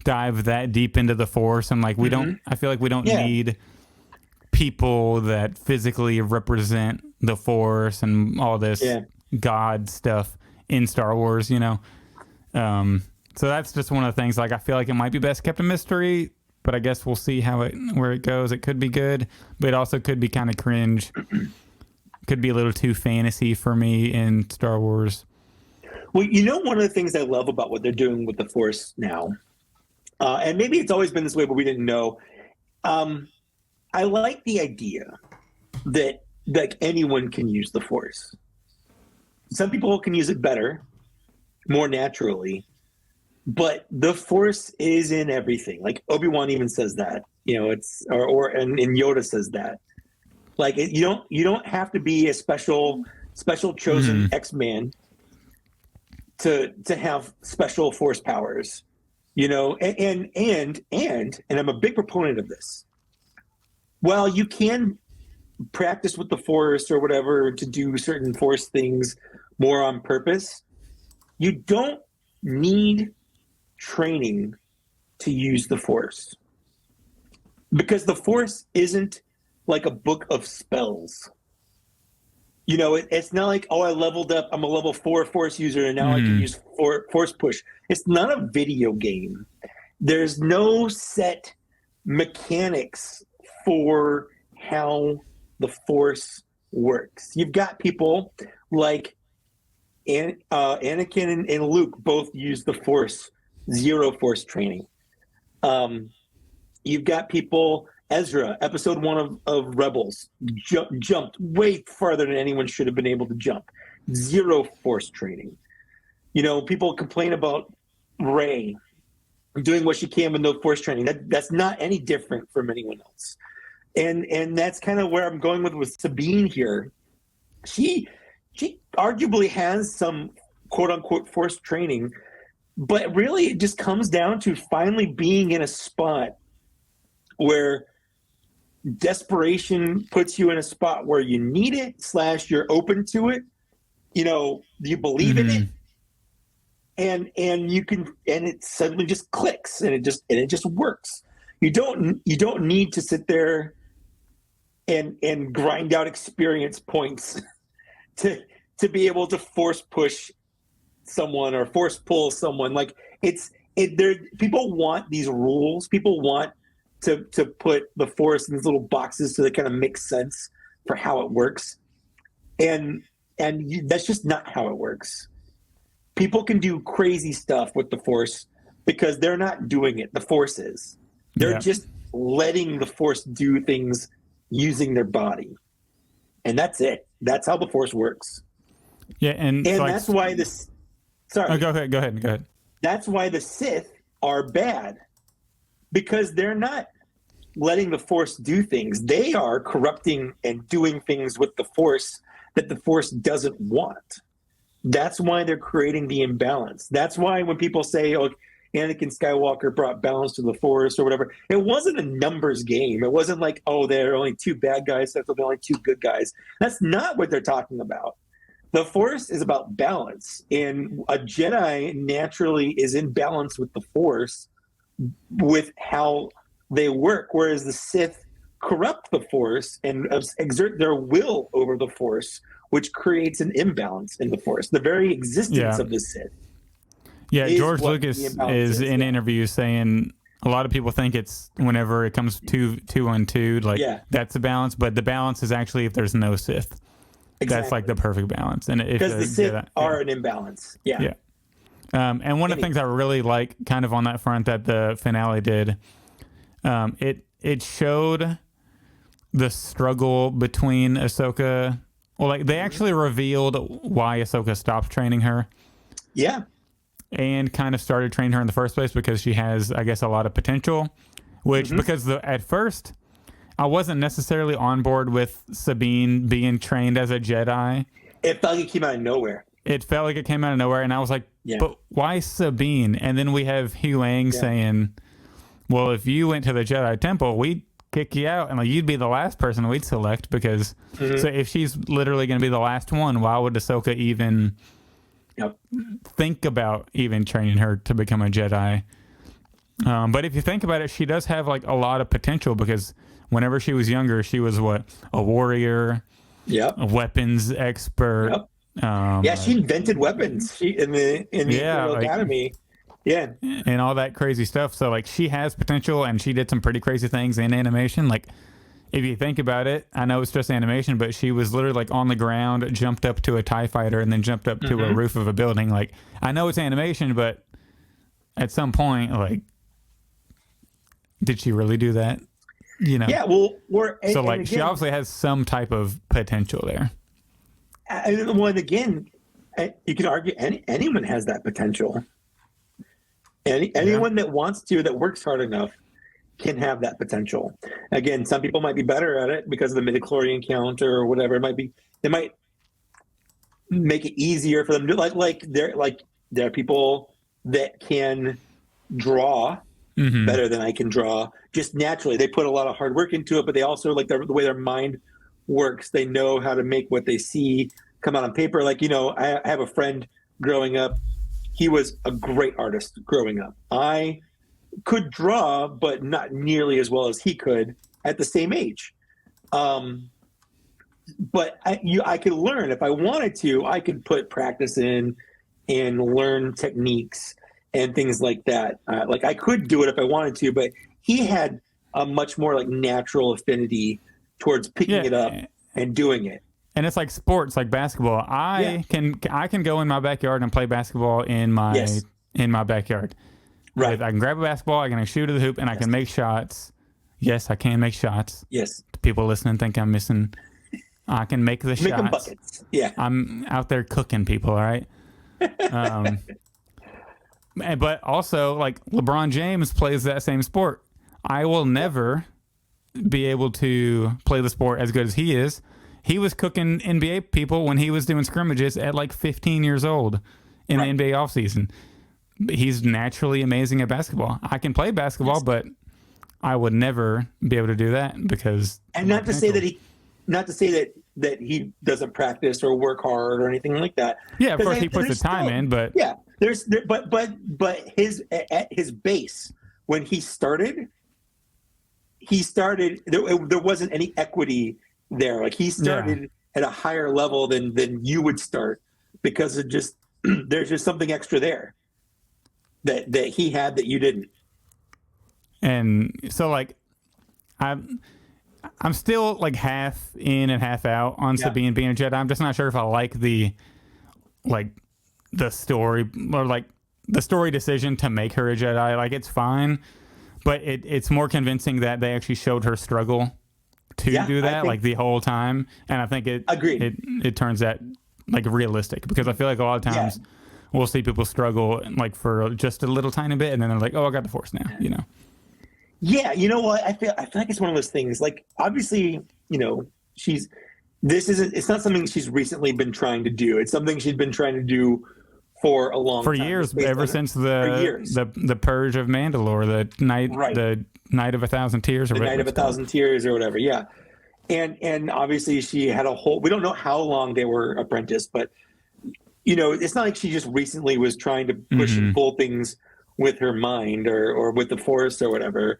dive that deep into the Force. And like, I feel like we don't need people that physically represent the Force and all this God stuff in Star Wars, so that's just one of the things. Like, I feel like it might be best kept a mystery, but I guess we'll see where it goes. It could be good, but it also could be kind of cringe. Could be a little too fantasy for me in Star Wars. Well, one of the things I love about what they're doing with the Force now, and maybe it's always been this way, but we didn't know. I like the idea that like anyone can use the Force. Some people can use it better, more naturally, but the Force is in everything. Like Obi-Wan even says that, and Yoda says that. Like you don't have to be a special chosen X-Man to have special Force powers, and I'm a big proponent of this. While you can practice with the Force or whatever to do certain Force things more on purpose, you don't need training to use the Force. Because the Force isn't like a book of spells. It's not like, I leveled up, I'm a level 4 Force user, and now I can use Force push. It's not a video game. There's no set mechanics for how the Force works. You've got people like Anakin and Luke both use the Force, zero Force training. You've got people, Ezra, episode 1 of Rebels, jumped way farther than anyone should have been able to jump. zero force training. You know, people complain about Rey doing what she can with no force training. That's not any different from anyone else. And that's kind of where I'm going with Sabine here. She arguably has some quote unquote force training, but really it just comes down to finally being in a spot where desperation puts you in a spot where you need it / you're open to it. You know, you believe in it, and you can, and it suddenly just clicks, and it just works. You don't need to sit there and grind out experience points to be able to force push someone or force pull someone. Like people want these rules. People want to put the force in these little boxes so they kind of make sense for how it works. And that's just not how it works. People can do crazy stuff with the force because they're not doing it. The force is. They're just letting the force do things using their body. And that's it. That's how the force works. Yeah, and that's why this. Sorry. Oh, go ahead. That's why the Sith are bad, because they're not letting the force do things. They are corrupting and doing things with the force that the force doesn't want. That's why they're creating the imbalance. That's why when people say, "Oh, Anakin Skywalker brought balance to the force," or whatever, it wasn't a numbers game. It wasn't like, "Oh, there are only 2 bad guys, so there'll be only 2 good guys." That's not what they're talking about. The force is about balance, and a Jedi naturally is in balance with the force with how they work, whereas the Sith corrupt the force and exert their will over the force, which creates an imbalance in the force. The very existence of the Sith. Yeah, George Lucas is in interviews saying a lot of people think it's whenever it comes to 2 on 2, like that's the balance, but the balance is actually if there's no Sith. Exactly. That's like the perfect balance. And because the Sith are an imbalance. Yeah. And one of the things I really like kind of on that front that the finale did, it showed the struggle between Ahsoka. Well, like they actually revealed why Ahsoka stopped training her. Yeah. And kind of started training her in the first place because she has, I guess, a lot of potential, which because at first I wasn't necessarily on board with Sabine being trained as a Jedi. It felt like it came out of nowhere. And I was like, but why Sabine? And then we have Hugh Ang saying, well, if you went to the Jedi Temple, we'd kick you out, and like you'd be the last person we'd select because so if she's literally going to be the last one, why would Ahsoka even think about even training her to become a Jedi? But if you think about it, she does have like a lot of potential because whenever she was younger, she was a warrior, a weapons expert. She invented weapons. She in the Imperial Academy. Yeah. And all that crazy stuff. So like she has potential, and she did some pretty crazy things in animation. Like if you think about it, I know it's just animation, but she was literally like on the ground, jumped up to a TIE fighter, and then jumped up to a roof of a building. Like I know it's animation, but at some point, like, did she really do that? You know? Yeah, well, she obviously has some type of potential there. And again, you can argue anyone has that potential. Anyone that wants to, that works hard enough, can have that potential. Again, some people might be better at it because of the midichlorian count or whatever. They might make it easier for them to there are people that can draw better than I can draw just naturally. They put a lot of hard work into it, but they also like the way their mind works. They know how to make what they see come out on paper. Like, I have a friend growing up. He was a great artist growing up. I could draw, but not nearly as well as he could at the same age. But I could learn if I wanted to. I could put practice in and learn techniques and things like that. Like I could do it if I wanted to, but he had a much more like natural affinity towards picking it up and doing it. And it's like sports, like basketball. I can go in my backyard and play basketball in my backyard. Right. I can grab a basketball, I can shoot at the hoop, and I can make shots. Yes, I can make shots. Yes. People listening think I'm missing I can make the Make them shots. buckets. Yeah. I'm out there cooking people, all right? But also, like, LeBron James plays that same sport. I will never be able to play the sport as good as he is. He was cooking NBA people when he was doing scrimmages at like 15 years old in the NBA offseason. He's naturally amazing at basketball. I can play basketball, but I would never be able to do that because. And not to say that he doesn't practice or work hard or anything like that. Yeah, of course he puts the time in, but yeah, but his at his base when he started there wasn't any equity there. Like he started at a higher level than you would start because it just there's just something extra there that he had that you didn't. And so like I'm still like half in and half out on Sabine being a Jedi. I'm just not sure if I like the story or like the story decision to make her a Jedi. Like it's fine, but it's more convincing that they actually showed her struggle to do that like the whole time. And I think it turns that like realistic because I feel like a lot of times we'll see people struggle like for just a little tiny bit and then they're like, oh, I got the Force now, you know? Yeah, you know what? I feel like it's one of those things. Like, obviously, you know, it's not something she's recently been trying to do. It's something she's been trying to do for a long time. For years, ever since the Purge of Mandalore, the Night of a Thousand Tears, or the Night of a Thousand Tears, or whatever. Yeah, and obviously she had a whole. We don't know how long they were apprenticed, but you know, it's not like she just recently was trying to push and pull things with her mind or with the Force or whatever.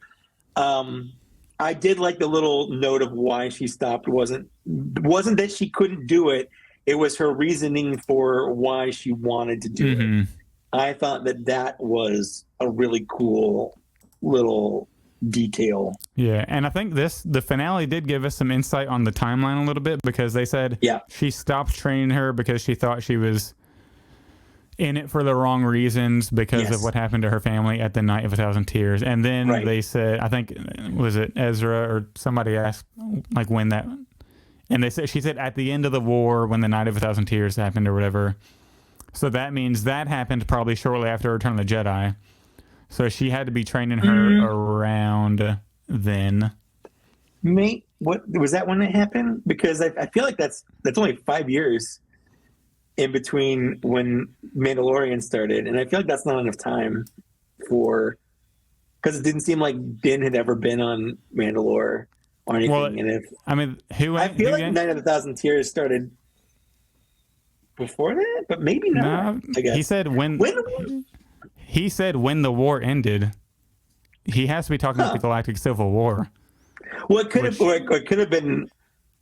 I did like the little note of why she stopped. Wasn't that she couldn't do it. It was her reasoning for why she wanted to do it. I thought that was a really cool little detail. Yeah, and I think the finale did give us some insight on the timeline a little bit because they said she stopped training her because she thought she was in it for the wrong reasons because of what happened to her family at the Night of a Thousand Tears. And then they said, I think, was it Ezra or somebody asked like when that, and she said at the end of the war when the Night of a Thousand Tears happened or whatever. So that means that happened probably shortly after Return of the Jedi. So she had to be training her around then. Mate, what was that when it happened? Because I feel like that's only 5 years in between when Mandalorian started, and I feel like that's not enough time because it didn't seem like Din had ever been on Mandalore or anything. Well, and I feel like Night of a Thousand Tears started before that, but maybe not. No, I guess he said when the war ended. He has to be talking about the Galactic Civil War. Well, it could have been.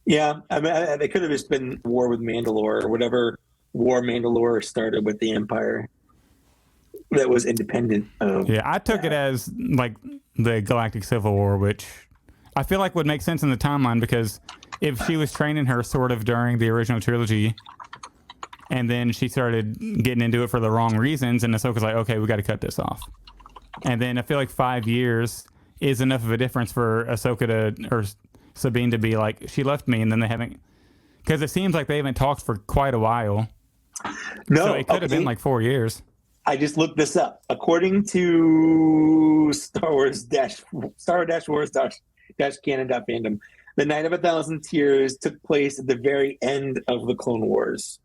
Yeah, I mean, it could have just been war with Mandalore or whatever war Mandalore started with the Empire that was independent of. Yeah, I took it as like the Galactic Civil War, which I feel like would make sense in the timeline because if she was training her sort of during the original trilogy and then she started getting into it for the wrong reasons and Ahsoka's like, okay, we got to cut this off. And then I feel like 5 years is enough of a difference for Ahsoka or Sabine to be like, she left me and then they haven't, because it seems like they haven't talked for quite a while. No, so it could have been like 4 years. I just looked this up. According to Star Wars-Canon.fandom, the Night of a Thousand Tears took place at the very end of the Clone Wars.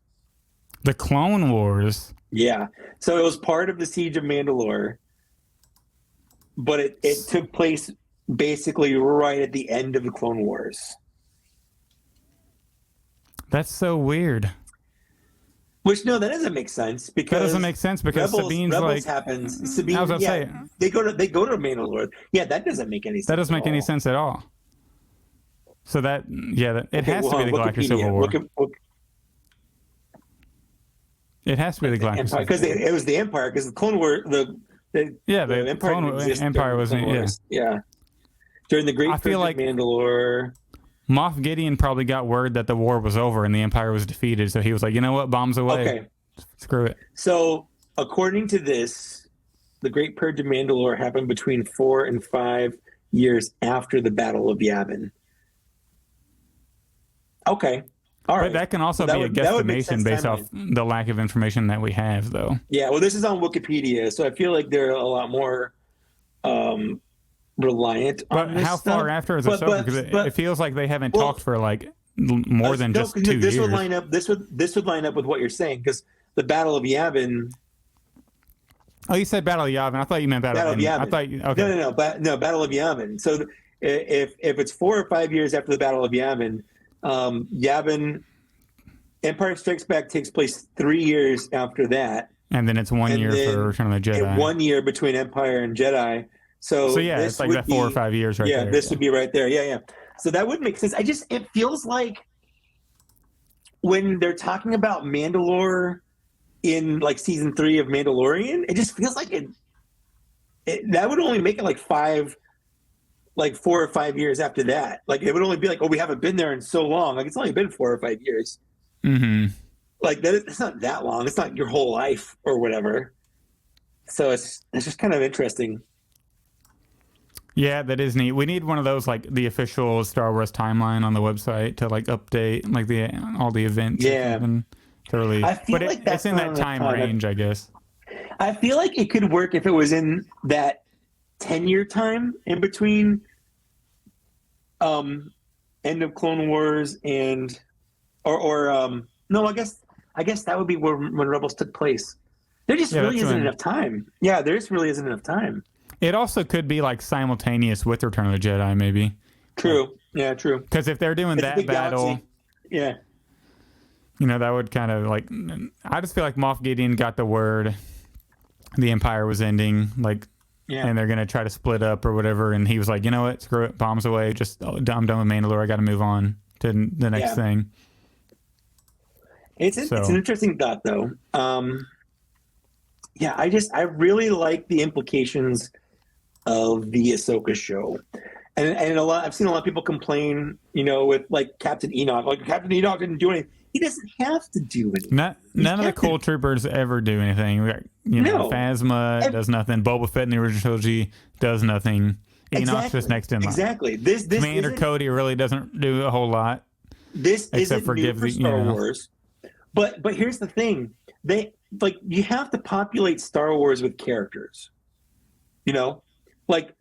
The Clone Wars? Yeah. So it was part of the Siege of Mandalore, but it took place basically right at the end of the Clone Wars. That's so weird. Which that doesn't make sense because Sabine's Rebels like happens. Sabine, I was gonna say they go to Mandalore. Yeah, that doesn't make any sense. That doesn't make any sense at all. So it has to be the Galactic Civil War. It has to be the Galactic Civil War because it was the Empire because the Clone War the Empire was during the Great I feel like Mandalore. Moff Gideon probably got word that the war was over and the Empire was defeated, so he was like, you know what, bombs away. Okay. Screw it. So, according to this, the Great Purge of Mandalore happened between 4 and 5 years after the Battle of Yavin. Okay. All right. But that can also be a that would make guesstimation sense based off timeline. the lack of information that we have, though. Yeah, well, this is on Wikipedia, so I feel like they're a lot more um, reliant But on this how stuff. far after is But Ahsoka? Because but it but feels like they haven't talked well, for like more than no, just 'cause 2 years. would line up. This would line up with what you're saying because the Battle of Yavin. Oh, you said Battle of Yavin. I thought you meant Battle of Battle of Endor. I Yavin. thought you, okay. No, Battle of Yavin. So if it's 4 or 5 years after the Battle of Yavin, Yavin Empire Strikes Back takes place 3 years after that, And then it's 1 and year for then Return of the Jedi. 1 year between Empire and Jedi. So So yeah, this it's like would that 4 or 5 years right there. this Yeah. would be right there. Yeah. So that would make sense. It feels like when they're talking about Mandalore in like season 3 of Mandalorian, it just feels like that would only make it like 4 or 5 years after that. Like it would only be like, oh, we haven't been there in so long. Like it's only been 4 or 5 years. Mm-hmm. Like that, it's not that long. It's not your whole life or whatever. So it's just kind of interesting. Yeah, that is neat. We need one of those, like the official Star Wars timeline on the website to like update like all the events. Yeah. To really, I feel but like that's it's in not that on the time product. range, I guess. I feel like it could work if it was in that 10-year time in between end of Clone Wars and no, I guess that would be when Rebels took place. There just really isn't enough time. Yeah, there just really isn't enough time. It also could be like simultaneous with Return of the Jedi, maybe. True. Yeah, true. Because if they're doing that battle, galaxy. Yeah. That would kind of like. I just feel like Moff Gideon got the word the Empire was ending, like, and they're gonna try to split up or whatever. And he was like, you know what, screw it, bombs away. I'm done with Mandalore. I got to move on to the next thing. It's an interesting thought, though. I really like the implications of the Ahsoka show, and I've seen a lot of people complain, with like Captain Enoch. Like Captain Enoch didn't do anything. He doesn't have to do anything. None of the cool troopers ever do anything. No. Phasma does nothing. Boba Fett in the original trilogy does nothing. Enoch's just next in line. Exactly. This Commander Cody really doesn't do a whole lot. This isn't new for Star Wars. But here's the thing. You have to populate Star Wars with characters. Like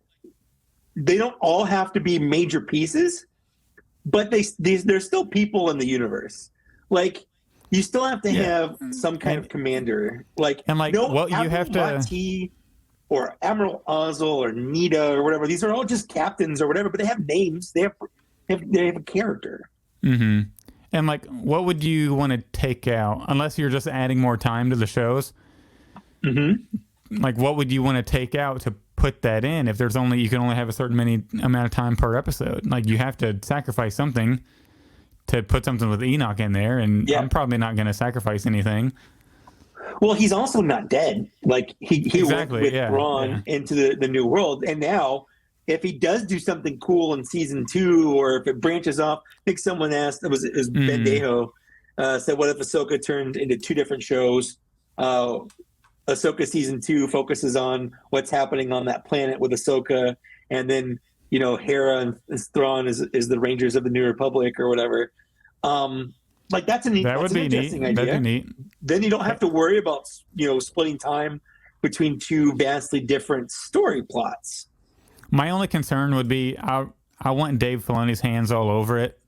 they don't all have to be major pieces, but there's still people in the universe. Like you still have to have some kind of commander. You have to Mati or Admiral Ozzel or Nita or whatever. These are all just captains or whatever, but they have names. They have a character. Mm-hmm. And what would you want to take out, unless you're just adding more time to the shows? Mm-hmm. What would you want to take out to put that in? If you can only have a certain amount of time per episode. You have to sacrifice something to put something with Enoch in there, and I'm probably not going to sacrifice anything. Well, he's also not dead. He went with Thrawn into the new world, and now if he does do something cool in season 2, or if it branches off, I think someone asked, it was Bendejo, said, what if Ahsoka turned into 2 different shows? Ahsoka season 2 focuses on what's happening on that planet with Ahsoka, and then Hera and Thrawn is the Rangers of the New Republic or whatever. That's an interesting idea. That'd be neat. Then you don't have to worry about splitting time between 2 vastly different story plots. My only concern would be I want Dave Filoni's hands all over it.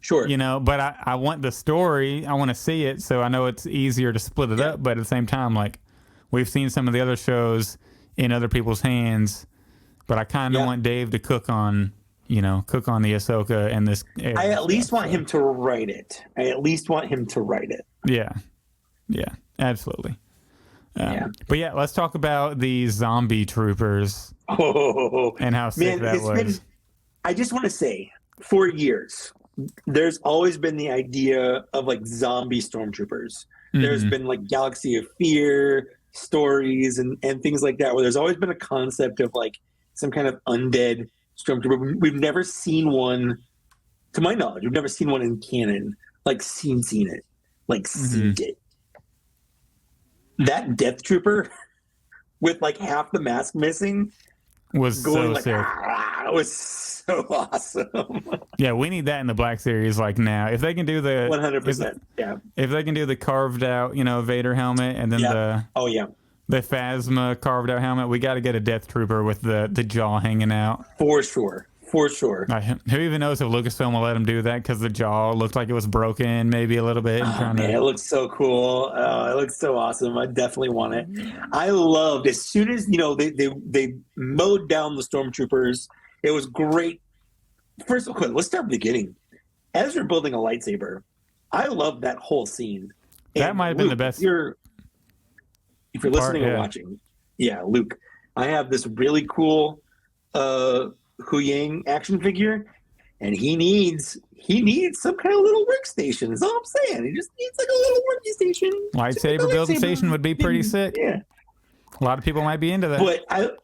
Sure. But I want the story. I want to see it, so I know it's easier to split it up. But at the same time, we've seen some of the other shows in other people's hands, but I kind of want Dave to cook on the Ahsoka and this. I at least want him to write it. Yeah, absolutely. But let's talk about the zombie troopers and how sick that was. I just want to say, for years, there's always been the idea of zombie stormtroopers. Mm-hmm. There's been Galaxy of Fear stories and things like that, where there's always been a concept of some kind of undead stormtrooper. We've never seen one, to my knowledge. We've never seen one in canon, seen it, seen it. That Death Trooper with half the mask missing was going so sick. That was so awesome. Yeah, we need that in the Black Series like now. If they can do the 100%. Yeah. if they can do the carved out, Vader helmet, and then Oh yeah. the Phasma carved out helmet, we got to get a Death Trooper with the jaw hanging out. For sure. Who even knows if Lucasfilm will let him do that, because the jaw looked like it was broken maybe a little bit. It looks so cool. It looks so awesome. I definitely want it. I loved, as soon as they mowed down the stormtroopers. It was great. First, okay, let's start from the beginning. Ezra building a lightsaber. I love that whole scene. That might have been the best. If you're listening or watching, Luke, I have this really cool Huyang action figure, and he needs some kind of little workstation. That's all I'm saying. He just needs like a little workstation. Lightsaber building station would be pretty sick. Yeah, a lot of people might be into that. But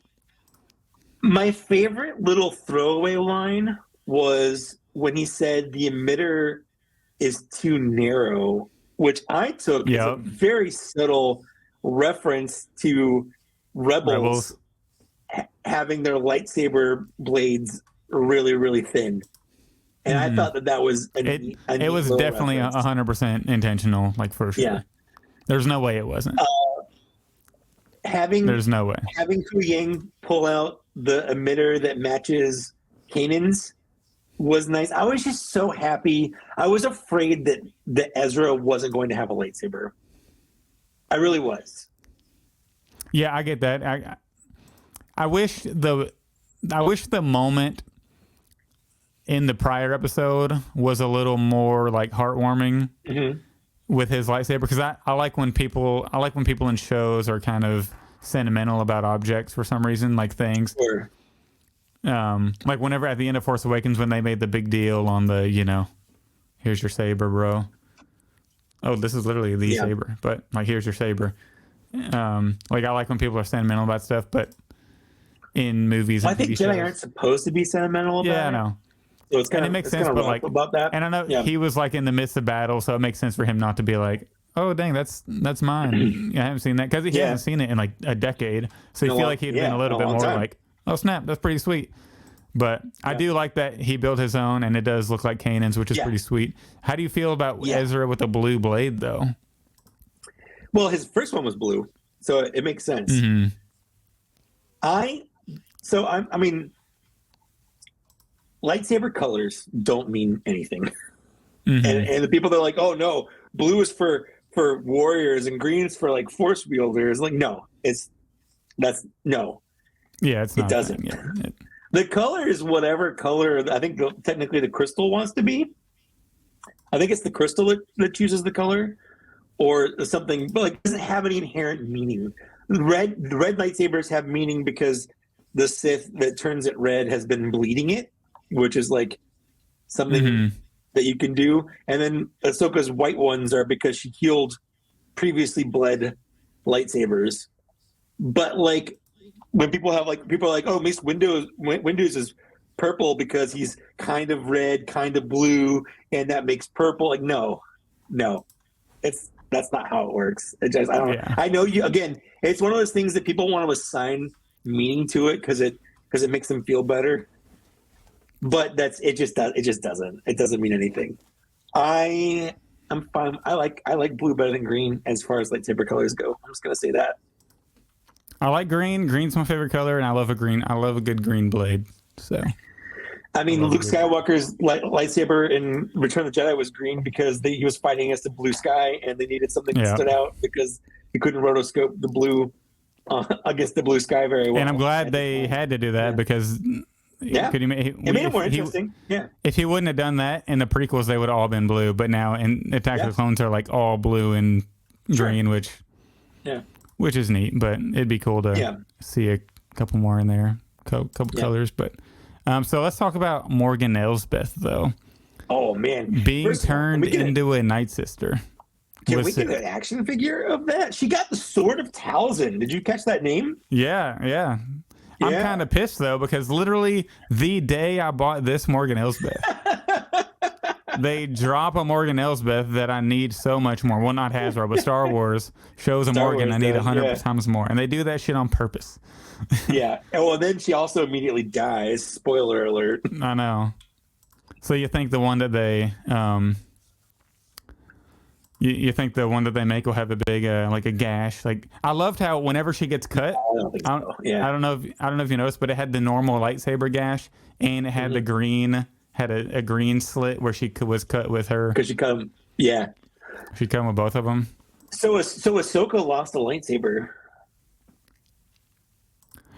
my favorite little throwaway line was when he said the emitter is too narrow, which I took as a very subtle reference to Rebels. Having their lightsaber blades really, really thin. And I thought that was it was definitely 100% intentional, like, for sure. Yeah. There's no way it wasn't. There's no way. Having Huyang pull out the emitter that matches Kanan's was nice. I was just so happy. I was afraid that Ezra wasn't going to have a lightsaber. I really was. Yeah, I get that. I wish the moment in the prior episode was a little more like heartwarming with his lightsaber, because I like when people in shows are kind of sentimental about objects for some reason, like things. Sure. Like whenever at the end of Force Awakens when they made the big deal on the here's your saber, bro. Oh, this is literally the saber, but like, here's your saber. Like, I like when people are sentimental about stuff, but in movies, I think Jedi aren't supposed to be sentimental about it. Yeah, I know. So it's kind of, it makes sense, but like about that. And I know he was like in the midst of battle, so it makes sense for him not to be like, oh dang, that's mine. I haven't seen that, because he hasn't seen it in like a decade, so you feel like he'd been a little bit more like, oh snap, that's pretty sweet. But I do like that he built his own, and it does look like Kanan's, which is pretty sweet. How do you feel about Ezra with a blue blade, though? Well, his first one was blue, so it makes sense. I mean, lightsaber colors don't mean anything. And the people that are like, oh no, blue is for warriors and green is for like force wielders. Like, no, no. Yeah, it's not. It doesn't. The color is whatever color I think technically the crystal wants to be. I think it's the crystal that chooses the color, or something, but like, it doesn't have any inherent meaning. The red lightsabers have meaning because the Sith that turns it red has been bleeding it, which is like something that you can do. And then Ahsoka's white ones are because she healed previously bled lightsabers. But like, when people are like, oh, Mace Windu's is purple because he's kind of red, kind of blue, and that makes purple. Like, no, that's not how it works. I don't know. I know you, again, it's one of those things that people want to assign meaning to it because it makes them feel better. But it just doesn't. It doesn't mean anything. I'm fine. I like blue better than green as far as lightsaber colors go. I'm just gonna say that. I like green. Green's my favorite color, and I love a good green blade. So, I mean, Luke Skywalker's lightsaber in Return of the Jedi was green because he was fighting against the blue sky, and they needed something that stood out because he couldn't rotoscope the blue against the blue sky very well. And I'm glad they had to do that because it made it more interesting. If he wouldn't have done that in the prequels, they would have all been blue. But now in Attack of the Clones, are like all blue and green, which is neat. But it'd be cool to see a couple more in there, couple colors. But so let's talk about Morgan Elsbeth, though. Oh man, being turned into a Night Sister. Can we get an action figure of that? She got the Sword of Talzin. Did you catch that name? Yeah. I'm kind of pissed though, because literally the day I bought this Morgan Elsbeth, they drop a Morgan Elsbeth that I need so much more. Well, not Hasbro, but Star Wars shows a Morgan I need 100 times more, and they do that shit on purpose. Yeah. And well, then she also immediately dies. Spoiler alert. I know. So you think the one that they you think the one that they make will have a big like a gash? Like, I loved how whenever she gets cut, I don't think so. Yeah. I don't know if you noticed, but it had the normal lightsaber gash, and it had the green, had a green slit where she was cut with her. Because she cut him. Yeah. She cut with both of them. So Ahsoka lost a lightsaber.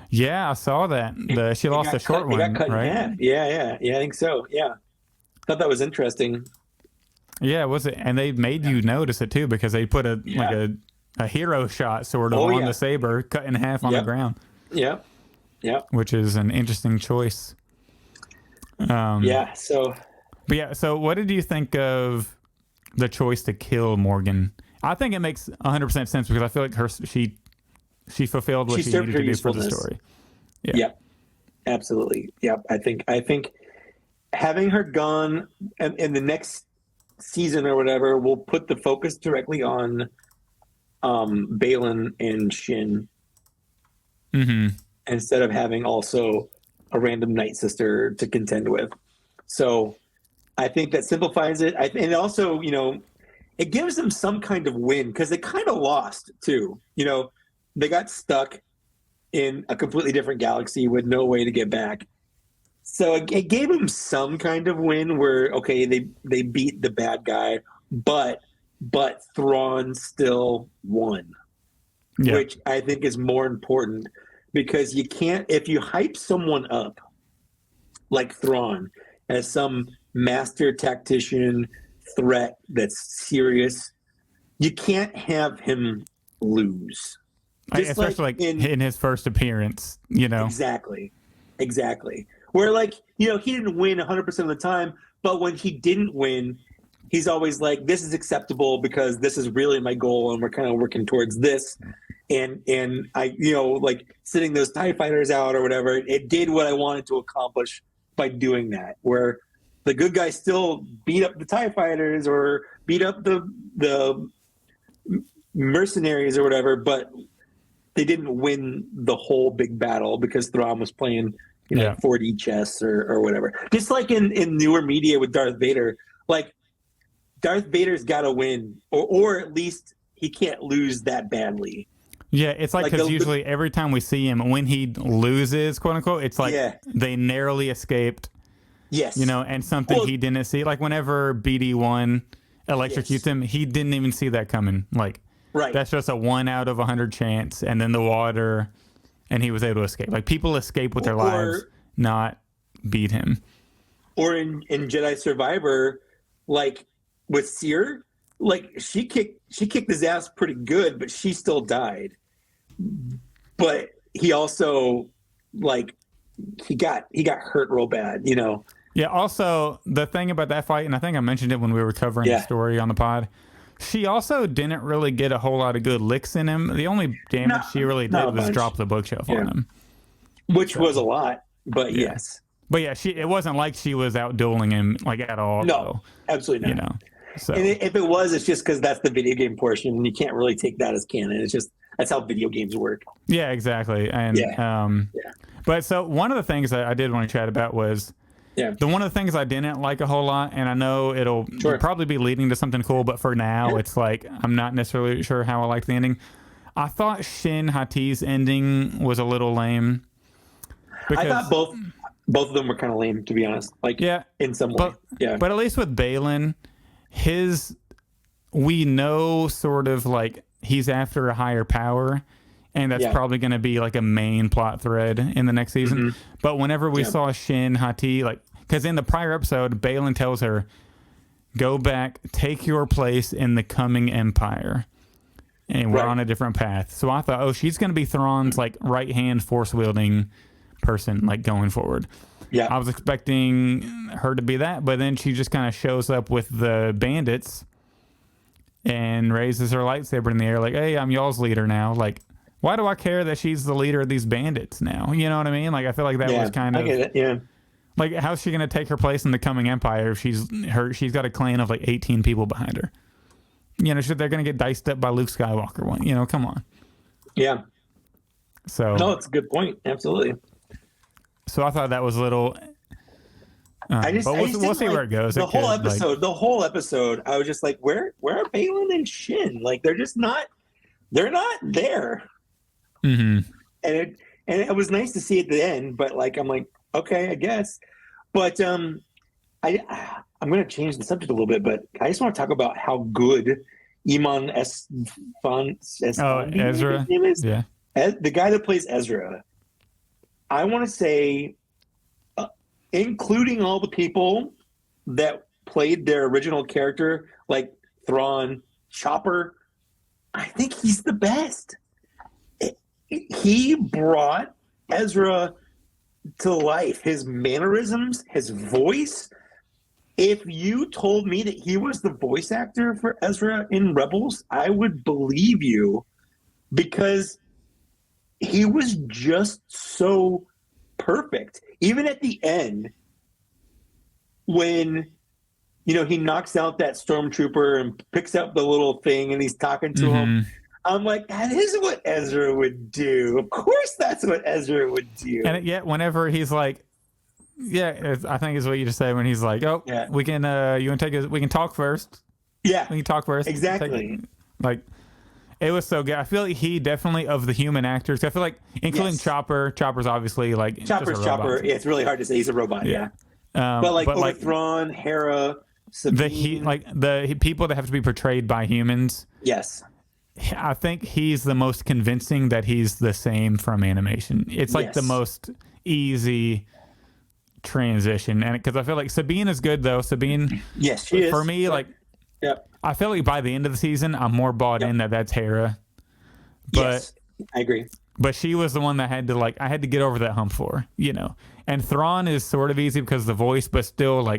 Yeah, I saw that. She lost a short one, got cut right? in half. Yeah, I think so. Yeah. Thought that was interesting. Yeah, was it? And they made you notice it too, because they put like a hero shot sort of on the saber, cut in half on the ground. Yeah. Which is an interesting choice. Yeah. So. But yeah. So what did you think of the choice to kill Morgan? I think it makes 100% sense, because I feel like she fulfilled what she needed to do for the story. Yeah. Yep. Absolutely. Yep. I think having her gone in the next season or whatever will put the focus directly on Baylan and Shin, instead of having also a random Night Sister to contend with. So I think that simplifies it. And also, it gives them some kind of win, because they kind of lost too. They got stuck in a completely different galaxy with no way to get back. So it gave them some kind of win where, okay, they beat the bad guy, but Thrawn still won, which I think is more important, because you can't, if you hype someone up like Thrawn as some master tactician threat that's serious, you can't have him lose. Especially like in his first appearance, Exactly. Where he didn't win 100% of the time, but when he didn't win, he's always like, this is acceptable because this is really my goal, and we're kind of working towards this. And I, sitting those TIE fighters out or whatever, it did what I wanted to accomplish by doing that, where the good guy still beat up the TIE fighters or beat up the mercenaries or whatever, but they didn't win the whole big battle because Thrawn was playing 4D chess or whatever. Just like in newer media with Darth Vader, like Darth Vader's got to win, or at least he can't lose that badly. Yeah, it's like, because usually every time we see him, when he loses, quote unquote, it's like they narrowly escaped. Yes. And something he didn't see. Like whenever BD1 electrocutes him, he didn't even see that coming. Like, that's just a 1 out of 100 chance, and then the water, and he was able to escape. Like, people escape with their lives, not beat him. Or in Jedi Survivor, like with Seer, like she kicked his ass pretty good, but she still died. But he also he got hurt real bad, Yeah. Also, the thing about that fight, and I think I mentioned it when we were covering the story on the pod, she also didn't really get a whole lot of good licks in him. The only damage she really did was drop the bookshelf on him, which was a lot. But yes. But yeah, it wasn't like she was out dueling him at all. No, though, absolutely not. So. And if it was, it's just because that's the video game portion, and you can't really take that as canon. It's just that's how video games work. Yeah, exactly. And but so one of the things that I did want to chat about was one of the things I didn't like a whole lot, and I know it'll probably be leading to something cool, but for now it's like I'm not necessarily sure how I liked the ending. I thought Shin Hati's ending was a little lame. I thought both of them were kind of lame, to be honest. In some way. But at least with Baylan, we know sort of like he's after a higher power, and that's probably going to be like a main plot thread in the next season. But whenever we saw Shin Hati, because in the prior episode, Baylan tells her, go back, take your place in the coming empire, and we're on a different path. So I thought, she's going to be Thrawn's right hand force wielding person going forward. Yeah, I was expecting her to be that, but then she just kind of shows up with the bandits and raises her lightsaber in the air, like, "Hey, I'm y'all's leader now." Like, why do I care that she's the leader of these bandits now? You know what I mean? I feel like that was kind of Like, how's she gonna take her place in the coming empire if she's got a clan of like 18 people behind her? You know, they're gonna get diced up by Luke Skywalker. One, you know, come on. Yeah. So No, it's a good point. Absolutely. So I thought that was a little. But we'll see where it goes. The whole episode, I was just like, where are Balin and Shin? Like, they're just not. They're not there. Mm-hmm. And it was nice to see at the end, but like, I'm like, okay, I guess. But I'm going to change the subject a little bit, but I just want to talk about how good Iman Ezra. His name is? Yeah. The guy that plays Ezra. I want to say, including all the people that played their original character, like Thrawn, Chopper, I think he's the best. He brought Ezra to life. His mannerisms, his voice. If you told me that he was the voice actor for Ezra in Rebels, I would believe you, because he was just so perfect. Even at the end, when he knocks out that stormtrooper and picks up the little thing and he's talking to him, I'm like, that is what Ezra would do. Of course, that's what Ezra would do. And yet, whenever he's like, I think is what you just said when he's like, we can, you want to take we can talk first. Yeah, we can talk first. Exactly. Like, it was so good. I feel like he definitely, of the human actors, I feel like, including Chopper. Chopper's obviously like Chopper's Chopper. Yeah, it's really hard to say he's a robot. Yeah. But like Thrawn, Hera, Sabine, the people that have to be portrayed by humans. Yes. I think he's the most convincing that he's the same from animation. It's like the most easy transition, and because I feel like Sabine is good though. Sabine, yes, she is. For me, I feel like by the end of the season, I'm more bought in that that's Hera. But yes, I agree. But she was the one that I had to get over that hump for, And Thrawn is sort of easy because of the voice, but still,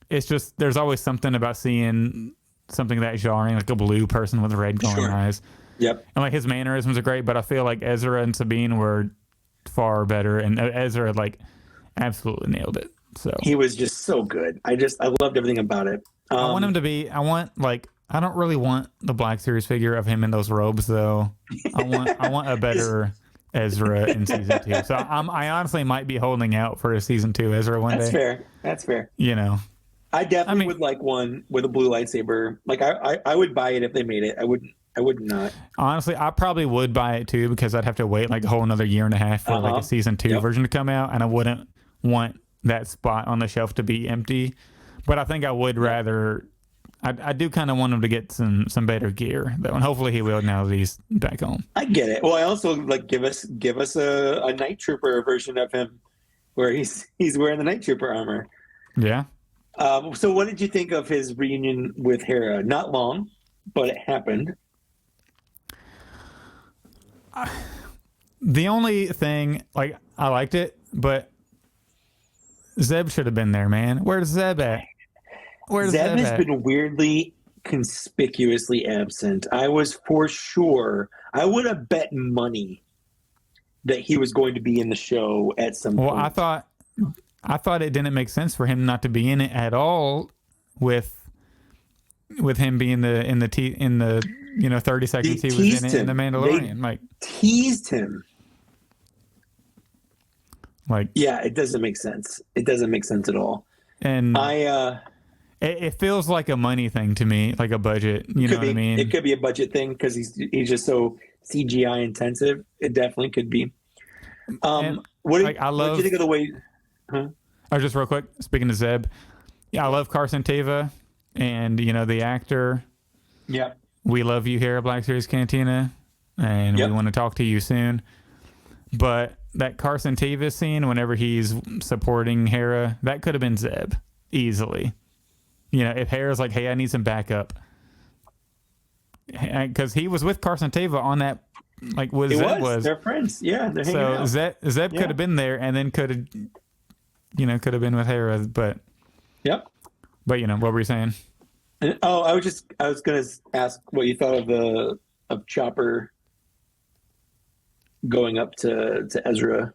it's just, there's always something about seeing something that jarring, like a blue person with red glowing eyes. Yep. And his mannerisms are great, but I feel like Ezra and Sabine were far better, and Ezra absolutely nailed it. So he was just so good. I loved everything about it. I want him to be. I don't really want the Black Series figure of him in those robes though. I want a better Ezra in season 2. So I honestly might be holding out for a season 2 Ezra one day. That's fair. I definitely would like one with a blue lightsaber. Like I would buy it if they made it. I would not. Honestly, I probably would buy it too, because I'd have to wait a whole another year and a half for a season 2 version to come out, and I wouldn't want that spot on the shelf to be empty. But I think I would rather. I do kind of want him to get some better gear though, and hopefully he will now that he's back home. I get it. Well, I also give us a Night Trooper version of him, where he's wearing the Night Trooper armor. Yeah. So what did you think of his reunion with Hera? Not long, but it happened. The only thing, I liked it, but Zeb should have been there, man. Where's Zeb at? Zeb has been weirdly, conspicuously absent. I was for sure. I would have bet money that he was going to be in the show at some point. Well, I thought it didn't make sense for him not to be in it at all, with him being in the 30 seconds he was in it in The Mandalorian. They teased him. It doesn't make sense. It doesn't make sense at all. And it feels like a money thing to me, like a budget. You know what I mean? It could be a budget thing because he's just so CGI intensive. It definitely could be. What did you think of the way? Huh? Oh, just real quick. Speaking of Zeb, I love Carson Teva, and the actor. Yeah. We love you here at Black Series Cantina, and we want to talk to you soon. But that Carson Teva scene, whenever he's supporting Hera, that could have been Zeb easily. If Hera's like, "Hey, I need some backup," because he was with Carson Teva on that, Zeb was. They're friends. Yeah, they're hanging out. Zeb could have been there, and then could have been with Hera, but. Yep. But what were you saying? I was gonna ask what you thought of Chopper going up to Ezra.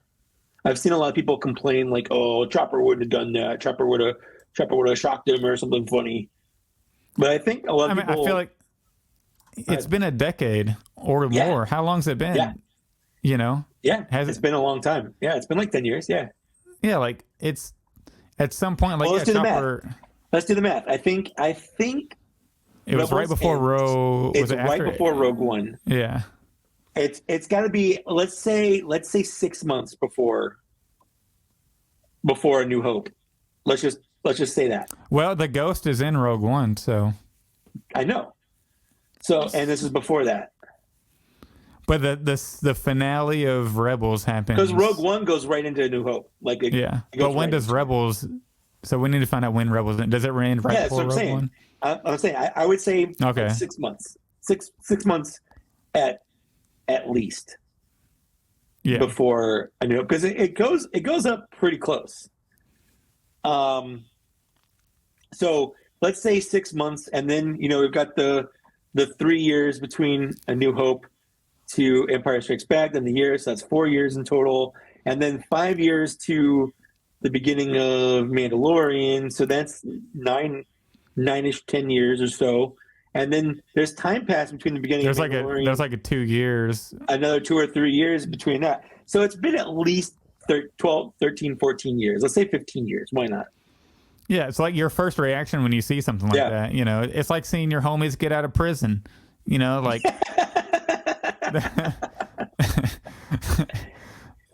I've seen a lot of people complain like, "Oh, Chopper wouldn't have done that. Chopper would have shocked him or something funny." But I think a lot of people. I feel like it's been a decade or Yeah. more. How long's it been? Yeah. You know? Yeah, Has it's it? been a long time. Yeah, it's been like 10 years. Yeah. Yeah, like it's at some point, like Well, let's do the math. Chopper. Let's do the math. I think It was right before Rogue. It's Was it right after? before Rogue One. Yeah. It's got to be let's say 6 months before A New Hope. Let's just say that. Well, the ghost is in Rogue One, so. I know. So, and this is before that. But the finale of Rebels happens Because Rogue One goes right into A New Hope. Yeah. But when does Rebels? So we need to find out when Rebels. Does it end right Yeah, that's before what I'm Rogue saying. One? I'm saying I would say Okay. 6 months. Six months at least. Yeah. Before I know, because it goes up pretty close. So let's say 6 months, and then we've got the 3 years between A New Hope to Empire Strikes Back, then the year, so that's 4 years in total, and then 5 years to the beginning of Mandalorian, so that's nine-ish, 10 years or so. And then there's time pass between the beginning of Mandalorian. There's like a 2 years. Another 2 or 3 years between that. So it's been at least 12, 13, 14 years. Let's say 15 years. Why not? Yeah, it's like your first reaction when you see something like that. It's like seeing your homies get out of prison. Like.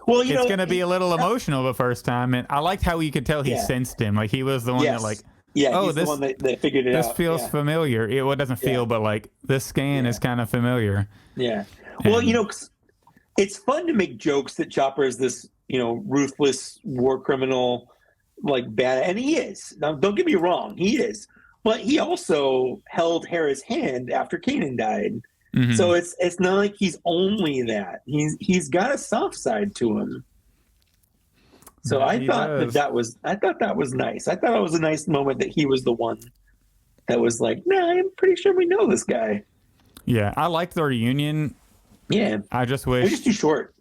Well, it's going to be a little emotional the first time, and I liked how you could tell he sensed him. Like he was the one that he's this, the one that figured it out. This feels familiar. It doesn't feel, but like this scan is kind of familiar. Yeah. Well, it's fun to make jokes that Chopper is this, ruthless war criminal, like bad, and he is. Now, don't get me wrong, he is. But he also held Hera's hand after Kanan died. Mm-hmm. So it's not like he's only that. He's got a soft side to him. So I thought that was nice. I thought it was a nice moment that he was the one that was like, "Nah, I'm pretty sure we know this guy." Yeah, I liked the reunion. Yeah, I just wish it's just too short.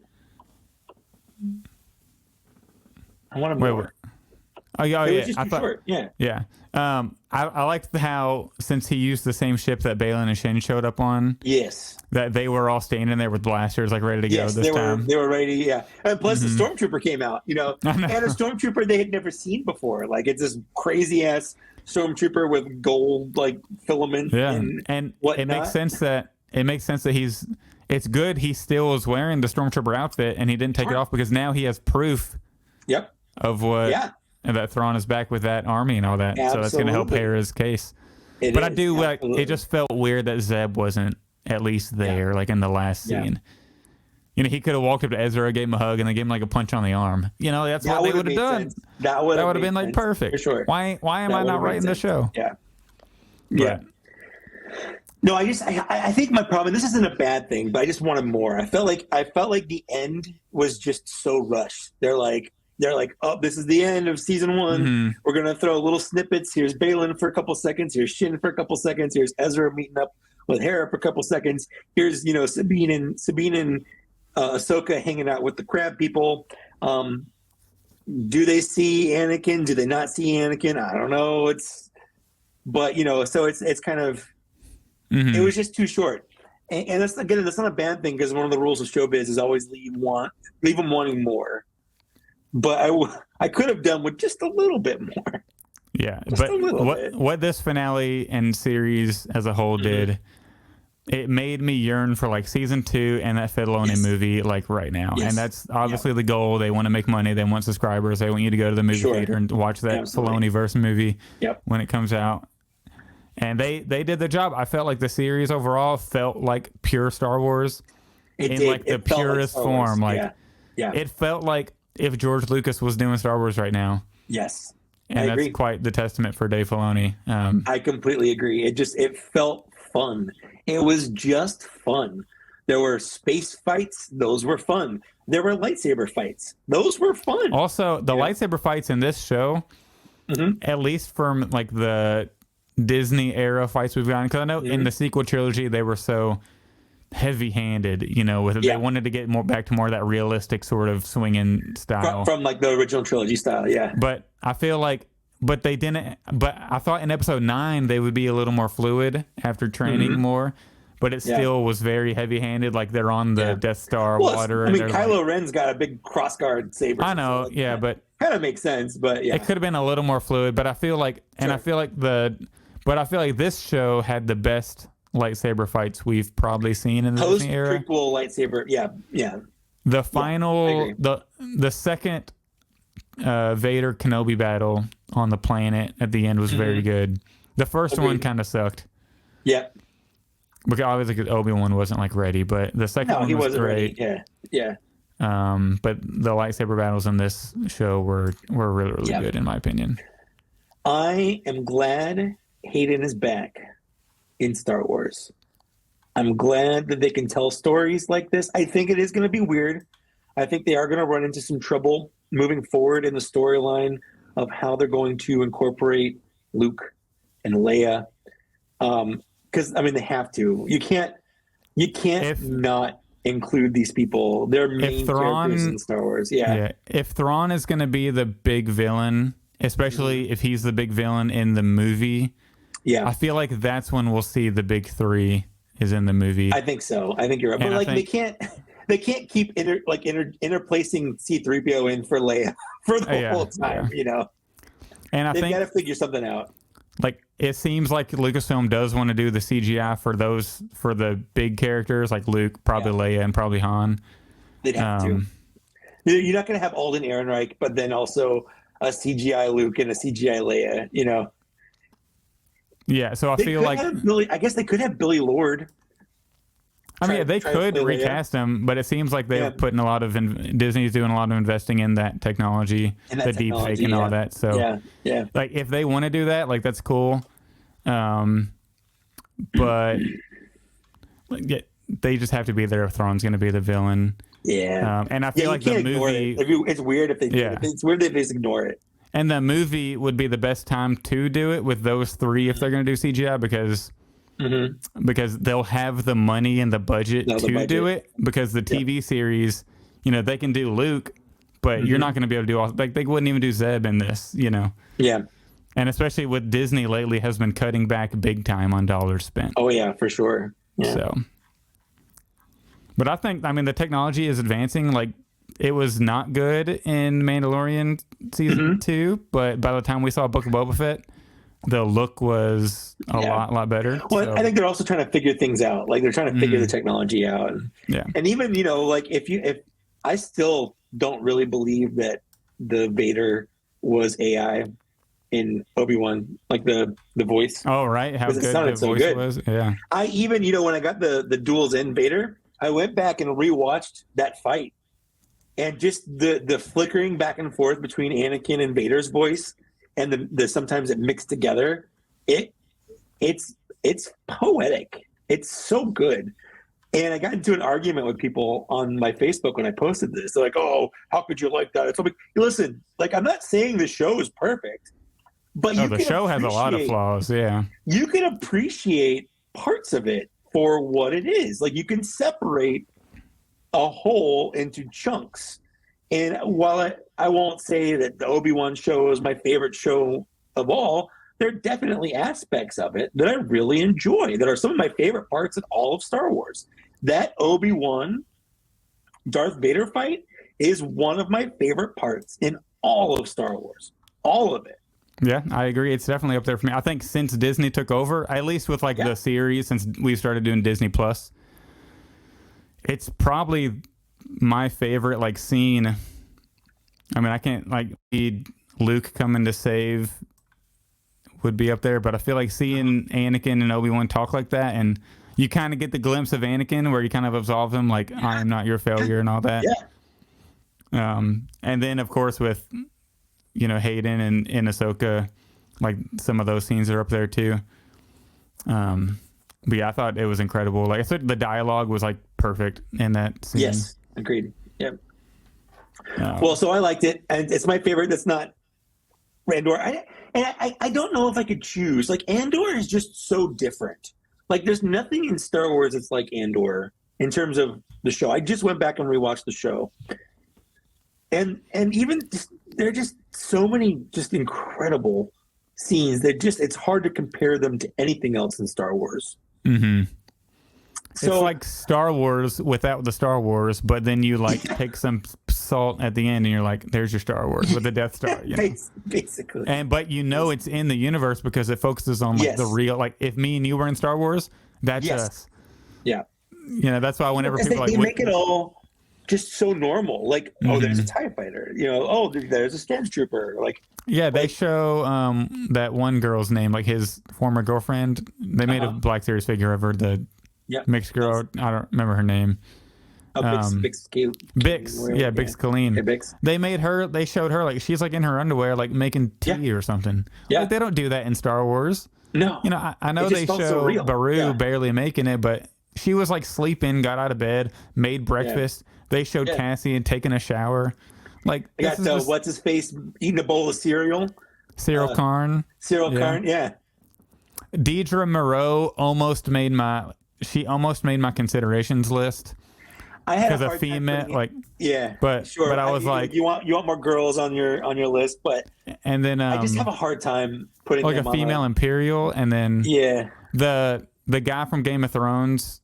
I want more. Wait. Oh yeah, it was just too short. Yeah. I liked how, since he used the same ship that Baylan and Shin showed up on. Yes. That they were all standing there with blasters, like ready to go this time. They were ready. Yeah, and plus the stormtrooper came out. And a stormtrooper they had never seen before. Like it's this crazy ass stormtrooper with gold like filament. Yeah, and it makes sense that It's good he still is wearing the stormtrooper outfit and he didn't take it off, because now he has proof. Yep. Of what. Yeah. And that Thrawn is back with that army and all that. Absolutely. So that's going to help Hera's case. But I do like, it just felt weird that Zeb wasn't at least there, like in the last scene. He could have walked up to Ezra, gave him a hug, and then gave him like a punch on the arm. That's what they would have done. Sense. That would have been like perfect. For sure. Why am I not writing the show? Yeah. Yeah. No, I think my problem, this isn't a bad thing, but I just wanted more. I felt like the end was just so rushed. They're like, oh, this is the end of season 1. Mm-hmm. We're going to throw little snippets. Here's Baylan for a couple seconds. Here's Shin for a couple seconds. Here's Ezra meeting up with Hera for a couple seconds. Here's, Sabine and Ahsoka hanging out with the crab people. Do they see Anakin? Do they not see Anakin? I don't know. So it's kind of, it was just too short. And that's not a bad thing, because one of the rules of showbiz is always leave them wanting more. But I could have done with just a little bit more. Yeah, but what this finale and series as a whole did, it made me yearn for like season 2 and that Filoni movie like right now. Yes. And that's obviously the goal. They want to make money. They want subscribers. They want you to go to the movie theater and watch that Filoni verse movie when it comes out. And they did the job. I felt like the series overall felt like pure Star Wars like the purest form. It felt like if George Lucas was doing Star Wars right now. Yes. And that's quite the testament for Dave Filoni. I completely agree. It felt fun. It was just fun. There were space fights. Those were fun. There were lightsaber fights. Those were fun. Also, the lightsaber fights in this show, at least from like the Disney era fights we've gotten, because I know in the sequel trilogy they were so heavy-handed, you know, with it. They wanted to get more back to more of that realistic sort of swinging style from like the original trilogy style. Yeah. But I feel like, but they didn't. But I thought in episode 9 they would be a little more fluid after training more. But it still was very heavy-handed. Like they're on the Death Star water. I mean, Kylo Ren's got a big crossguard saber. I know, like but kind of makes sense. But it could have been a little more fluid. But I feel like, and I feel like this show had the best lightsaber fights we've probably seen in the Disney era. Post-prequel lightsaber, yeah. The final, the second Vader Kenobi battle on the planet at the end was very good. The first one kind of sucked. Yeah. Because obviously Obi-Wan wasn't like ready, but the second one was great. Ready. Yeah. But the lightsaber battles in this show were really, really good in my opinion. I am glad Hayden is back in Star Wars. I'm glad that they can tell stories like this. I think it is going to be weird. I think they are going to run into some trouble moving forward in the storyline of how they're going to incorporate Luke and Leia. Because I mean, they have to. You can't not include these people. They're main characters in Star Wars. Yeah. If Thrawn is going to be the big villain, especially if he's the big villain in the movie, I feel like that's when we'll see the big three is in the movie. I think so. I think you're right. But like they can't keep interplacing C-3PO in for Leia for the whole time, you know. And I think they've got to figure something out. Like it seems like Lucasfilm does want to do the CGI for the big characters like Luke, probably Leia, and probably Han. They'd have to. You're not going to have Alden Ehrenreich, but then also a CGI Luke and a CGI Leia, you know. Yeah, so I feel like I guess they could have Billy Lord. I mean, they could recast him, but it seems like they're putting a lot of Disney's doing a lot of investing in that technology, the deep fake and all that. So like if they want to do that, like that's cool. But like, they just have to be there if Thrawn's going to be the villain. Yeah. And I feel like the movie it's weird if they it's weird if they just ignore it. And the movie would be the best time to do it with those three if they're going to do CGI because they'll have the money and the budget to do it, because the TV series, you know, they can do Luke, but you're not going to be able to do all, like they wouldn't even do Zeb in this, you know. Yeah. And especially with Disney lately has been cutting back big time on dollars spent. Oh yeah, for sure. Yeah. So, but I think, I mean, the technology is advancing. Like it was not good in Mandalorian season 2, but by the time we saw Book of Boba Fett, the look was a lot better. Well, so. I think they're also trying to figure things out. Like they're trying to figure the technology out. And even, you know, like if I still don't really believe that the Vader was AI in Obi-Wan, like the voice. Oh, right. How good the voice was. Yeah. I even, you know, when I got the duels in Vader, I went back and rewatched that fight. And just the flickering back and forth between Anakin and Vader's voice, and the sometimes it mixed together, it's poetic. It's so good. And I got into an argument with people on my Facebook when I posted this. They're like, "Oh, how could you like that?" It's like, listen, like I'm not saying the show is perfect, but the show has a lot of flaws. Yeah, you can appreciate parts of it for what it is. Like you can separate a whole into chunks. And while I won't say that the Obi-Wan show is my favorite show of all, there are definitely aspects of it that I really enjoy, that are some of my favorite parts in all of Star Wars. That Obi-Wan Darth Vader fight is one of my favorite parts in all of Star Wars. All of it. Yeah, I agree. It's definitely up there for me. I think since Disney took over, at least with like the series, since we started doing Disney Plus, it's probably my favorite like scene. I mean, I can't like see Luke coming to save would be up there, but I feel like seeing Anakin and Obi-Wan talk like that, and you kind of get the glimpse of Anakin where you kind of absolve him, like I am not your failure and all that. And then of course with, you know, Hayden and Ahsoka, like some of those scenes are up there too. But yeah, I thought it was incredible. Like I said, the dialogue was like perfect in that scene. Yes, agreed. Yep. Well, so I liked it, and it's my favorite. That's not Andor. I don't know if I could choose. Like Andor is just so different. Like there's nothing in Star Wars that's like Andor in terms of the show. I just went back and rewatched the show, and even there are just so many just incredible scenes that just it's hard to compare them to anything else in Star Wars. Mm-hmm. So it's like Star Wars without the Star Wars, but then you like take some salt at the end and you're like, there's your Star Wars with the Death Star. You know? Basically. But it's in the universe because it focuses on like the real, like if me and you were in Star Wars, that's us. Yeah. That's why whenever people they make it all just so normal. Like, oh, there's a TIE fighter. Oh, there's a stormtrooper. Like, they show that one girl's name, like his former girlfriend. They made a Black Series figure of her, the mixed girl. I don't remember her name. Bix. Bix Colleen. Hey, Bix. They showed her like she's like in her underwear, like making tea or something. Yeah. Like, they don't do that in Star Wars. No. I know they show Baru barely making it, but she was like sleeping, got out of bed, made breakfast. They showed Cassie and taking a shower. Like, I got what's his face eating a bowl of cereal. Cyril Karn. Karn, yeah. Deidre Moreau almost made my considerations list. I had a female, but I was like, you want more girls on your list, but and then I just have a hard time putting like them a female on Imperial, and then the guy from Game of Thrones.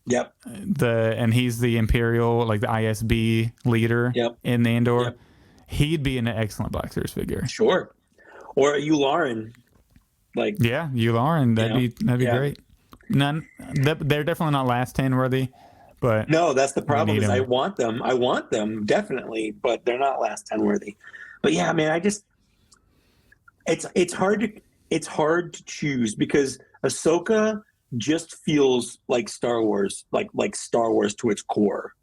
Yep. And he's the Imperial, like the ISB leader in the Andor. Yep. He'd be an excellent Black Series figure. Sure. Or Yularen. Yularen. That'd be great. They're definitely not last 10 worthy, but no, that's the problem. Is I want them definitely, but they're not last 10 worthy. But yeah, man, it's hard to choose because Ahsoka just feels like Star Wars, like Star Wars to its core,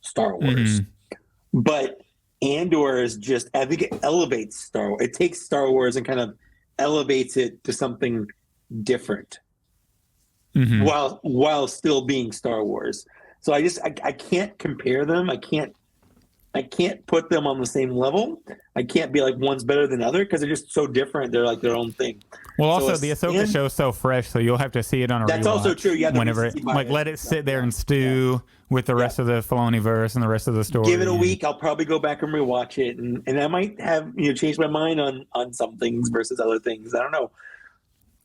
Star Wars. Mm-hmm. But Andor is just, I think it elevates Star Wars. It takes Star Wars and kind of elevates it to something different, while still being Star Wars. So I can't compare them. I can't put them on the same level. I can't be like one's better than other because they're just so different. They're like their own thing. Well, also the Ahsoka show is so fresh, so you'll have to see it on a That's rewatch also true. Yeah, whenever let it sit there and stew with the rest of the Filoni-verse and the rest of the story. Give it a week. I'll probably go back and rewatch it, and I might have change my mind on some things versus other things. I don't know,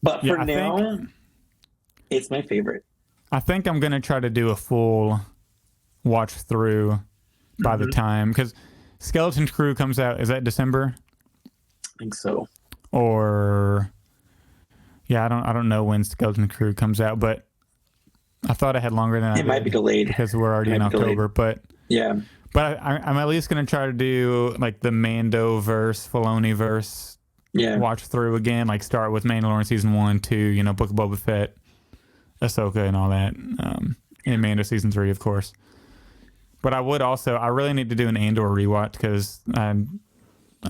but for now, it's my favorite. I think I'm gonna try to do a full watch through by the time, because Skeleton Crew comes out, is that December? I think so. Or I don't know when Skeleton Crew comes out, but I thought I had longer than it might be delayed because we're already in October. But but I'm at least gonna try to do like the Mando verse, Filoni verse, watch through again. Like start with Mandalorian season 1, 2, Book of Boba Fett, Ahsoka, and all that, and Mando season 3, of course. But I really need to do an Andor rewatch because I've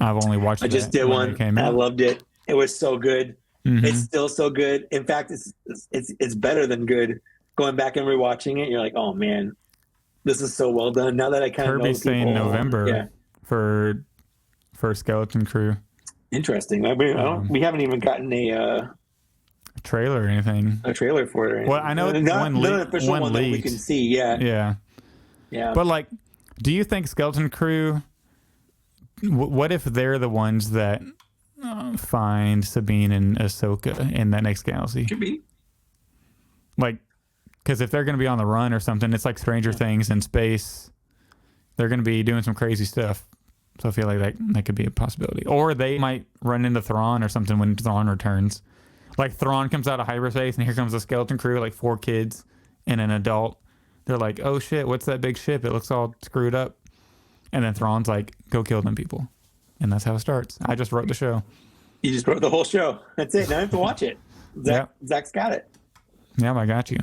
only watched it. I just did one. I loved it. It was so good. Mm-hmm. It's still so good. In fact, it's better than good. Going back and rewatching it, you're like, oh man, this is so well done. Now that I kind of know Kirby's saying November for Skeleton Crew. Interesting. We haven't even gotten a trailer or anything. A trailer for it. Or anything. Well, I know one official one that we can see. Yeah. But like, do you think Skeleton Crew? What if they're the ones that find Sabine and Ahsoka in that next galaxy? Could be. Like, because if they're going to be on the run or something, it's like Stranger Things in space. They're going to be doing some crazy stuff. So I feel like that could be a possibility. Or they might run into Thrawn or something when Thrawn returns. Like Thrawn comes out of hyperspace and here comes a Skeleton Crew, like 4 kids and an adult. They're like, oh shit, what's that big ship? It looks all screwed up. And then Thrawn's like, go kill them people. And that's how it starts. I just wrote the show. You just wrote the whole show. That's it. Now I have to watch it. Zach's got it. Yeah, I got you.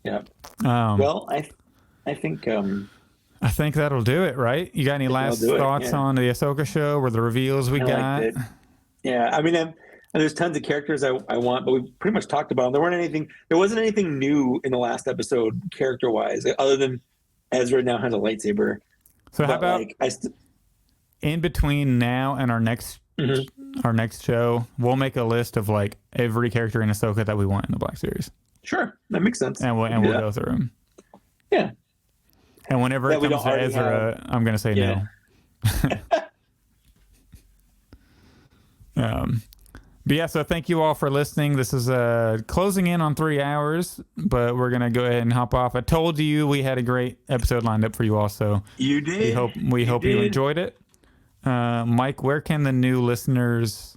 Yeah. Well, I think that'll do it, right? You got any last thoughts on the Ahsoka show or the reveals we got? Liked it. Yeah, I mean, there's tons of characters I want, but we pretty much talked about them. There wasn't anything new in the last episode character-wise, other than Ezra now has a lightsaber. So how about in between now and our next show, we'll make a list of like every character in Ahsoka that we want in the Black Series. Sure, that makes sense. And we'll go through them. Yeah. And whenever That it we comes don't to already Ezra, I'm going to say Yeah. no. But yeah, so thank you all for listening. This is closing in on 3 hours, but we're going to go ahead and hop off. I told you we had a great episode lined up for you all, so You did. we hope you enjoyed it. Mike, where can the new listeners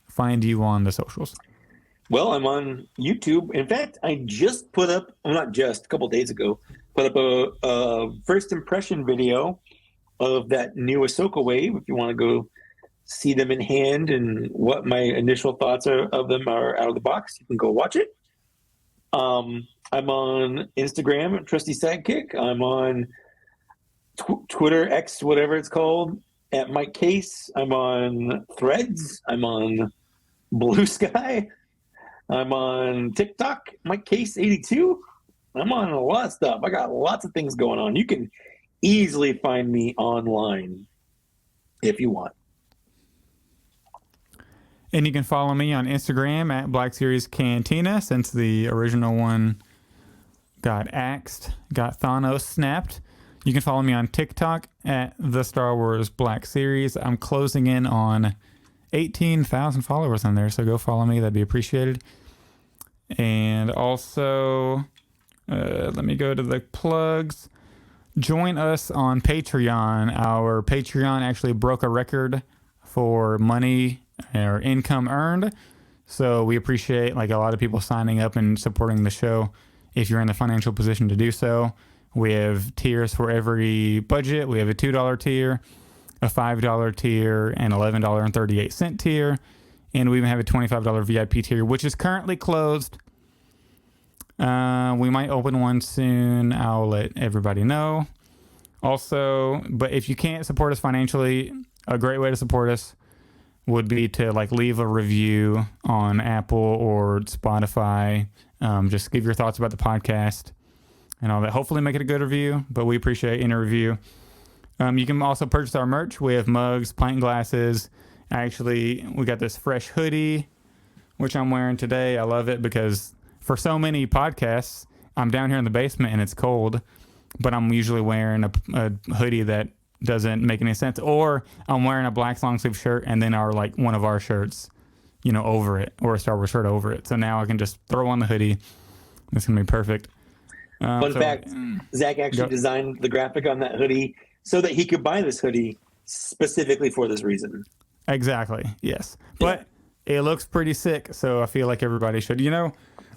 find you on the socials? Well, I'm on YouTube. In fact, I just put up, well, not just, a couple days ago, put up a first impression video of that new Ahsoka wave. If you want to go see them in hand and what my initial thoughts of them are out of the box, you can go watch it. I'm on Instagram at Trusty Sidekick. I'm on Twitter, X, whatever it's called, at Mike Case. I'm on Threads. I'm on Blue Sky. I'm on TikTok, Mike Case 82. I'm on a lot of stuff. I got lots of things going on. You can easily find me online if you want. And you can follow me on Instagram at blackseriescantina, since the original one got axed, got Thanos snapped. You can follow me on TikTok at the Star Wars Black Series. I'm closing in on 18,000 followers on there, so go follow me. That'd be appreciated. And also, let me go to the plugs. Join us on Patreon. Our Patreon actually broke a record for money or income earned, so we appreciate like a lot of people signing up and supporting the show. If you're in the financial position to do so, we have tiers for every budget. We have a $2 tier, a $5 tier, an $11.38 tier, and we even have a $25 VIP tier, which is currently closed. We might open one soon. I'll let everybody know. Also, but if you can't support us financially, a great way to support us would be to like leave a review on Apple or Spotify. Just give your thoughts about the podcast and all that. Hopefully make it a good review, but we appreciate any review. You can also purchase our merch. We have mugs, pint glasses. Actually, we got this fresh hoodie, which I'm wearing today. I love it because for so many podcasts, I'm down here in the basement and it's cold, but I'm usually wearing a hoodie that doesn't make any sense, or I'm wearing a black long sleeve shirt and then one of our shirts, over it, or a Star Wars shirt over it. So now I can just throw on the hoodie. It's gonna be perfect. Fun fact: Zach actually designed the graphic on that hoodie so that he could buy this hoodie specifically for this reason. Exactly. Yes, but it looks pretty sick, so I feel like everybody should.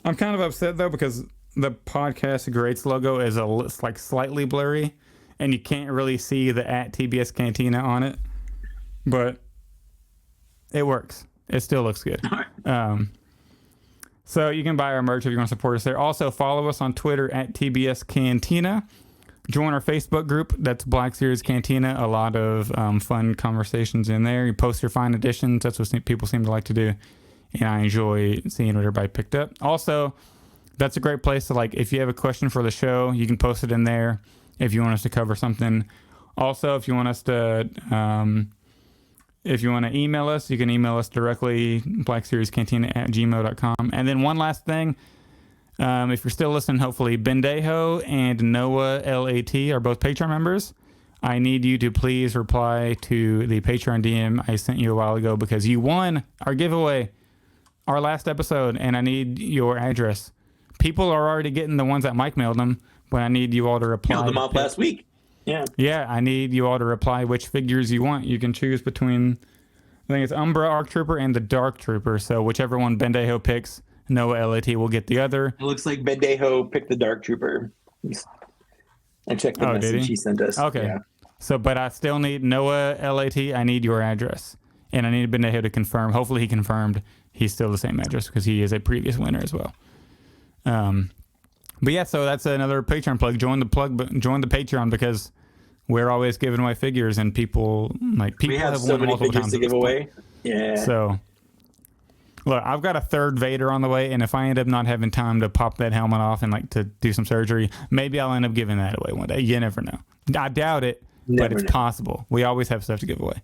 I'm kind of upset though because the Podcast Greats logo is like slightly blurry, and you can't really see the at TBS Cantina on it, but it works. It still looks good. So you can buy our merch if you want to support us there. Also, follow us on Twitter at TBS Cantina. Join our Facebook group. That's Black Series Cantina. A lot of fun conversations in there. You post your fine editions. That's what people seem to like to do. And I enjoy seeing what everybody picked up. Also, that's a great place to, if you have a question for the show, you can post it in there if you want us to cover something. Also, if you want us to... if you want to email us, you can email us directly, blackseriescantina@gmail.com. And then one last thing, if you're still listening, hopefully, Bendejo and Noah LAT are both Patreon members. I need you to please reply to the Patreon DM I sent you a while ago because you won our giveaway, our last episode, and I need your address. People are already getting the ones that Mike mailed them, but I need you all to reply. Mailed them out last week. Yeah, I need you all to reply which figures you want. You can choose between, I think it's Umbra Arc Trooper and the Dark Trooper. So whichever one Bendejo picks, Noah LAT will get the other. It looks like Bendejo picked the Dark Trooper. I checked the message he sent us. Okay. Yeah. So, but I still need Noah LAT. I need your address. And I need Bendejo to confirm. Hopefully he confirmed he's still the same address because he is a previous winner as well. But yeah, so that's another Patreon plug. Join the Patreon because we're always giving away figures, and people we have so many figures to give away. Yeah. So look, I've got a third Vader on the way, and if I end up not having time to pop that helmet off and to do some surgery, maybe I'll end up giving that away one day. You never know. I doubt it, but it's possible. We always have stuff to give away.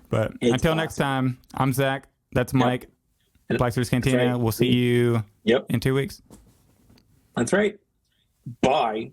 But until next time, I'm Zach. That's Mike. Black Series Cantina. We'll see you in 2 weeks. That's right. Bye.